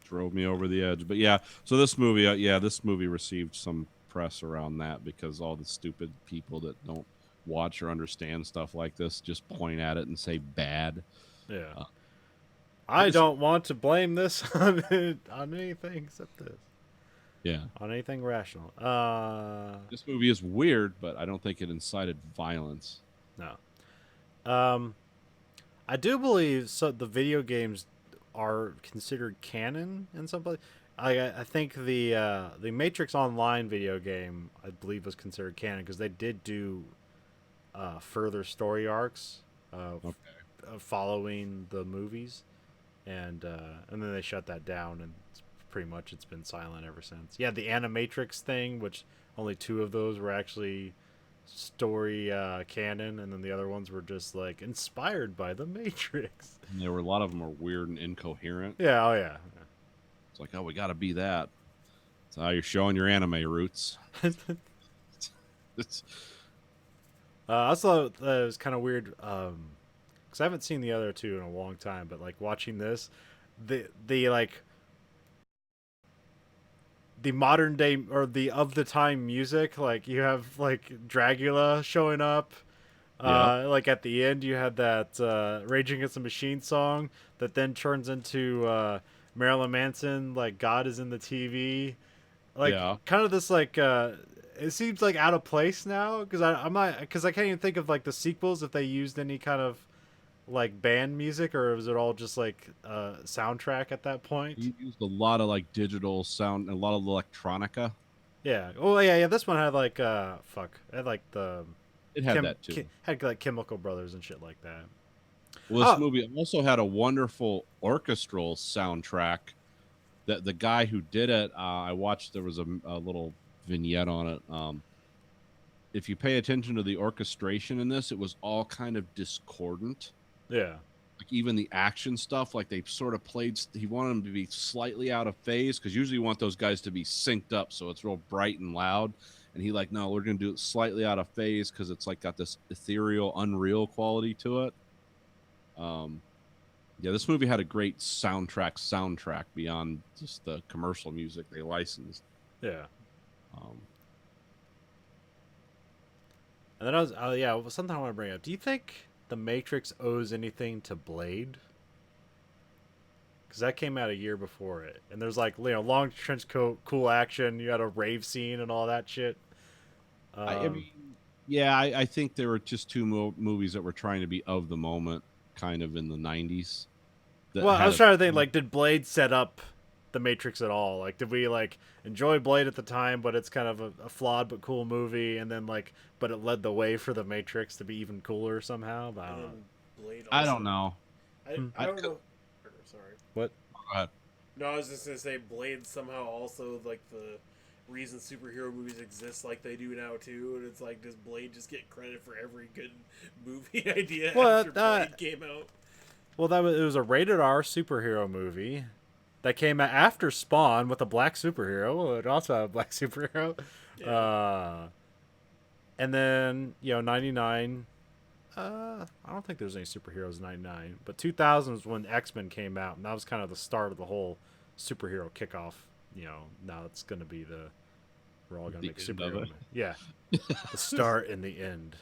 Drove me over the edge. But yeah, so this movie received some press around that because all the stupid people that don't watch or understand stuff like this just point at it and say bad. Yeah. I don't want to blame this on anything except this. Yeah. On anything rational. This movie is weird, but I don't think it incited violence. No. I do believe the video games are considered canon in some place. I think the Matrix Online video game, I believe, was considered canon because they did do further story arcs following the movies, and then they shut that down, and it's been silent ever since. Yeah, the Animatrix thing, which only 2 of those were actually story canon, and then the other ones were just like inspired by the Matrix. And there were a lot of them are weird and incoherent. Yeah, oh yeah. It's like, oh, we got to be that. That's how you're showing your anime roots. It's Also, it was kind of weird because I haven't seen the other 2 in a long time, but like watching this, the modern day or the of the time music, like you have like Dracula showing up. Like at the end, you had that Rage Against the Machine song that then turns into Marilyn Manson, like God is in the TV. Like kind of this like it seems like out of place now because I can't even think of like the sequels if they used any kind of like band music or was it all just like soundtrack at that point? You used a lot of like digital sound, a lot of electronica. Yeah. Oh yeah. This one had like it had like the. It had that too. Had like Chemical Brothers and shit like that. Well, this movie also had a wonderful orchestral soundtrack. That the guy who did it, I watched. There was a little vignette on it. If you pay attention to the orchestration in this, it was all kind of discordant. Yeah. Like even the action stuff, like they sort of played. He wanted them to be slightly out of phase because usually you want those guys to be synced up so it's real bright and loud. And he like, no, we're gonna do it slightly out of phase because it's like got this ethereal, unreal quality to it. Yeah, this movie had a great soundtrack beyond just the commercial music they licensed. Yeah. And then something I want to bring up. Do you think The Matrix owes anything to Blade? Because that came out a year before it, and there's like long trench coat, cool action. You had a rave scene and all that shit. I mean, yeah, I think there were just 2 movies that were trying to be of the moment, kind of in the '90s. Well, I was trying to think, like, did Blade set up The Matrix at all? Like, did we like enjoy Blade at the time, but it's kind of a flawed but cool movie, and then like, but it led the way for The Matrix to be even cooler somehow? But I don't know. I don't know. Sorry. What? Go ahead. No, I was just gonna say Blade somehow also like the reason superhero movies exist like they do now too, and it's like does Blade just get credit for every good movie idea after Blade came out? Well, it was a rated R superhero movie that came out after Spawn with a black superhero. It also had a black superhero. Yeah. And then 99. I don't think there's any superheroes in 99, but 2000 was when X-Men came out, and that was kind of the start of the whole superhero kickoff. Now it's going to be we're all going to make superhero. Yeah, the start and the end.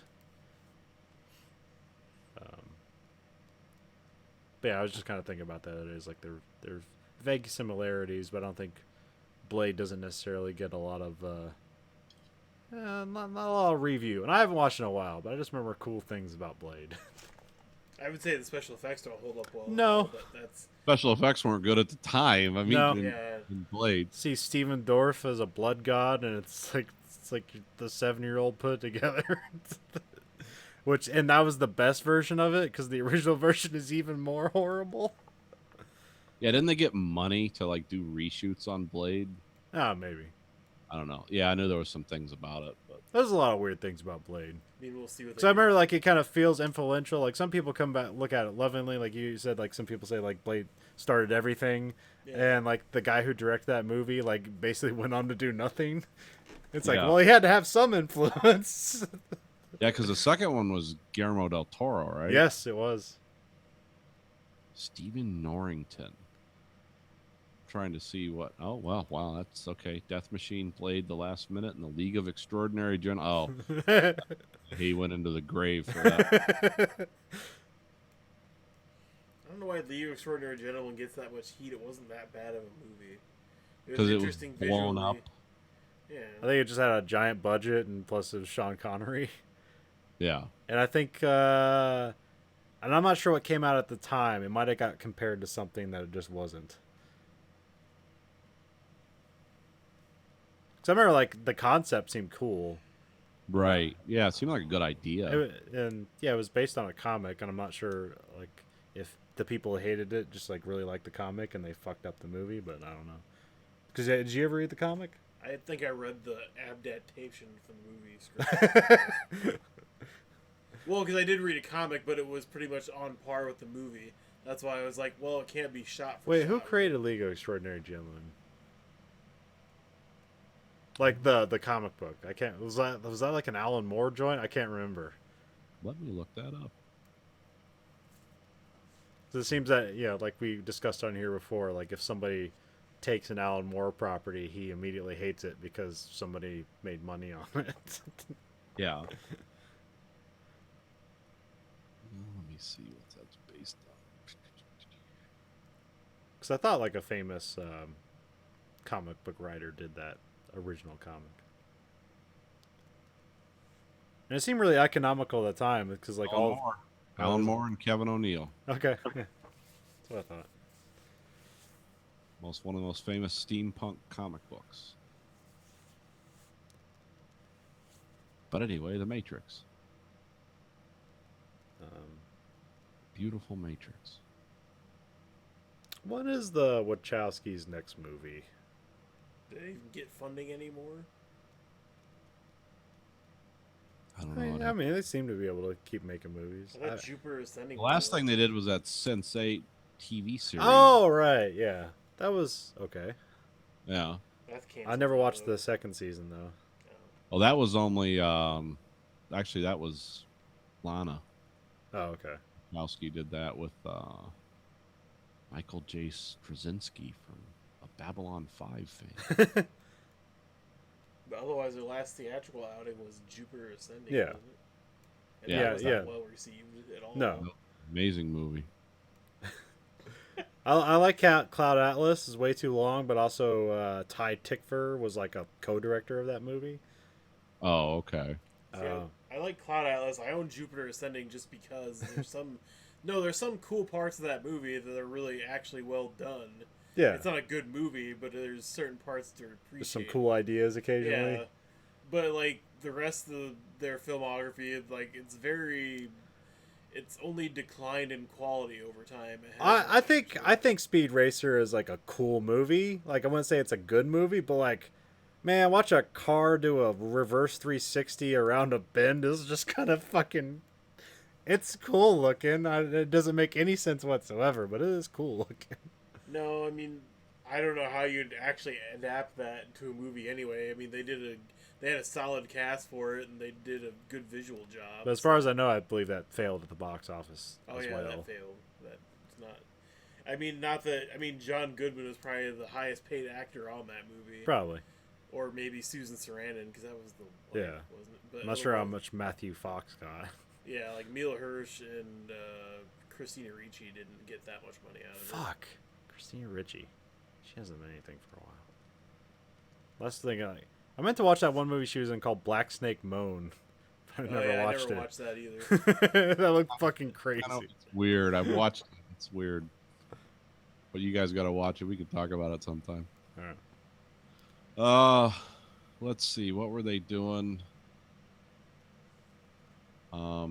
But yeah, I was just kind of thinking about that. It is like there's vague similarities, but I don't think Blade doesn't necessarily get a lot of not a lot of review. And I haven't watched it in a while, but I just remember cool things about Blade. I would say the special effects don't hold up well. No, but that's special effects weren't good at the time. I mean, no. in Blade, see Steven Dorff as a blood god, and it's like the 7-year-old put it together. And that was the best version of it because the original version is even more horrible. Yeah, didn't they get money to like do reshoots on Blade? Oh, maybe. I don't know. Yeah, I knew there was some things about it, but There's a lot of weird things about Blade. I mean, we'll see what. So I remember, like, it kind of feels influential. Like, some people come back, look at it lovingly. Like you said, like, some people say, like, Blade started everything. Yeah. And, like, the guy who directed that movie, like, basically went on to do nothing. It's like, Yeah. well, he had to have some influence. yeah, because the second one was Guillermo del Toro, right? Yes, it was. Stephen Norrington. Trying to see what. Oh well, wow, that's okay. Death Machine played the last minute in the League of Extraordinary Gen. Oh, he went into the grave for that. I don't know why League of Extraordinary Gentlemen gets that much heat. It wasn't that bad of a movie. Because it was interesting blown visually. up. Yeah. I think it just had a giant budget, and plus it was Sean Connery. Yeah. And I think, and I'm not sure what came out at the time. It might have got compared to something that it just wasn't. Because I remember, like, the concept seemed cool. Right. Yeah, it seemed like a good idea. And yeah, it was based on a comic, and I'm not sure, like, if the people who hated it just, like, really liked the comic and they fucked up the movie, but I don't know. Because did you ever read the comic? I think I read the adaptation from the movie script. Well, because I did read a comic, but it was pretty much on par with the movie. That's why I was like, well, it can't be shot for Wait, who shot. created League of Extraordinary Gentlemen? Like the comic book. I can't. Was that like an Alan Moore joint? I can't remember. Let me look that up. So it seems that, yeah, like we discussed on here before, like if somebody takes an Alan Moore property, he immediately hates it because somebody made money on it. Yeah. Well, let me see what that's based on. Because I thought like a famous comic book writer did that original comic. And it seemed really economical at the time because like Alan Moore and Kevin O'Neill. Okay. That's what I thought. One of the most famous steampunk comic books. But anyway, The Matrix. Beautiful Matrix. What is the Wachowskis' next movie? Did they even get funding anymore? I don't know. I mean, they seem to be able to keep making movies. I thought Jupiter Ascending. The last thing they did was that Sense8 TV series. Oh, right, yeah. That was okay. Yeah. That's canceled. I never watched the second season, though. Well, that was only, actually, that was Lana. Oh, okay. Wachowski did that with Michael J. Straczynski from a Babylon 5 fame. But otherwise, their last theatrical outing was Jupiter Ascending. Yeah. Wasn't it? And Yeah. that was Yeah. not well received at all. No. Amazing movie. I like Cloud Atlas. Is way too long, but also Ty Tickfer was like a co-director of that movie. Oh, okay. See, I like Cloud Atlas. I own Jupiter Ascending just because there's some. No, there's some cool parts of that movie that are really actually well done. Yeah. It's not a good movie, but there's certain parts to appreciate. There's some cool ideas occasionally. Yeah, but like the rest of their filmography, like it's only declined in quality over time. I think Speed Racer is like a cool movie. Like I wouldn't say it's a good movie, but like, man, watch a car do a reverse 360 around a bend is just kind of fucking. It's cool looking. It doesn't make any sense whatsoever, but it is cool looking. No, I mean, I don't know how you'd actually adapt that to a movie anyway. I mean, they had a solid cast for it, and they did a good visual job. But as far as I know, I believe that failed at the box office Oh as yeah, well. that failed. That's not. I mean, not that. I mean, John Goodman was probably the highest paid actor on that movie. Probably. Or maybe Susan Sarandon, because that was the Yeah. wasn't it? But I'm not sure how much Matthew Fox got. Yeah, like Mila Hirsch and Christina Ricci didn't get that much money out of it. Fuck. Christina Ricci. She hasn't been anything for a while. Last thing I meant to watch that one movie she was in called Black Snake Moan. I never watched I never it. watched that either. That looked fucking crazy. I know it's weird. I've watched it. It's weird. But you guys got to watch it. We could talk about it sometime. Alright. Let's see. What were they doing?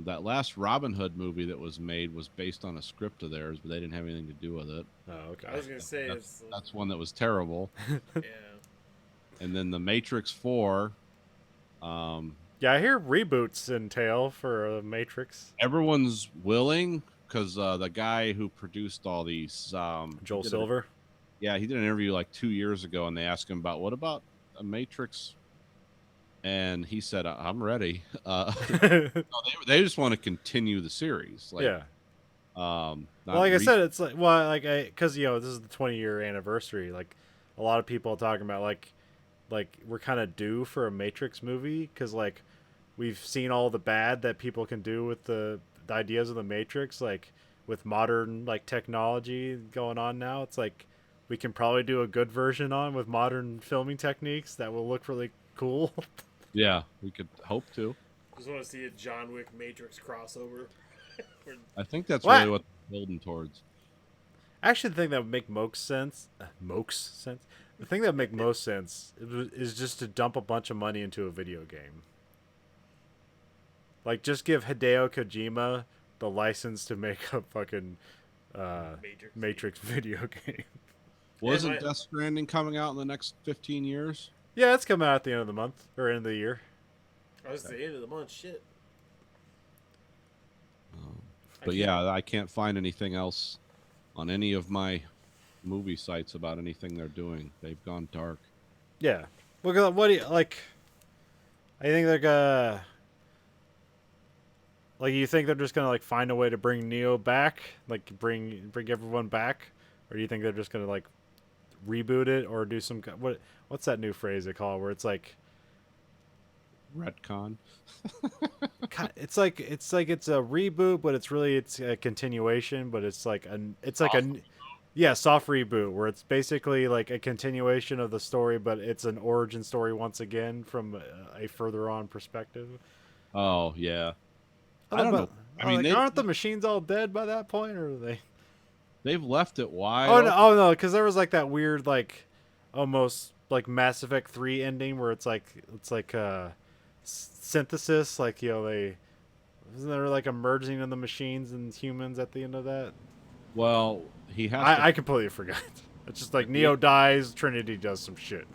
That last Robin Hood movie that was made was based on a script of theirs, but they didn't have anything to do with it. Oh, okay. I was gonna say That's one that was terrible. yeah. And then the Matrix 4. Yeah, I hear reboots entail for Matrix. Everyone's willing because the guy who produced all these, Joel did Silver. yeah, he did an interview like 2 years ago, and they asked him about what about a Matrix, and he said, "I'm ready." No, they just want to continue the series. Like, Yeah. not Well, like I re- said, it's like, well, like because this is the 20-year anniversary. Like a lot of people are talking about like we're kind of due for a Matrix movie because like we've seen all the bad that people can do with the ideas of the Matrix, like with modern like technology going on now. It's like we can probably do a good version on with modern filming techniques that will look really cool. Yeah, we could hope to. Just want to see a John Wick Matrix crossover. I think that's What? really what they're building towards. Actually, the thing that would make most sense, the thing that would make most sense is just to dump a bunch of money into a video game. Like, just give Hideo Kojima the license to make a fucking Matrix video game. Wasn't Death Stranding coming out in the next 15 years? Yeah, it's coming out at the end of the month or end of the year. I was at the end of the month. Shit. But yeah, I can't find anything else on any of my movie sites about anything they're doing. They've gone dark. Yeah. Well, what do you like? I think they're gonna. Like, you think they're just gonna like find a way to bring Neo back, like bring everyone back, or do you think they're just gonna like reboot it or do some what's that new phrase they call it where it's like Retcon. it's like it's a reboot, but it's a continuation, but it's like a soft reboot where it's basically like a continuation of the story, but it's an origin story once again from a further on perspective. Oh yeah. I don't know. I mean, aren't the machines all dead by that point, or are they? They've left it wide. Oh no, because there was like that weird, like, almost like Mass Effect 3 ending where it's like synthesis, like isn't there like a merging of the machines and humans at the end of that? Well, he has. I completely forgot. It's just like Neo dies, Trinity does some shit.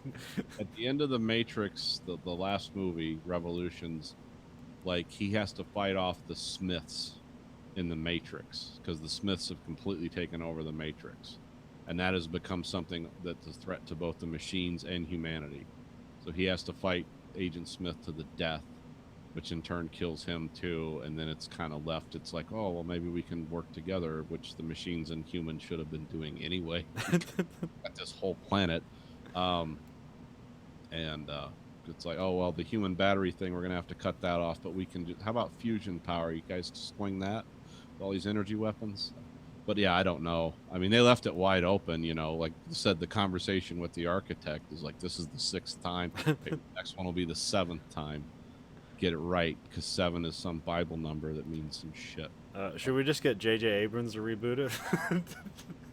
At the end of the Matrix, the last movie, Revolutions, like he has to fight off the Smiths in the Matrix because the Smiths have completely taken over the Matrix, and that has become something that's a threat to both the machines and humanity. So he has to fight Agent Smith to the death, which in turn kills him too. And then it's kind of left. It's like, oh well, maybe we can work together, which the machines and humans should have been doing anyway. At this whole planet, it's like, oh well, the human battery thing, we're gonna have to cut that off, but we can how about fusion power? You guys swing that with all these energy weapons. But yeah, I don't know. I mean, they left it wide open, like you said, the conversation with the architect is like, this is the 6th time. Okay, next one will be the 7th time. Get it right, because 7 is some Bible number that means some shit. Should we just get J.J. Abrams to reboot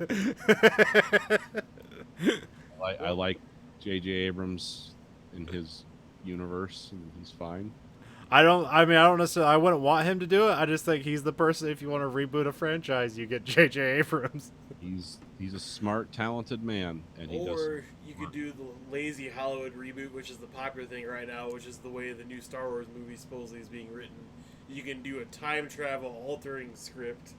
it? I like J.J. Abrams in his universe, and he's fine. I don't necessarily. I wouldn't want him to do it. I just think he's the person. If you want to reboot a franchise, you get J.J. Abrams. He's a smart, talented man, and he does. Or you could do the lazy Hollywood reboot, which is the popular thing right now, which is the way the new Star Wars movie supposedly is being written. You can do a time travel altering script,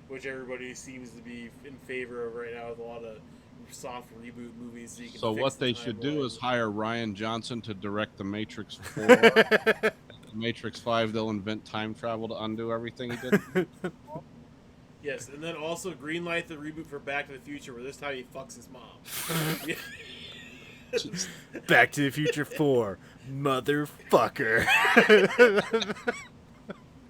which everybody seems to be in favor of right now with a lot of soft reboot movies. So what they should do is hire Rian Johnson to direct The Matrix 4. The Matrix 5, they'll invent time travel to undo everything he did. Yes, and then also greenlight the reboot for Back to the Future, where this time he fucks his mom. Yeah. Back to the Future 4, motherfucker.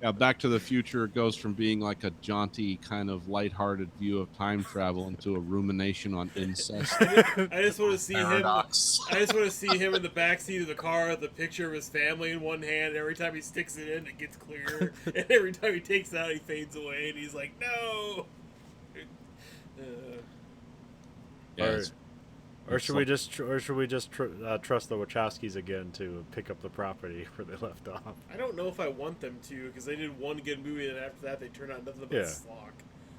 Yeah, Back to the Future goes from being like a jaunty, kind of lighthearted view of time travel into a rumination on incest. I just want to see Paradox. him. I just want to see him in the backseat of the car with a picture of his family in one hand. And every time he sticks it in, it gets clearer. And every time he takes it out, he fades away, and he's like, "No." Yes. Or should we just trust the Wachowskis again to pick up the property where they left off? I don't know if I want them to, because they did one good movie, and after that, they turned out nothing but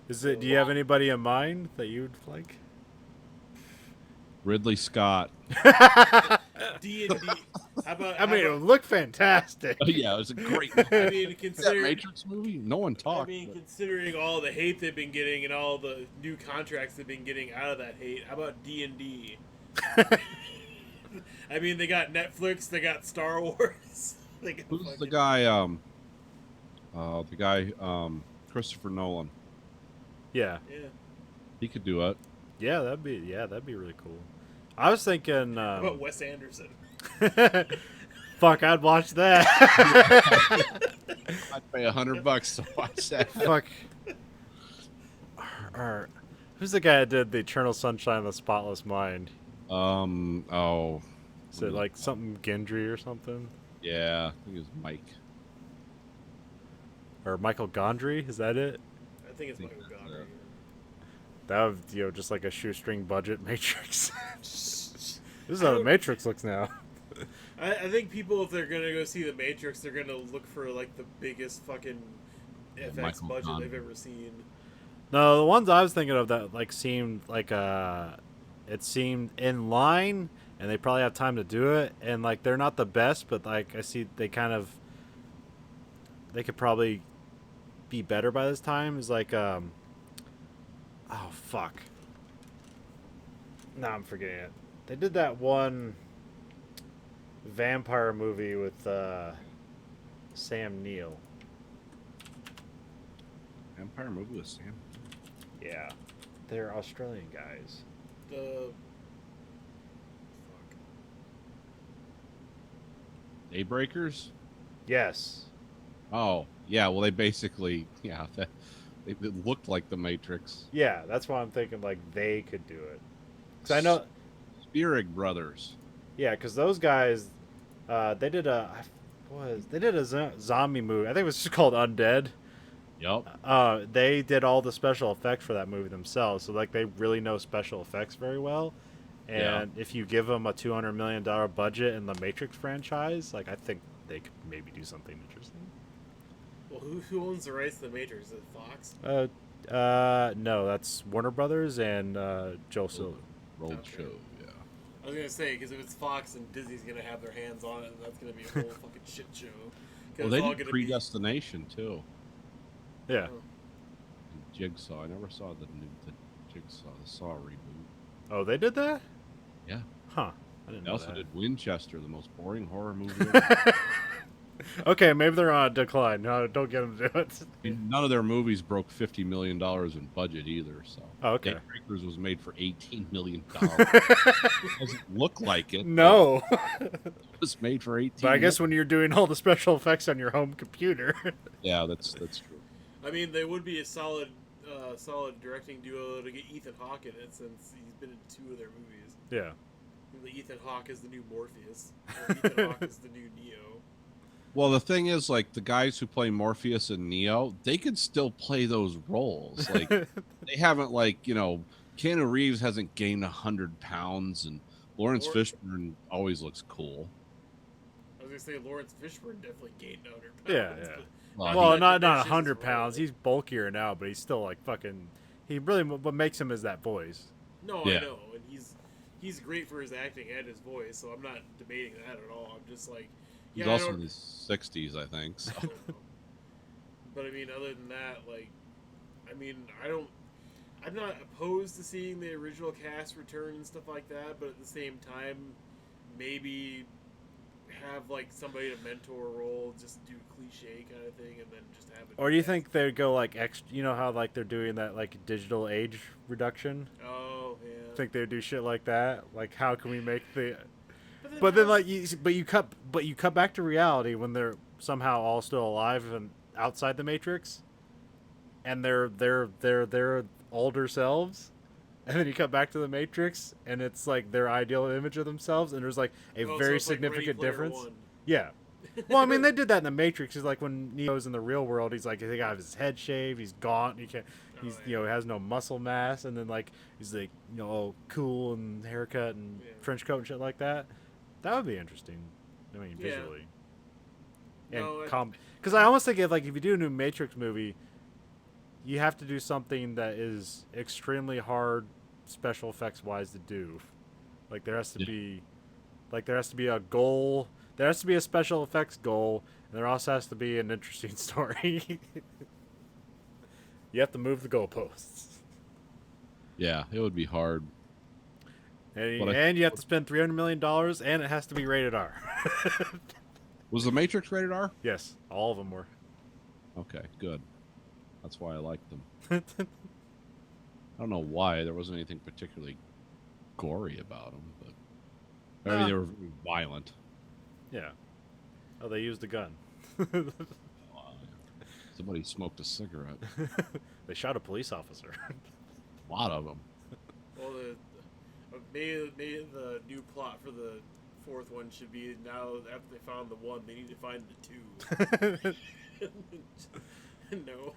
schlock. Do you have anybody in mind that you'd like? Ridley Scott. D and D. How about? I mean, it would look fantastic. Oh, yeah, it was a great. I mean, that considering. Matrix movie, no one I talked. mean, but- considering all the hate they've been getting and all the new contracts they've been getting out of that hate, how about D&D? I mean, they got Netflix, they got Star Wars. They got Who's the fucking- guy? Christopher Nolan. Yeah. Yeah. He could do it. Yeah, that'd be really cool. I was thinking, How about Wes Anderson? fuck, I'd watch that. I'd pay $100 to watch that. Fuck. Who's the guy that did the Eternal Sunshine of the Spotless Mind? Oh, Is it like something Gendry or something? yeah, I think it was Mike. Or Michael Gondry? Is that it? I think it's Michael Godfrey. That would, just like a shoestring budget Matrix. This is how the Matrix looks now. I think people, if they're gonna go see The Matrix, they're gonna look for like the biggest fucking FX Michael budget Condon. they've ever seen. No, the ones I was thinking of that like seemed like it seemed in line, and they probably have time to do it, and like they're not the best, but like I see they could probably be better by this time. Is like oh fuck. No, I'm forgetting it. They did that one vampire movie with Sam Neill. Vampire movie with Sam. Yeah, they're Australian guys. The Daybreakers. Yes. Oh, yeah. Well, they basically, it looked like the Matrix. Yeah, that's why I'm thinking like they could do it. Cause I know, Spierig Brothers. yeah, because those guys, they did a zombie movie. I think it was just called Undead. Yep. They did all the special effects for that movie themselves, so like they really know special effects very well. And if you give them a $200 million budget in the Matrix franchise, like I think they could maybe do something interesting. well, who owns the rights to The Matrix? Is it Fox? No, that's Warner Brothers and Joe Silver. Rolled Okay. show. Yeah. I was gonna say because if it's Fox and Disney's gonna have their hands on it, and that's gonna be a whole fucking shit show. 'Cause Well, it's they all did gonna Predestination too. Yeah. Oh. And Jigsaw. I never saw the Jigsaw, the Saw reboot. Oh, they did that? Yeah. Huh. I didn't They know also that. did Winchester, the most boring horror movie ever. Okay, maybe they're on a decline. No, don't get them to do it. I mean, none of their movies broke $50 million in budget either. So. Oh, okay. Daybreakers was made for $18 million. Doesn't look like it. No. But it was made for 18. But I guess when you're doing all the special effects on your home computer. Yeah, that's true. I mean, they would be a solid directing duo to get Ethan Hawke in it, since he's been in 2 of their movies. Yeah. Ethan Hawke is the new Morpheus. Or Ethan Hawke is the new Neo. Well, the thing is, like, the guys who play Morpheus and Neo, they could still play those roles. Like, they haven't, like, Keanu Reeves hasn't gained 100 pounds, and Lawrence Fishburne always looks cool. I was gonna say Lawrence Fishburne definitely gained 100 pounds. Yeah, yeah. but Well, Well, like not diminishes 100 his pounds. role. He's bulkier now, but he's still like fucking. He really what makes him is that voice. No, Yeah. I know, and he's great for his acting and his voice, so I'm not debating that at all. I'm just like, He's yeah, I also don't- in his 60s, I think. So. But I mean, other than that, like, I mean, I'm not opposed to seeing the original cast return and stuff like that, but at the same time, maybe have like somebody to mentor a role, just do cliche kind of thing, and then just have it. Or do you think they'd go like extra? You know how like they're doing that like digital age reduction? Oh yeah. Think they'd do shit like that? Like how can we make the? But then like you cut back to reality when they're somehow all still alive and outside the Matrix, and they're older selves. And then you cut back to the Matrix, and it's like their ideal image of themselves, and there's like a Oh, so very it's like Ready significant Player difference. One. Yeah. Well, I mean, they did that in the Matrix. Is like when Neo's in the real world, he's like, he got his head shaved, he's gaunt, he can't, he's has no muscle mass, and then like he's like all cool and haircut and trench coat and shit like that. That would be interesting. I mean, Yeah. visually. And No, because I almost think if you do a new Matrix movie, you have to do something that is extremely hard special effects wise to do. Like there has to Yeah. be Like there has to be a goal. There has to be a special effects goal, and there also has to be an interesting story. You have to move the goalposts, Yeah, it would be hard. But and you have to spend $300 million, and it has to be rated R. Was The Matrix rated R? Yes, all of them were. Okay, good. That's why I liked them. I don't know why. There wasn't anything particularly gory about them, but I mean, they were violent. Yeah. Oh, they used a gun. Somebody smoked a cigarette. They shot a police officer. A lot of them. Well, maybe the new plot for the fourth one should be now after they found the one, they need to find the two. No.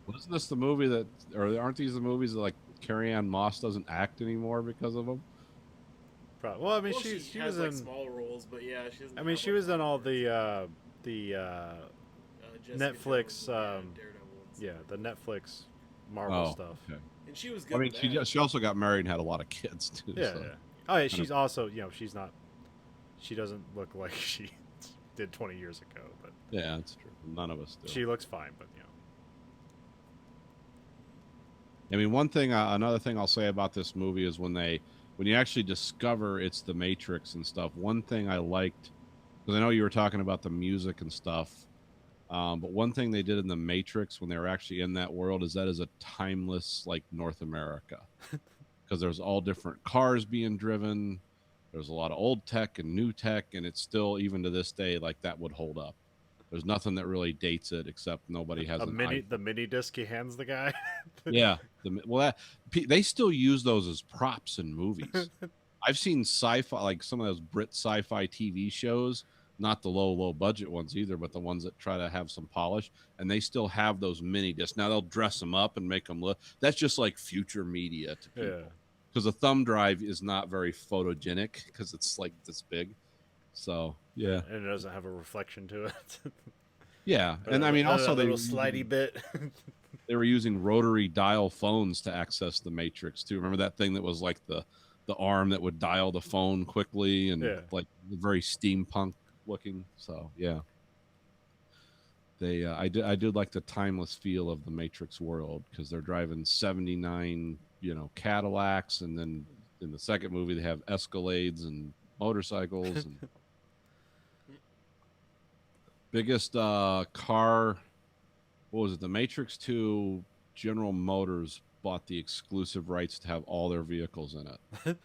Wasn't this the movie that, or aren't these the movies that like Carrie Ann Moss doesn't act anymore because of them? Well, I mean, Well, she has was like in. small roles, but yeah, she doesn't. I mean, have, she like, was in all Jessica Netflix, Jones and Daredevil and yeah, stuff. the Netflix Marvel stuff. Okay. And she was good. I mean, in that. she also got married and had a lot of kids too. Yeah, so. yeah. Oh, yeah. She's also, she's not. She doesn't look like she did 20 years ago, but Yeah, that's true. None of us do. she looks fine. But I mean, one thing, another thing I'll say about this movie is when you actually discover it's the Matrix and stuff. One thing I liked, because I know you were talking about the music and stuff, but one thing they did in the Matrix when they were actually in that world is that is a timeless like North America, because there's all different cars being driven. There's a lot of old tech and new tech, and it's still even to this day like that would hold up. There's nothing that really dates it except nobody has the mini disc he hands the guy. Yeah, they still use those as props in movies. I've seen sci-fi, like some of those Brit sci-fi TV shows, not the low budget ones either, but the ones that try to have some polish, and they still have those mini discs. Now they'll dress them up and make them look. That's just like future media to people. Yeah. Because a thumb drive is not very photogenic because it's like this big. So yeah, And it doesn't have a reflection to it. yeah, and I mean also a they little slidey bit. they were using rotary dial phones to access the Matrix too. Remember that thing that was like the arm that would dial the phone quickly and like very steampunk looking. So yeah, they I did like the timeless feel of the Matrix world because they're driving 79 Cadillacs, and then in the second movie they have Escalades and motorcycles and biggest car. What was it? The Matrix 2, General Motors bought the exclusive rights to have all their vehicles in it.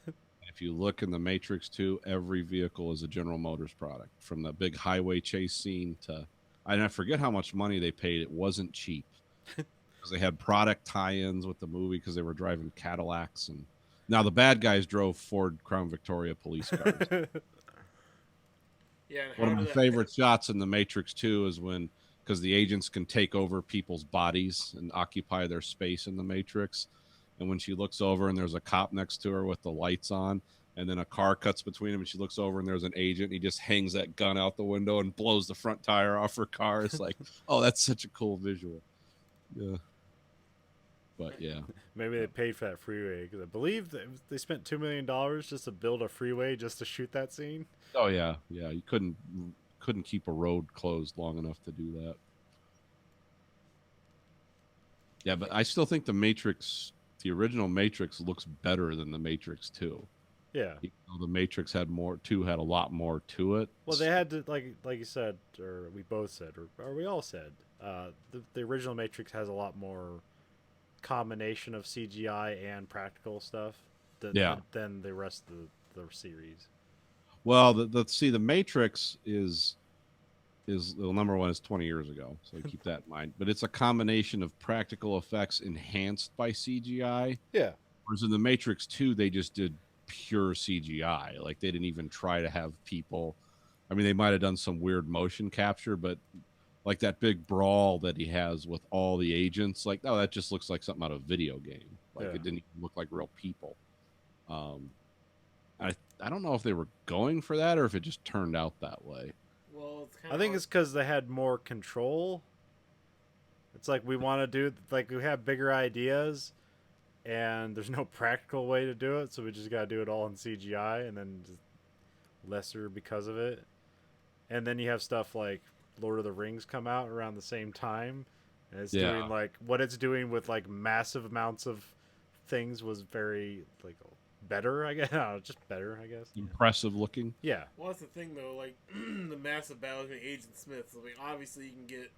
If you look in the Matrix 2, every vehicle is a General Motors product, from the big highway chase scene to, and I forget how much money they paid. It wasn't cheap because they had product tie-ins with the movie because they were driving Cadillacs, and now the bad guys drove Ford Crown Victoria police cars. Yeah, and One how of my did that- favorite shots in the Matrix 2 is when, because the agents can take over people's bodies and occupy their space in the Matrix. And when she looks over and there's a cop next to her with the lights on, and then a car cuts between them and she looks over and there's an agent, and he just hangs that gun out the window and blows the front tire off her car. It's like, oh, that's such a cool visual. Yeah. But yeah. Maybe they paid for that freeway because I believe they spent $2 million just to build a freeway just to shoot that scene. Oh yeah. Yeah. You couldn't keep a road closed long enough to do that. Yeah, but I still think the original Matrix looks better than the Matrix 2. Yeah. Even though the Matrix had a lot more to it. Well, they had to, like you said, or we both said, or we all said, the original Matrix has a lot more combination of CGI and practical stuff than the rest of the series. Well, the Matrix is well, number one is 20 years ago, so keep that in mind. But it's a combination of practical effects enhanced by CGI. Yeah. Whereas in the Matrix 2, they just did pure CGI. Like they didn't even try to have people. I mean, they might have done some weird motion capture, but like that big brawl that he has with all the agents, like, oh, that just looks like something out of a video game. Like it didn't even look like real people. I don't know if they were going for that or if it just turned out that way. Well, it's kind I of think it's because they had more control. It's like we want to do, like we have bigger ideas, and there's no practical way to do it, so we just got to do it all in CGI, and then just lesser because of it. And then you have stuff like Lord of the Rings come out around the same time, and it's Yeah. doing like what it's doing with like massive amounts of things was very like better, I guess. No, just better, I guess. Impressive looking. Yeah. Well, that's the thing, though. Like, the massive battle between Agent Smiths. I mean, obviously, you can get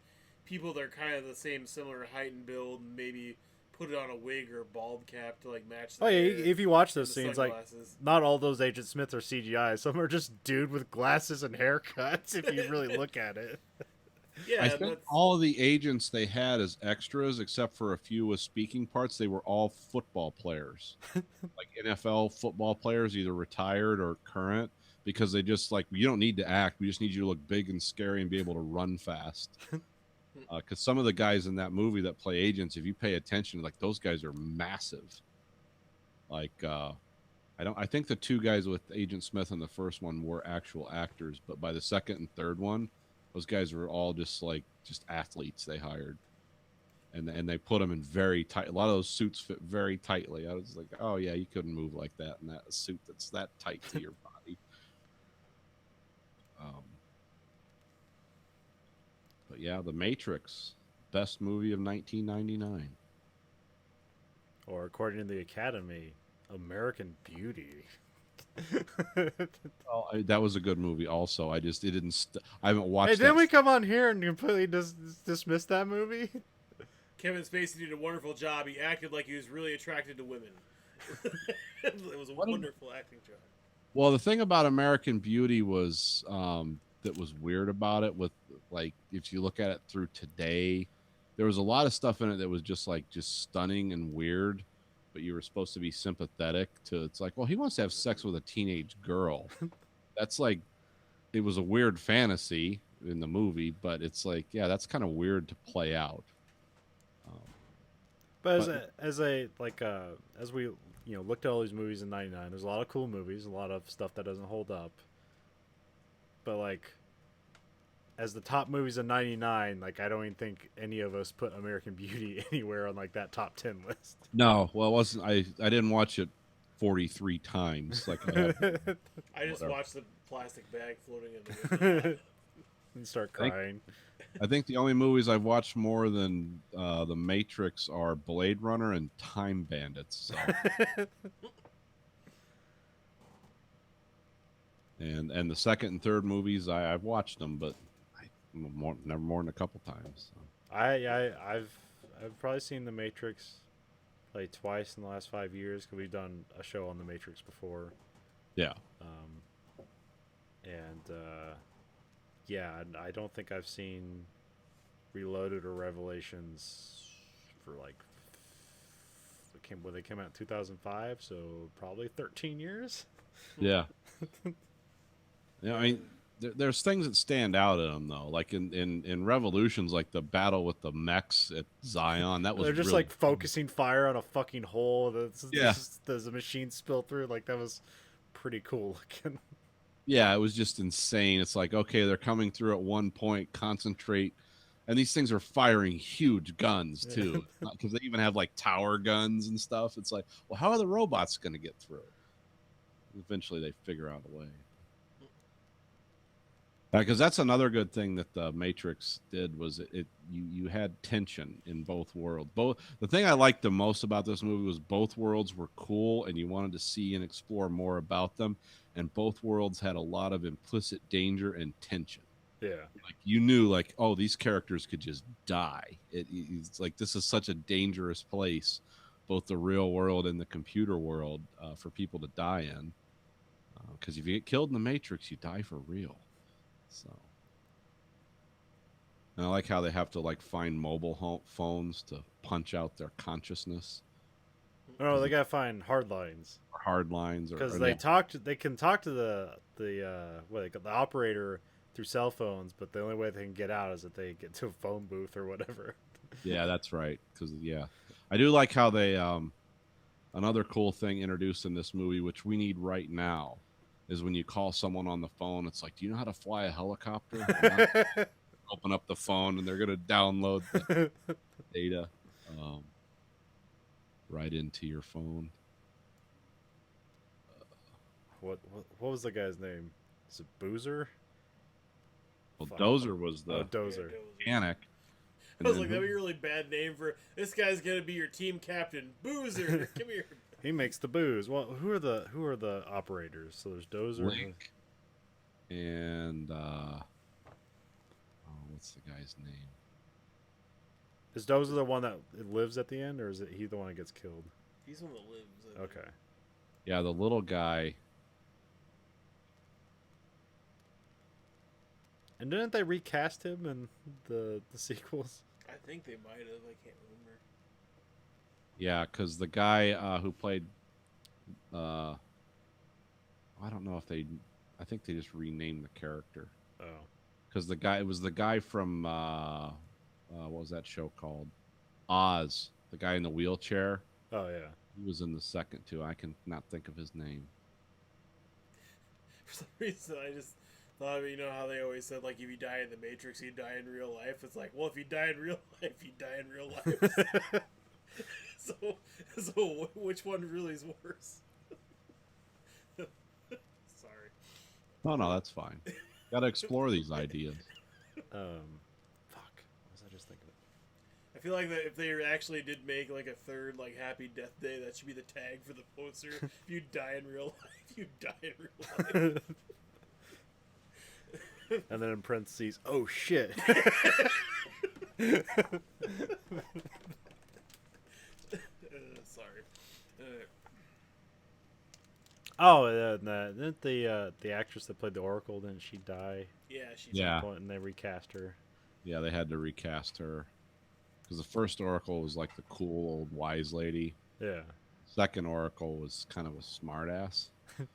people that are kind of the same, similar height and build, and maybe put it on a wig or a bald cap to, like, match the Oh yeah, hair if you watch and those the scenes, like sunglasses. not all those Agent Smiths are CGI. Some are just dude with glasses and haircuts. If you really look at it. Yeah, I and think that's, all of the agents they had as extras, except for a few with speaking parts, they were all football players, like NFL football players, either retired or current, because they just like, you don't need to act. We just need you to look big and scary and be able to run fast. Because some of the guys in that movie that play agents, if you pay attention, like those guys are massive. Like, I think the two guys with Agent Smith in the first one were actual actors, but by the second and third one, those guys were all just athletes they hired, and they put them in very tight. A lot of those suits fit very tightly. I was like, oh yeah, you couldn't move like that in that suit that's that tight to your body. But yeah, The Matrix, best movie of 1999. Or according to the Academy, American Beauty. Well, that was a good movie. Also, I just it didn't. I haven't watched. Hey, didn't that we come on here and completely dismiss that movie? Kevin Spacey did a wonderful job. He acted like he was really attracted to women. It was a wonderful acting job. Well, the thing about American Beauty was that was weird about it. With like, if you look at it through today, there was a lot of stuff in it that was just stunning and weird, but you were supposed to be sympathetic to. It's like, well, he wants to have sex with a teenage girl. That's like, it was a weird fantasy in the movie, but it's like, yeah, that's kind of weird to play out. But as we looked at all these movies in '99, there's a lot of cool movies, a lot of stuff that doesn't hold up. But like, as the top movies of '99, like I don't even think any of us put American Beauty anywhere on like that top 10 list. No, well, it wasn't. I didn't watch it 43 times. Like I have. I just Whatever. watched the plastic bag floating in the window. And start crying. I think the only movies I've watched more than The Matrix are Blade Runner and Time Bandits. So. and the second and third movies I've watched them, but never more than a couple times. So. I've probably seen The Matrix like twice in the last 5 years because we've done a show on The Matrix before. Yeah. Yeah, I don't think I've seen Reloaded or Revelations for like they came out in 2005, so probably 13 years. Yeah. Yeah, I mean, there's things that stand out in them though. Like in Revolutions, like the battle with the mechs at Zion, that was They're just really like focusing fire on a fucking hole. Yeah. There's a machine spill through. Like that was pretty cool looking. Yeah, it was just insane. It's like, okay, they're coming through at one point, concentrate, and these things are firing huge guns too, because they even have like tower guns and stuff. It's like, well, how are the robots going to get through? Eventually, they figure out a way. Because that's another good thing that the Matrix did was you had tension in both worlds. The thing I liked the most about this movie was both worlds were cool, and you wanted to see and explore more about them. And both worlds had a lot of implicit danger and tension. Yeah. Like you knew, like, oh, these characters could just die. It's like this is such a dangerous place, both the real world and the computer world, for people to die in. Because if you get killed in the Matrix, you die for real. So, and I like how they have to like find mobile phones to punch out their consciousness. No, they gotta find hard lines Or hard lines, because or they can talk to the operator through cell phones, but the only way they can get out is if they get to a phone booth or whatever. Yeah, that's right. Because I do like how they another cool thing introduced in this movie, which we need right now, is when you call someone on the phone. It's like, do you know how to fly a helicopter? Open up the phone, and they're gonna download the data right into your phone. What was the guy's name? Is it Boozer? Well, Fuck. Dozer was Oh, the Dozer. mechanic. I was like, that'd be a really bad name for this guy's gonna be your team captain, Boozer. Come here. He makes the booze. Well, who are the operators? So there's Dozer. Link and what's the guy's name? Is Dozer the one that lives at the end, or is it he the one that gets killed? He's the one that lives. I think. Okay. Yeah, the little guy. And didn't they recast him in the sequels? I think they might have. I can't remember. Yeah, because the guy who played, I don't know if they, I think they just renamed the character. Oh. Because it was the guy from, what was that show called? Oz, the guy in the wheelchair. Oh yeah. He was in the second too. I can not think of his name. For some reason, I just thought, you know how they always said, like, if you die in the Matrix, you die in real life. It's like, well, if you die in real life, you die in real life. so which one really is worse? Sorry. No, that's fine. Got to explore these ideas. Fuck. What was I just thinking of? I feel like that if they actually did make like a third like Happy Death Day, that should be the tag for the poster. If you die in real life, you die in real life. And then in parentheses, oh shit. Sorry. Oh, didn't the actress that played the Oracle, didn't she die? Yeah, she's Yeah. And they recast her. Yeah, they had to recast her. Because the first Oracle was like the cool old wise lady. Yeah. Second Oracle was kind of a smartass. So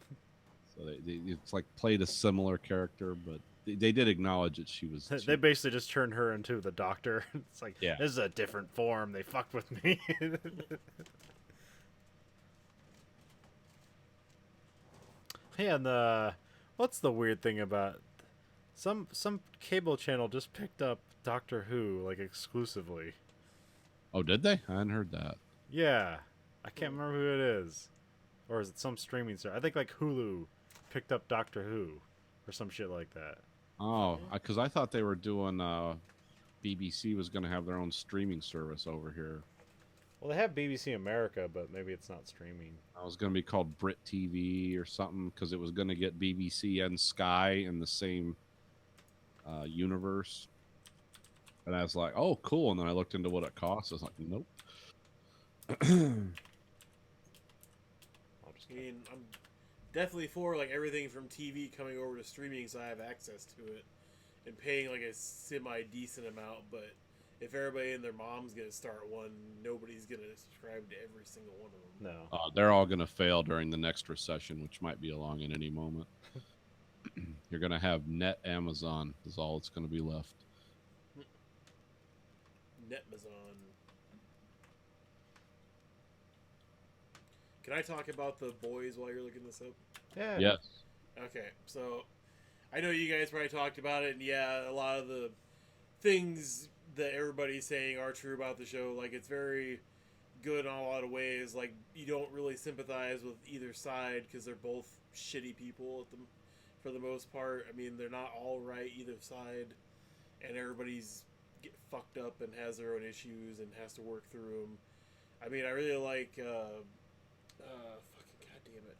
it's like played a similar character, but they did acknowledge that she was. They basically just turned her into the Doctor. It's like, Yeah. this is a different form. They fucked with me. Hey, and what's the weird thing about some cable channel just picked up Doctor Who like exclusively? Oh, did they? I hadn't heard that. Yeah, I can't remember who it is, or is it some streaming service? I think like Hulu picked up Doctor Who, or some shit like that. Oh, because I thought they were doing. BBC was going to have their own streaming service over here. Well, they have BBC America, but maybe it's not streaming. It was going to be called Brit TV or something because it was going to get BBC and Sky in the same universe. And I was like, oh, cool. And then I looked into what it costs. I was like, nope. I mean, I'm definitely for like everything from TV coming over to streaming, so I have access to it and paying like a semi decent amount. But if everybody and their mom's gonna start one, nobody's gonna subscribe to every single one of them. No. They're all going to fail during the next recession, which might be along at any moment. You're going to have net Amazon is all it's going to be left. Netmazon. Can I talk about The Boys while you're looking this up? Yeah. Yes. Okay, so I know you guys probably talked about it, and yeah, a lot of the things that everybody's saying are true about the show. Like, it's very good in a lot of ways. Like, you don't really sympathize with either side because they're both shitty people for the most part. I mean, they're not all right either side, and everybody's get fucked up and has their own issues and has to work through them. I mean, I really like fucking goddamn it,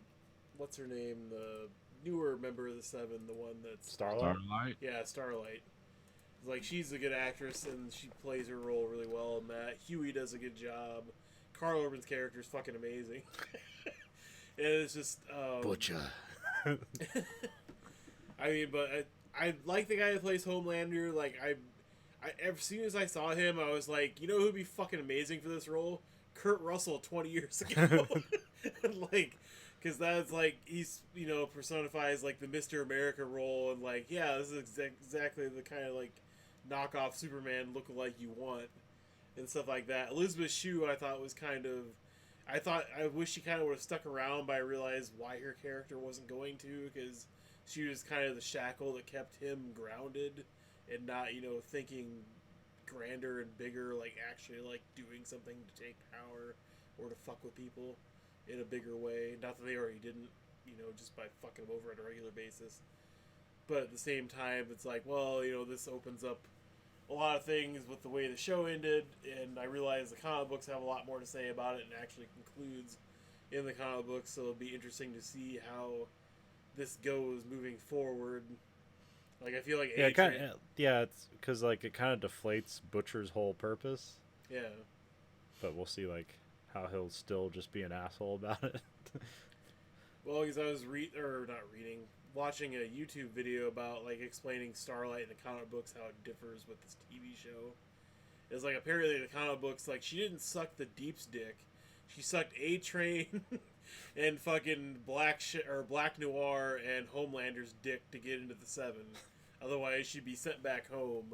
what's her name? The newer member of the Seven, the one that's Starlight. yeah, Starlight. Like, she's a good actress and she plays her role really well in that. Huey does a good job. Carl Urban's character is fucking amazing. And it's just Butcher. I mean, but I like the guy who plays Homelander. Like, I as soon as I saw him, I was like, you know who'd be fucking amazing for this role? Kurt Russell 20 years ago. Like, because that's like, he's, you know, personifies like the Mr. America role, and like, yeah, this is exactly the kind of like knockoff Superman look-alike you want and stuff like that. Elizabeth Shue, I thought was kind of, I wish she kind of would have stuck around, but I realized why her character wasn't going to, because she was kind of the shackle that kept him grounded and not, you know, thinking grander and bigger, like actually like doing something to take power or to fuck with people in a bigger way. Not that they already didn't, you know, just by fucking them over on a regular basis. but at the same time, it's like, well, this opens up a lot of things with the way the show ended, and I realize the comic books have a lot more to say about it, and actually concludes in the comic books. So it'll be interesting to see how this goes moving forward. Like, I feel like it's because like it kind of deflates Butcher's whole purpose. Yeah. But we'll see like how he'll still just be an asshole about it. Well, because I was watching a YouTube video about like explaining Starlight in the comic books, how it differs with this TV show. It's like apparently the comic books, like, she didn't suck the Deep's dick, she sucked A-Train and fucking Black Noir and Homelander's dick to get into the Seven. Otherwise, she'd be sent back home.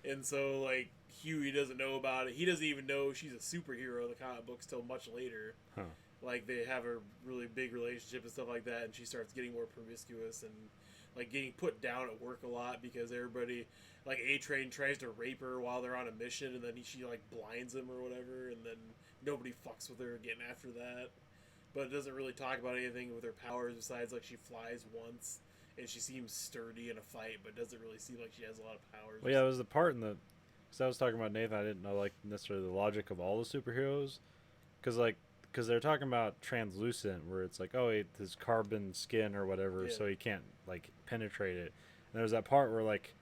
And so, like, Huey doesn't know about it. He doesn't even know she's a superhero in the comic books till much later. Huh. Like, they have a really big relationship and stuff like that, and she starts getting more promiscuous and, like, getting put down at work a lot because everybody, like, A-Train tries to rape her while they're on a mission, and then she, like, blinds him or whatever, and then nobody fucks with her again after that. But it doesn't really talk about anything with her powers besides, like, she flies once, and she seems sturdy in a fight, but doesn't really seem like she has a lot of powers. Well, yeah, it was the part in the... Because I was talking about Nathan, I didn't know, like, necessarily the logic of all the superheroes. Because they're talking about translucent, where it's like, oh, his carbon skin or whatever, so he can't, like, penetrate it. And there's that part where, like,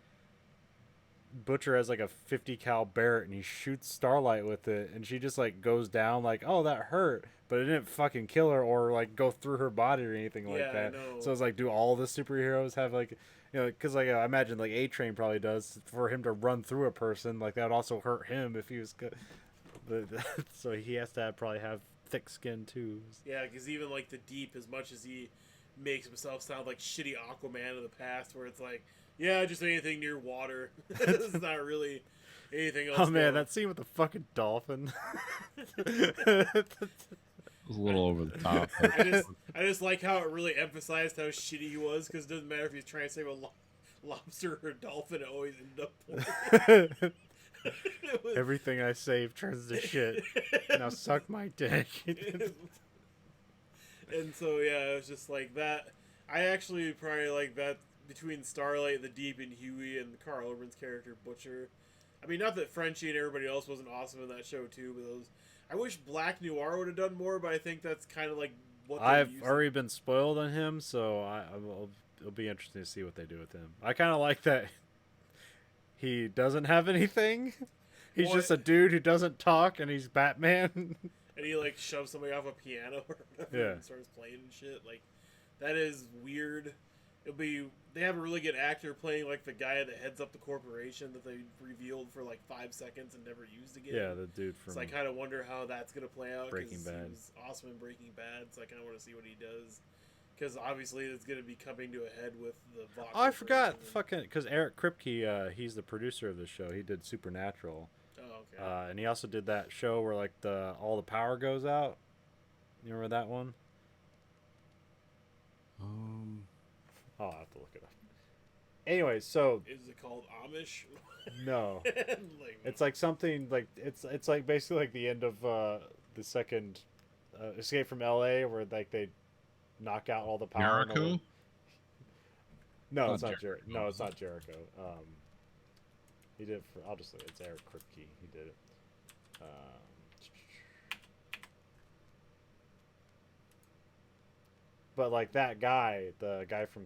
Butcher has, like, a 50 cal Barrett, and he shoots Starlight with it, and she just, like, goes down, like, oh, that hurt. But it didn't fucking kill her or, like, go through her body or anything like that. I know. So it's like, do all the superheroes have, like... because like I imagine like A-Train probably does for him to run through a person, like that would also hurt him if he was so he has to probably have thick skin too. Yeah, because even like the Deep, as much as he makes himself sound like shitty Aquaman of the past, where it's like, yeah, just anything near water. It's not really anything else. Oh man, that scene with the fucking dolphin. It was a little over the top. I just like how it really emphasized how shitty he was, because it doesn't matter if he's trying to save a lobster or a dolphin, it always ended up Everything I save turns to shit. Now suck my dick. And so yeah, it was just like that. I actually probably like that between Starlight, the Deep, and Huey, and Carl Urban's character Butcher. I mean, not that Frenchie and everybody else wasn't awesome in that show too, but those. I wish Black Noir would have done more, but I think that's kind of like what I've already been spoiled on him, so it'll be interesting to see what they do with him. I kind of like that he doesn't have anything. He's just a dude who doesn't talk, and he's Batman. And he like shoves somebody off a piano or whatever and starts playing and shit. Like, that is weird. They have a really good actor playing like the guy that heads up the corporation that they revealed for like 5 seconds and never used again. Yeah, the dude from. So I kind of wonder how that's gonna play out. Breaking Bad. He was awesome in Breaking Bad, so I kind of want to see what he does. Because obviously it's gonna be coming to a head with the. Vox I forgot, because Eric Kripke, he's the producer of the show. He did Supernatural. Oh, okay. And he also did that show where like all the power goes out. You remember that one? I'll have to look it up. Anyway, so is it called Amish? No, Like, it's like something like it's like basically like the end of the second Escape from L.A. where like they knock out all the power. Jericho? No, it's not Jericho. No, it's not Jericho. He did it for. I'll just look. It's Eric Kripke. He did it. But like that guy, the guy from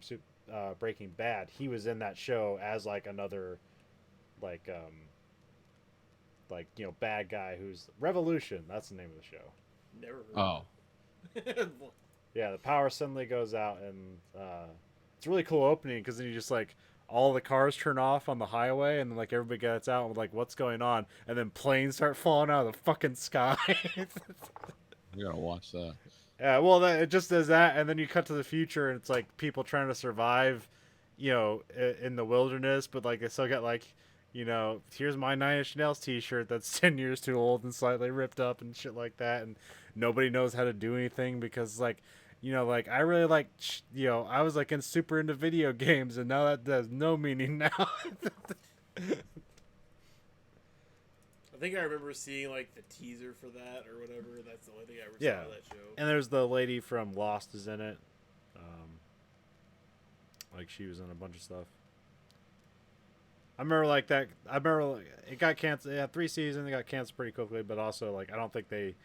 Breaking Bad, he was in that show as like another, like bad guy who's Revolution. That's the name of the show. Never heard. Oh, Yeah, the power suddenly goes out, and it's a really cool opening because then you just like all the cars turn off on the highway, and then like everybody gets out and like what's going on, and then planes start falling out of the fucking sky. we gotta watch that. Yeah, well, it just does that, and then you cut to the future, and it's like people trying to survive, in the wilderness, but like they still got like, here's my Nine Inch Nails T-shirt that's 10 years too old and slightly ripped up and shit like that, and nobody knows how to do anything because like, I really like, I was like super into video games, and now that has no meaning now. I think I remember seeing like the teaser for that or whatever. That's the only thing I ever saw of that show. And there's the lady from Lost is in it. Like she was in a bunch of stuff. I remember like that. I remember like, it got canceled. Yeah, 3 seasons. It got canceled pretty quickly. But also like I don't think they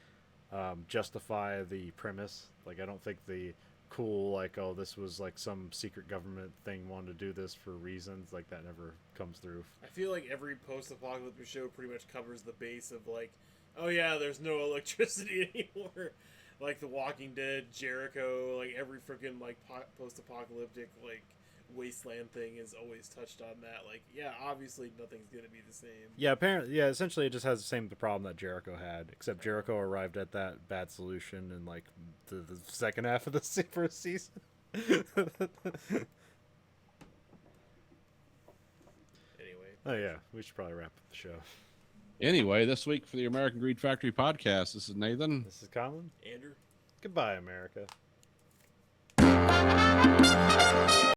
justify the premise. Like I don't think the cool like, oh, this was like some secret government thing wanted to do this for reasons, like that never comes through. I feel like every post-apocalyptic show pretty much covers the base of like, oh yeah, there's no electricity anymore. Like The Walking Dead, Jericho, like every freaking like post-apocalyptic like wasteland thing is always touched on that. Like, yeah, obviously nothing's gonna be the same. Yeah, apparently, yeah, essentially it just has the same problem that Jericho had, except Jericho arrived at that bad solution in like the second half of the first season. Anyway. Oh yeah, we should probably wrap up the show. Anyway, this week for the American Greed Factory podcast, this is Nathan. This is Colin. Andrew. Goodbye, America.